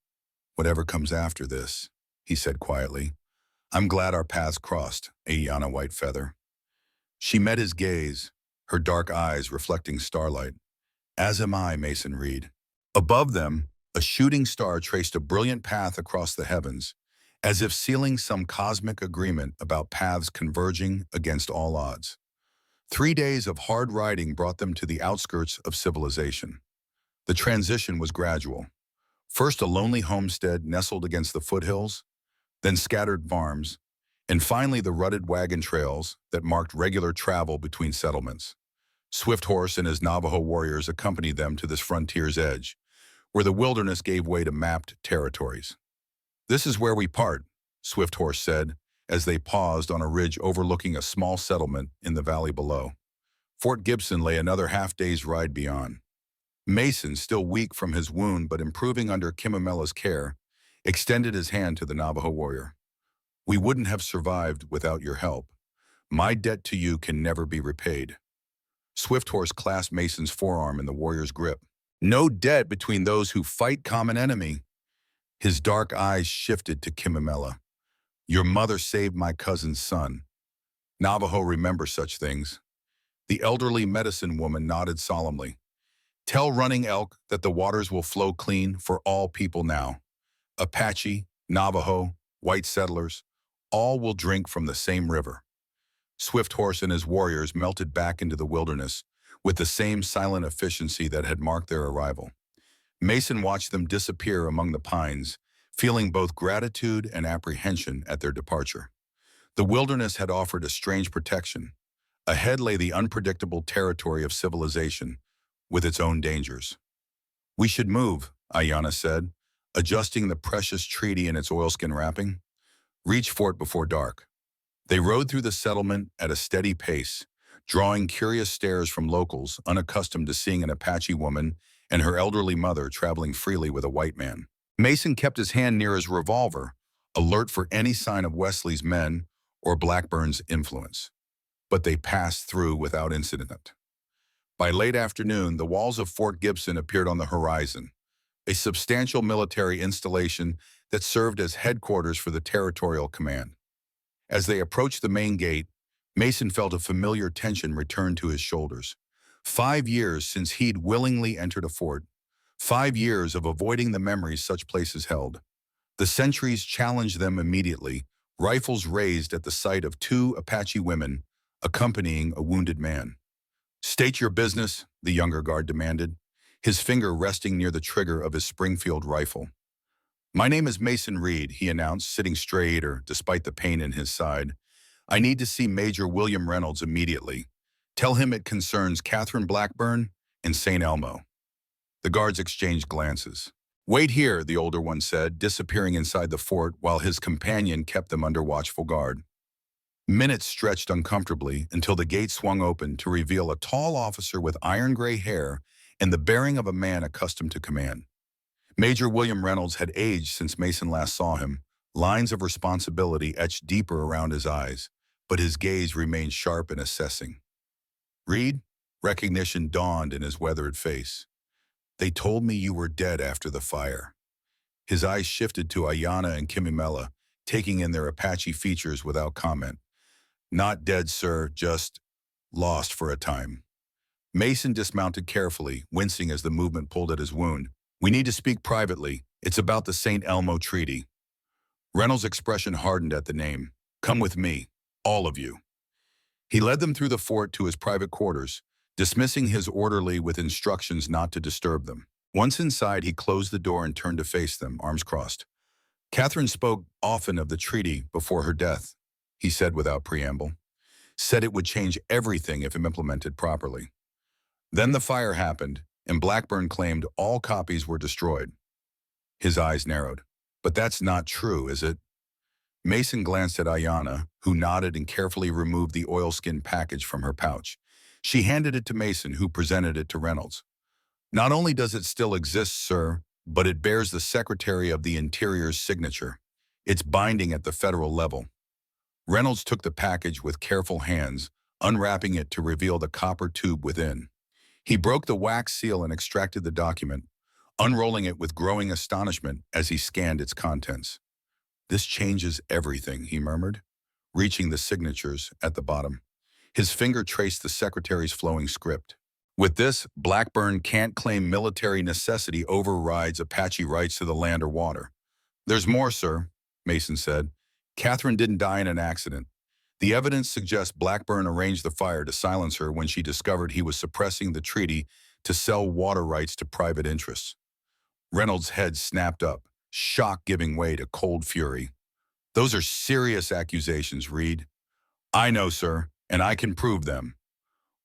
Whatever comes after this, he said quietly. I'm glad our paths crossed, Ayanna Whitefeather. She met his gaze, her dark eyes reflecting starlight. As am I, Mason Reed. Above them, a shooting star traced a brilliant path across the heavens, as if sealing some cosmic agreement about paths converging against all odds. 3 days of hard riding brought them to the outskirts of civilization. The transition was gradual. First a lonely homestead nestled against the foothills, then scattered farms, and finally the rutted wagon trails that marked regular travel between settlements. Swift Horse and his Navajo warriors accompanied them to this frontier's edge, where the wilderness gave way to mapped territories. This is where we part, Swift Horse said, as they paused on a ridge overlooking a small settlement in the valley below. Fort Gibson lay another half-day's ride beyond. Mason, still weak from his wound but improving under Kimimela's care, extended his hand to the Navajo warrior. We wouldn't have survived without your help. My debt to you can never be repaid. Swift Horse clasped Mason's forearm in the warrior's grip. No debt between those who fight common enemy. His dark eyes shifted to Kimimela. Your mother saved my cousin's son. Navajo remember such things. The elderly medicine woman nodded solemnly. Tell Running Elk that the waters will flow clean for all people now. Apache, Navajo, white settlers, all will drink from the same river. Swift Horse and his warriors melted back into the wilderness with the same silent efficiency that had marked their arrival. Mason watched them disappear among the pines, feeling both gratitude and apprehension at their departure. The wilderness had offered a strange protection. Ahead lay the unpredictable territory of civilization, with its own dangers. We should move, Ayanna said, adjusting the precious treaty in its oilskin wrapping. Reach fort before dark. They rode through the settlement at a steady pace, drawing curious stares from locals unaccustomed to seeing an Apache woman and her elderly mother traveling freely with a white man. Mason kept his hand near his revolver, alert for any sign of Wesley's men or Blackburn's influence. But they passed through without incident. By late afternoon, the walls of Fort Gibson appeared on the horizon, a substantial military installation that served as headquarters for the territorial command. As they approached the main gate, Mason felt a familiar tension return to his shoulders. 5 years since he'd willingly entered a fort. 5 years of avoiding the memories such places held. The sentries challenged them immediately, rifles raised at the sight of 2 Apache women accompanying a wounded man. State your business, the younger guard demanded, his finger resting near the trigger of his Springfield rifle. My name is Mason Reed, he announced, sitting straighter despite the pain in his side. I need to see Major William Reynolds immediately. Tell him it concerns Catherine Blackburn and St. Elmo. The guards exchanged glances. Wait here, the older one said, disappearing inside the fort while his companion kept them under watchful guard. Minutes stretched uncomfortably until the gate swung open to reveal a tall officer with iron-gray hair and the bearing of a man accustomed to command. Major William Reynolds had aged since Mason last saw him, lines of responsibility etched deeper around his eyes, but his gaze remained sharp and assessing. Reed? Recognition dawned in his weathered face. They told me you were dead after the fire. His eyes shifted to Ayanna and Kimimela, taking in their Apache features without comment. Not dead, sir, just lost for a time. Mason dismounted carefully, wincing as the movement pulled at his wound. "We need to speak privately. It's about the St. Elmo Treaty." Reynolds' expression hardened at the name. "Come with me, all of you." He led them through the fort to his private quarters, dismissing his orderly with instructions not to disturb them. Once inside, he closed the door and turned to face them, arms crossed. "Catherine spoke often of the treaty before her death," he said without preamble. "Said it would change everything if implemented properly." Then the fire happened, and Blackburn claimed all copies were destroyed. His eyes narrowed. "But that's not true, is it?" Mason glanced at Ayanna, who nodded and carefully removed the oilskin package from her pouch. She handed it to Mason, who presented it to Reynolds. "Not only does it still exist, sir, but it bears the Secretary of the Interior's signature. It's binding at the federal level." Reynolds took the package with careful hands, unwrapping it to reveal the copper tube within. He broke the wax seal and extracted the document, unrolling it with growing astonishment as he scanned its contents. "This changes everything," he murmured, reaching the signatures at the bottom. His finger traced the secretary's flowing script. "With this, Blackburn can't claim military necessity overrides Apache rights to the land or water." "There's more, sir," Mason said. "Catherine didn't die in an accident. The evidence suggests Blackburn arranged the fire to silence her when she discovered he was suppressing the treaty to sell water rights to private interests." Reynolds' head snapped up, shock giving way to cold fury. "Those are serious accusations, Reed." "I know, sir, and I can prove them."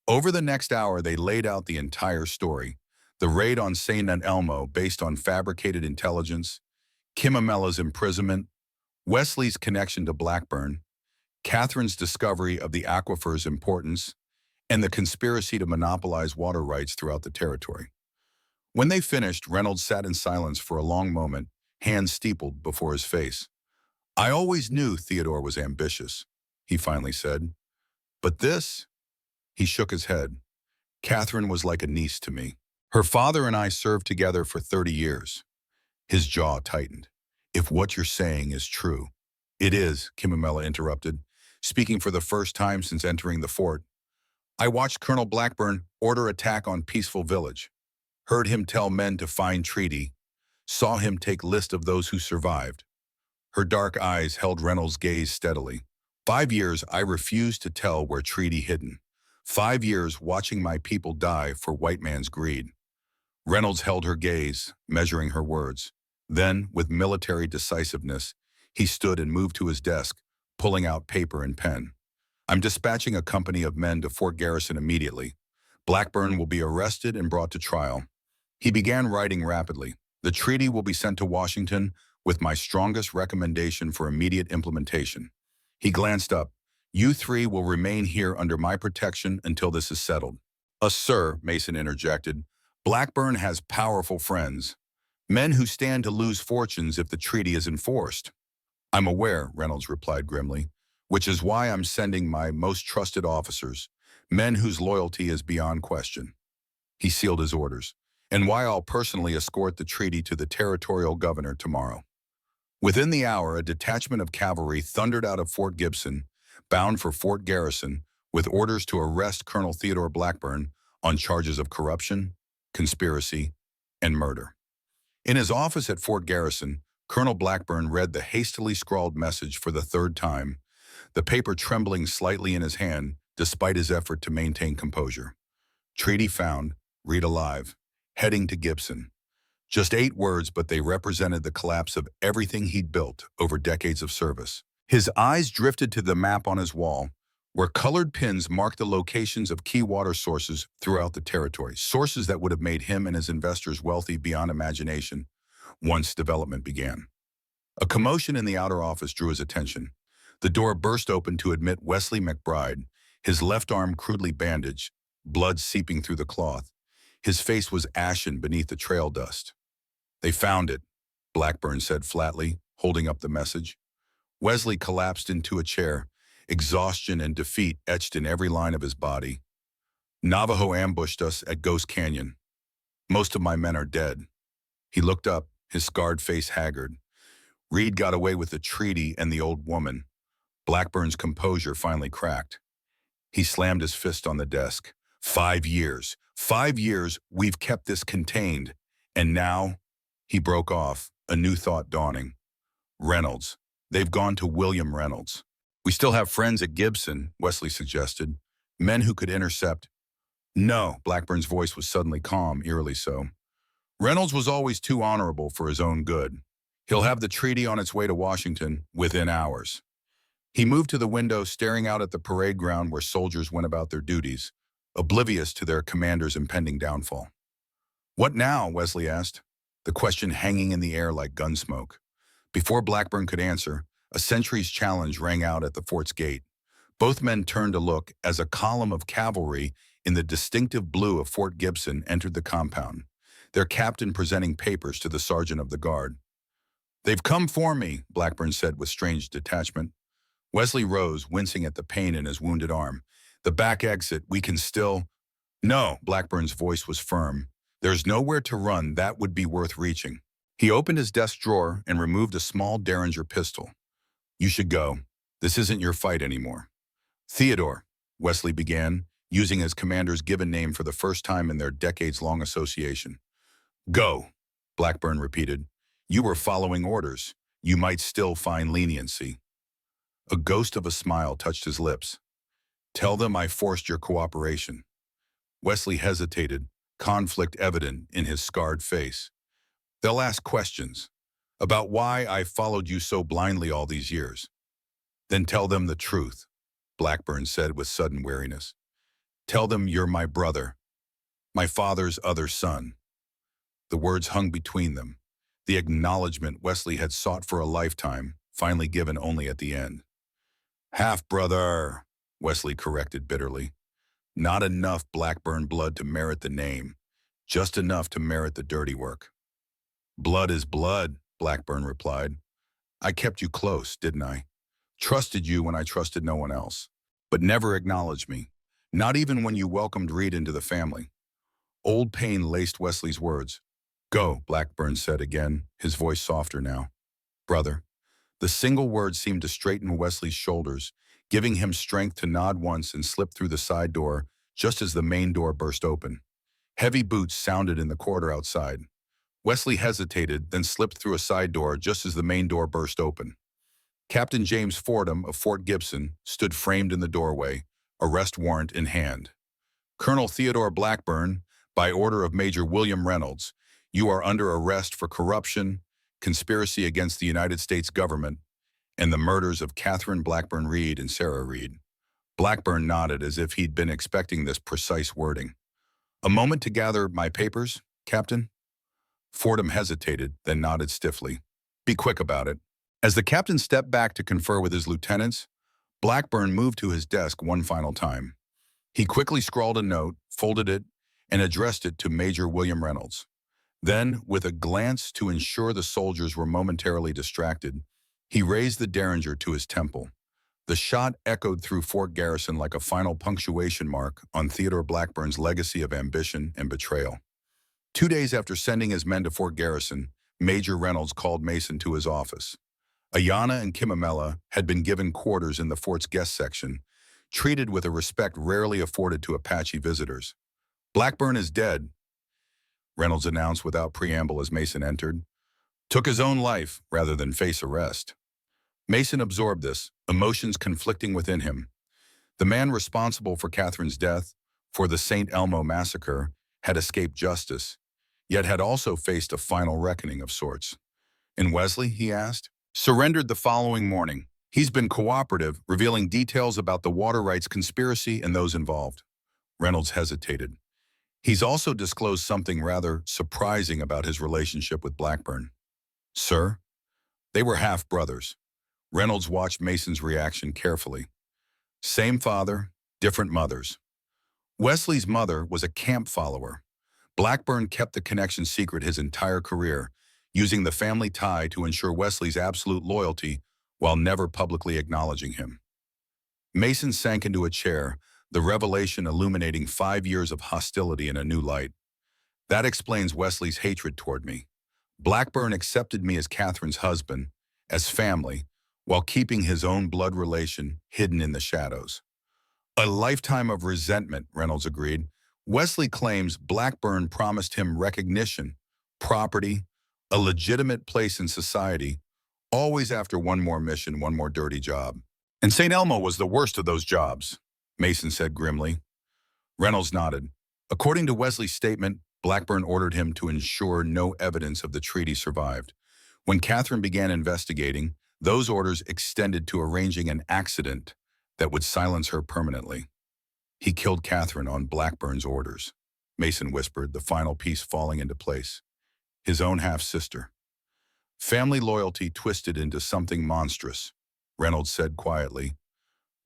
Over the next hour, they laid out the entire story. The raid on St. Elmo based on fabricated intelligence, Kimamella's imprisonment, Wesley's connection to Blackburn, Catherine's discovery of the aquifer's importance, and the conspiracy to monopolize water rights throughout the territory. When they finished, Reynolds sat in silence for a long moment, hands steepled before his face. "I always knew Theodore was ambitious," he finally said. "But this?" He shook his head. "Catherine was like a niece to me. Her father and I served together for 30 years. His jaw tightened. "If what you're saying is true." "It is," Kimamela interrupted, speaking for the first time since entering the fort. "I watched Colonel Blackburn order attack on peaceful village, heard him tell men to find treaty, saw him take list of those who survived." Her dark eyes held Reynolds' gaze steadily. 5 years I refused to tell where treaty hidden. 5 years watching my people die for white man's greed." Reynolds held her gaze, measuring her words. Then, with military decisiveness, he stood and moved to his desk, pulling out paper and pen. "I'm dispatching a company of men to Fort Garrison immediately. Blackburn will be arrested and brought to trial." He began writing rapidly. "The treaty will be sent to Washington with my strongest recommendation for immediate implementation." He glanced up. "You three will remain here under my protection until this is settled." Sir," Mason interjected, "Blackburn has powerful friends, men who stand to lose fortunes if the treaty is enforced." "I'm aware," Reynolds replied grimly, "which is why I'm sending my most trusted officers, men whose loyalty is beyond question." He sealed his orders. "And why I'll personally escort the treaty to the territorial governor tomorrow." Within the hour, a detachment of cavalry thundered out of Fort Gibson, bound for Fort Garrison, with orders to arrest Colonel Theodore Blackburn on charges of corruption, conspiracy, and murder. In his office at Fort Garrison, Colonel Blackburn read the hastily scrawled message for the third time, the paper trembling slightly in his hand despite his effort to maintain composure. "Treaty found, Reed alive, heading to Gibson." Just 8 words, but they represented the collapse of everything he'd built over decades of service. His eyes drifted to the map on his wall, where colored pins marked the locations of key water sources throughout the territory, sources that would have made him and his investors wealthy beyond imagination once development began. A commotion in the outer office drew his attention. The door burst open to admit Wesley McBride, his left arm crudely bandaged, blood seeping through the cloth. His face was ashen beneath the trail dust. "They found it," Blackburn said flatly, holding up the message. Wesley collapsed into a chair, exhaustion and defeat etched in every line of his body. "Navajo ambushed us at Ghost Canyon. Most of my men are dead." He looked up, his scarred face haggard. "Reed got away with the treaty and the old woman." Blackburn's composure finally cracked. He slammed his fist on the desk. 5 years. 5 years we've kept this contained. And now, he broke off, a new thought dawning. Reynolds. They've gone to William Reynolds. We still have friends at Gibson, Wesley suggested. Men who could intercept. No, Blackburn's voice was suddenly calm, eerily so. Reynolds was always too honorable for his own good. He'll have the treaty on its way to Washington within hours. He moved to the window, staring out at the parade ground where soldiers went about their duties, oblivious to their commander's impending downfall. What now? Wesley asked, the question hanging in the air like gun smoke. Before Blackburn could answer, a sentry's challenge rang out at the fort's gate. Both men turned to look as a column of cavalry in the distinctive blue of Fort Gibson entered the compound, their captain presenting papers to the sergeant of the guard. "They've come for me," Blackburn said with strange detachment. Wesley rose, wincing at the pain in his wounded arm. "The back exit, we can still—" "No," Blackburn's voice was firm. "There's nowhere to run that would be worth reaching." He opened his desk drawer and removed a small Derringer pistol. "You should go. This isn't your fight anymore." "Theodore," Wesley began, using his commander's given name for the first time in their decades-long association. "Go," Blackburn repeated. "You were following orders. You might still find leniency." A ghost of a smile touched his lips. "Tell them I forced your cooperation." Wesley hesitated, conflict evident in his scarred face. "They'll ask questions about why I followed you so blindly all these years." "Then tell them the truth," Blackburn said with sudden weariness. "Tell them you're my brother, my father's other son." The words hung between them, the acknowledgement Wesley had sought for a lifetime, finally given only at the end. "Half-brother," Wesley corrected bitterly. Not enough Blackburn blood to merit the name, just enough to merit the dirty work. "Blood is blood," Blackburn replied. "I kept you close, didn't I? Trusted you when I trusted no one else, but never acknowledged me, not even when you welcomed Reed into the family." Old pain laced Wesley's words. "Go," Blackburn said again, his voice softer now. "Brother." The single word seemed to straighten Wesley's shoulders, giving him strength to nod once and slip through the side door just as the main door burst open. Heavy boots sounded in the corridor outside. Wesley hesitated, then slipped through a side door just as the main door burst open. Captain James Fordham of Fort Gibson stood framed in the doorway, arrest warrant in hand. "Colonel Theodore Blackburn, by order of Major William Reynolds, you are under arrest for corruption, conspiracy against the United States government, and the murders of Catherine Blackburn Reed and Sarah Reed." Blackburn nodded as if he'd been expecting this precise wording. "A moment to gather my papers, Captain?" Fordham hesitated, then nodded stiffly. "Be quick about it." As the captain stepped back to confer with his lieutenants, Blackburn moved to his desk one final time. He quickly scrawled a note, folded it, and addressed it to Major William Reynolds. Then, with a glance to ensure the soldiers were momentarily distracted, he raised the Derringer to his temple. The shot echoed through Fort Garrison like a final punctuation mark on Theodore Blackburn's legacy of ambition and betrayal. 2 days after sending his men to Fort Garrison, Major Reynolds called Mason to his office. Ayanna and Kimamela had been given quarters in the fort's guest section, treated with a respect rarely afforded to Apache visitors. "Blackburn is dead," Reynolds announced without preamble as Mason entered. "Took his own life rather than face arrest." Mason absorbed this, emotions conflicting within him. The man responsible for Catherine's death, for the St. Elmo massacre, had escaped justice, yet had also faced a final reckoning of sorts. "And Wesley?" he asked. "Surrendered the following morning. He's been cooperative, revealing details about the water rights conspiracy and those involved." Reynolds hesitated. "He's also disclosed something rather surprising about his relationship with Blackburn." "Sir?" "They were half-brothers." Reynolds watched Mason's reaction carefully. "Same father, different mothers. Wesley's mother was a camp follower. Blackburn kept the connection secret his entire career, using the family tie to ensure Wesley's absolute loyalty while never publicly acknowledging him." Mason sank into a chair, the revelation illuminating 5 years of hostility in a new light. "That explains Wesley's hatred toward me. Blackburn accepted me as Catherine's husband, as family, while keeping his own blood relation hidden in the shadows." "A lifetime of resentment," Reynolds agreed. Wesley claims Blackburn promised him recognition, property, a legitimate place in society, always after one more mission, one more dirty job. And St. Elmo was the worst of those jobs, Mason said grimly. Reynolds nodded. According to Wesley's statement, Blackburn ordered him to ensure no evidence of the treaty survived. When Catherine began investigating, those orders extended to arranging an accident that would silence her permanently. He killed Catherine on Blackburn's orders, Mason whispered, the final piece falling into place. His own half-sister. Family loyalty twisted into something monstrous, Reynolds said quietly.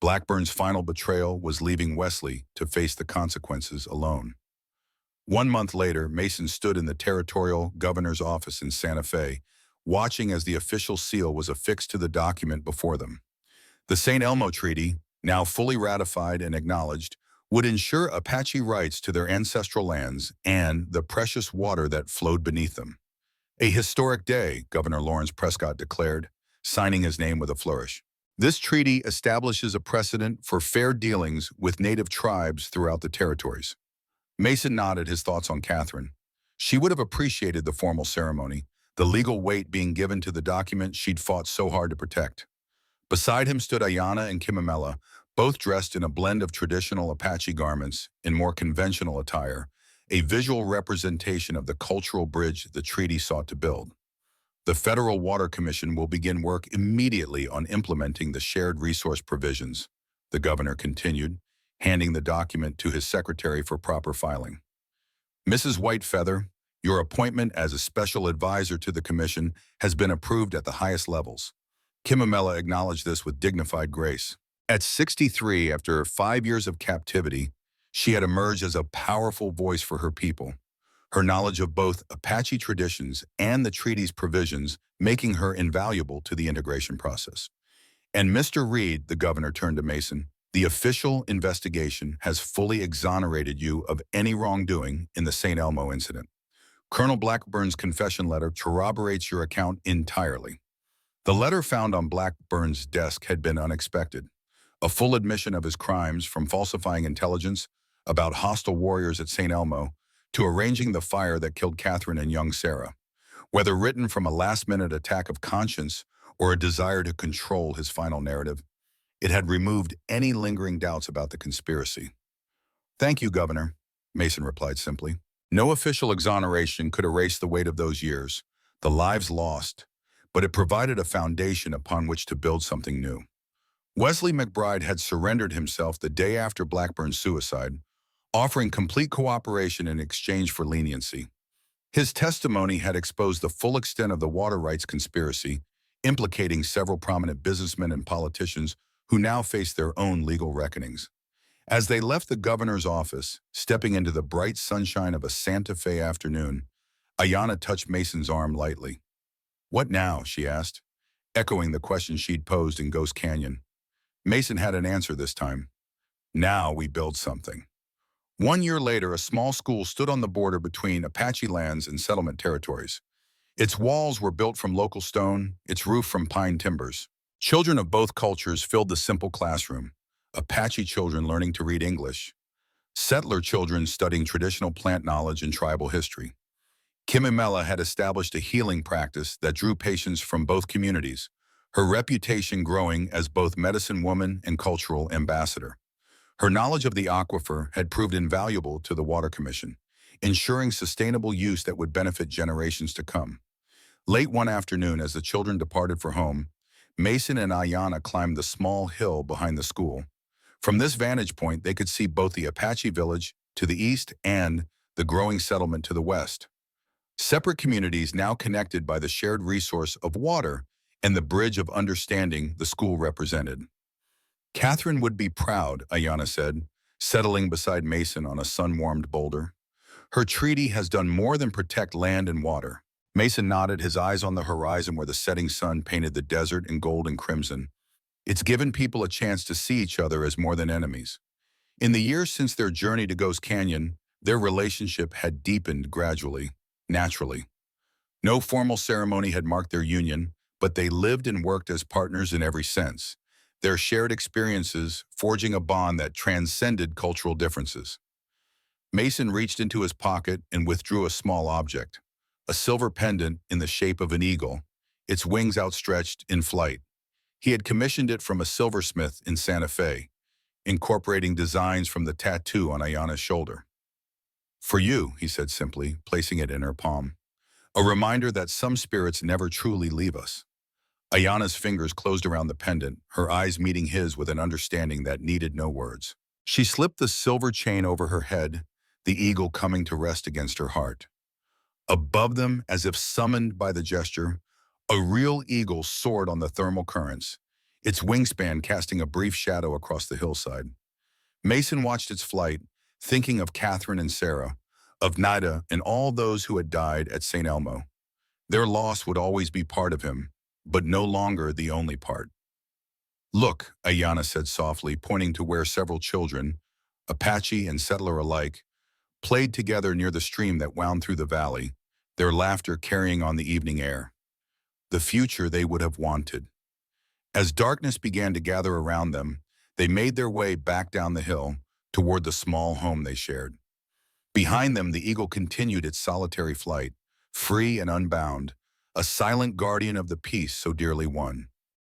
Blackburn's final betrayal was leaving Wesley to face the consequences alone. 1 month later, Mason stood in the territorial governor's office in Santa Fe, watching as the official seal was affixed to the document before them. The St. Elmo Treaty, now fully ratified and acknowledged, would ensure Apache rights to their ancestral lands and the precious water that flowed beneath them. A historic day, Governor Lawrence Prescott declared, signing his name with a flourish. This treaty establishes a precedent for fair dealings with native tribes throughout the territories. Mason nodded his thoughts on Catherine. She would have appreciated the formal ceremony, the legal weight being given to the document she'd fought so hard to protect. Beside him stood Ayanna and Kimamela, both dressed in a blend of traditional Apache garments in more conventional attire, a visual representation of the cultural bridge the treaty sought to build. The Federal Water Commission will begin work immediately on implementing the shared resource provisions, the governor continued, handing the document to his secretary for proper filing. Mrs. Whitefeather, your appointment as a special advisor to the commission has been approved at the highest levels. Kimamela acknowledged this with dignified grace. At 63, after 5 years of captivity, she had emerged as a powerful voice for her people, her knowledge of both Apache traditions and the treaty's provisions making her invaluable to the integration process. And Mr. Reed, the governor turned to Mason, the official investigation has fully exonerated you of any wrongdoing in the St. Elmo incident. Colonel Blackburn's confession letter corroborates your account entirely. The letter found on Blackburn's desk had been unexpected. A full admission of his crimes, from falsifying intelligence about hostile warriors at St. Elmo to arranging the fire that killed Catherine and young Sarah. Whether written from a last-minute attack of conscience or a desire to control his final narrative, it had removed any lingering doubts about the conspiracy. Thank you, Governor, Mason replied simply. No official exoneration could erase the weight of those years, the lives lost, but it provided a foundation upon which to build something new. Wesley McBride had surrendered himself the day after Blackburn's suicide, offering complete cooperation in exchange for leniency. His testimony had exposed the full extent of the water rights conspiracy, implicating several prominent businessmen and politicians who now faced their own legal reckonings. As they left the governor's office, stepping into the bright sunshine of a Santa Fe afternoon, Ayanna touched Mason's arm lightly. What now? She asked, echoing the question she'd posed in Ghost Canyon. Mason had an answer this time. Now we build something. 1 year later, a small school stood on the border between Apache lands and settlement territories. Its walls were built from local stone, its roof from pine timbers. Children of both cultures filled the simple classroom, Apache children learning to read English, settler children studying traditional plant knowledge and tribal history. Kimamela had established a healing practice that drew patients from both communities, her reputation growing as both medicine woman and cultural ambassador. Her knowledge of the aquifer had proved invaluable to the Water Commission, ensuring sustainable use that would benefit generations to come. Late one afternoon, as the children departed for home, Mason and Ayanna climbed the small hill behind the school. From this vantage point, they could see both the Apache village to the east and the growing settlement to the west. Separate communities now connected by the shared resource of water and the bridge of understanding the school represented. Catherine would be proud, Ayanna said, settling beside Mason on a sun-warmed boulder. Her treaty has done more than protect land and water. Mason nodded, his eyes on the horizon where the setting sun painted the desert in gold and crimson. It's given people a chance to see each other as more than enemies. In the years since their journey to Ghost Canyon, their relationship had deepened gradually, naturally. No formal ceremony had marked their union, but they lived and worked as partners in every sense, their shared experiences forging a bond that transcended cultural differences. Mason reached into his pocket and withdrew a small object, a silver pendant in the shape of an eagle, its wings outstretched in flight. He had commissioned it from a silversmith in Santa Fe, incorporating designs from the tattoo on Ayana's shoulder. "For you," he said simply, placing it in her palm. "A reminder that some spirits never truly leave us." Ayana's fingers closed around the pendant, her eyes meeting his with an understanding that needed no words. She slipped the silver chain over her head, the eagle coming to rest against her heart. Above them, as if summoned by the gesture, a real eagle soared on the thermal currents, its wingspan casting a brief shadow across the hillside. Mason watched its flight, thinking of Catherine and Sarah, of Nida and all those who had died at St. Elmo. Their loss would always be part of him, but no longer the only part. "Look," Ayana said softly, pointing to where several children, Apache and settler alike, played together near the stream that wound through the valley, their laughter carrying on the evening air. The future they would have wanted. As darkness began to gather around them, they made their way back down the hill toward the small home they shared. Behind them, the eagle continued its solitary flight, free and unbound, a silent guardian of the peace so dearly won.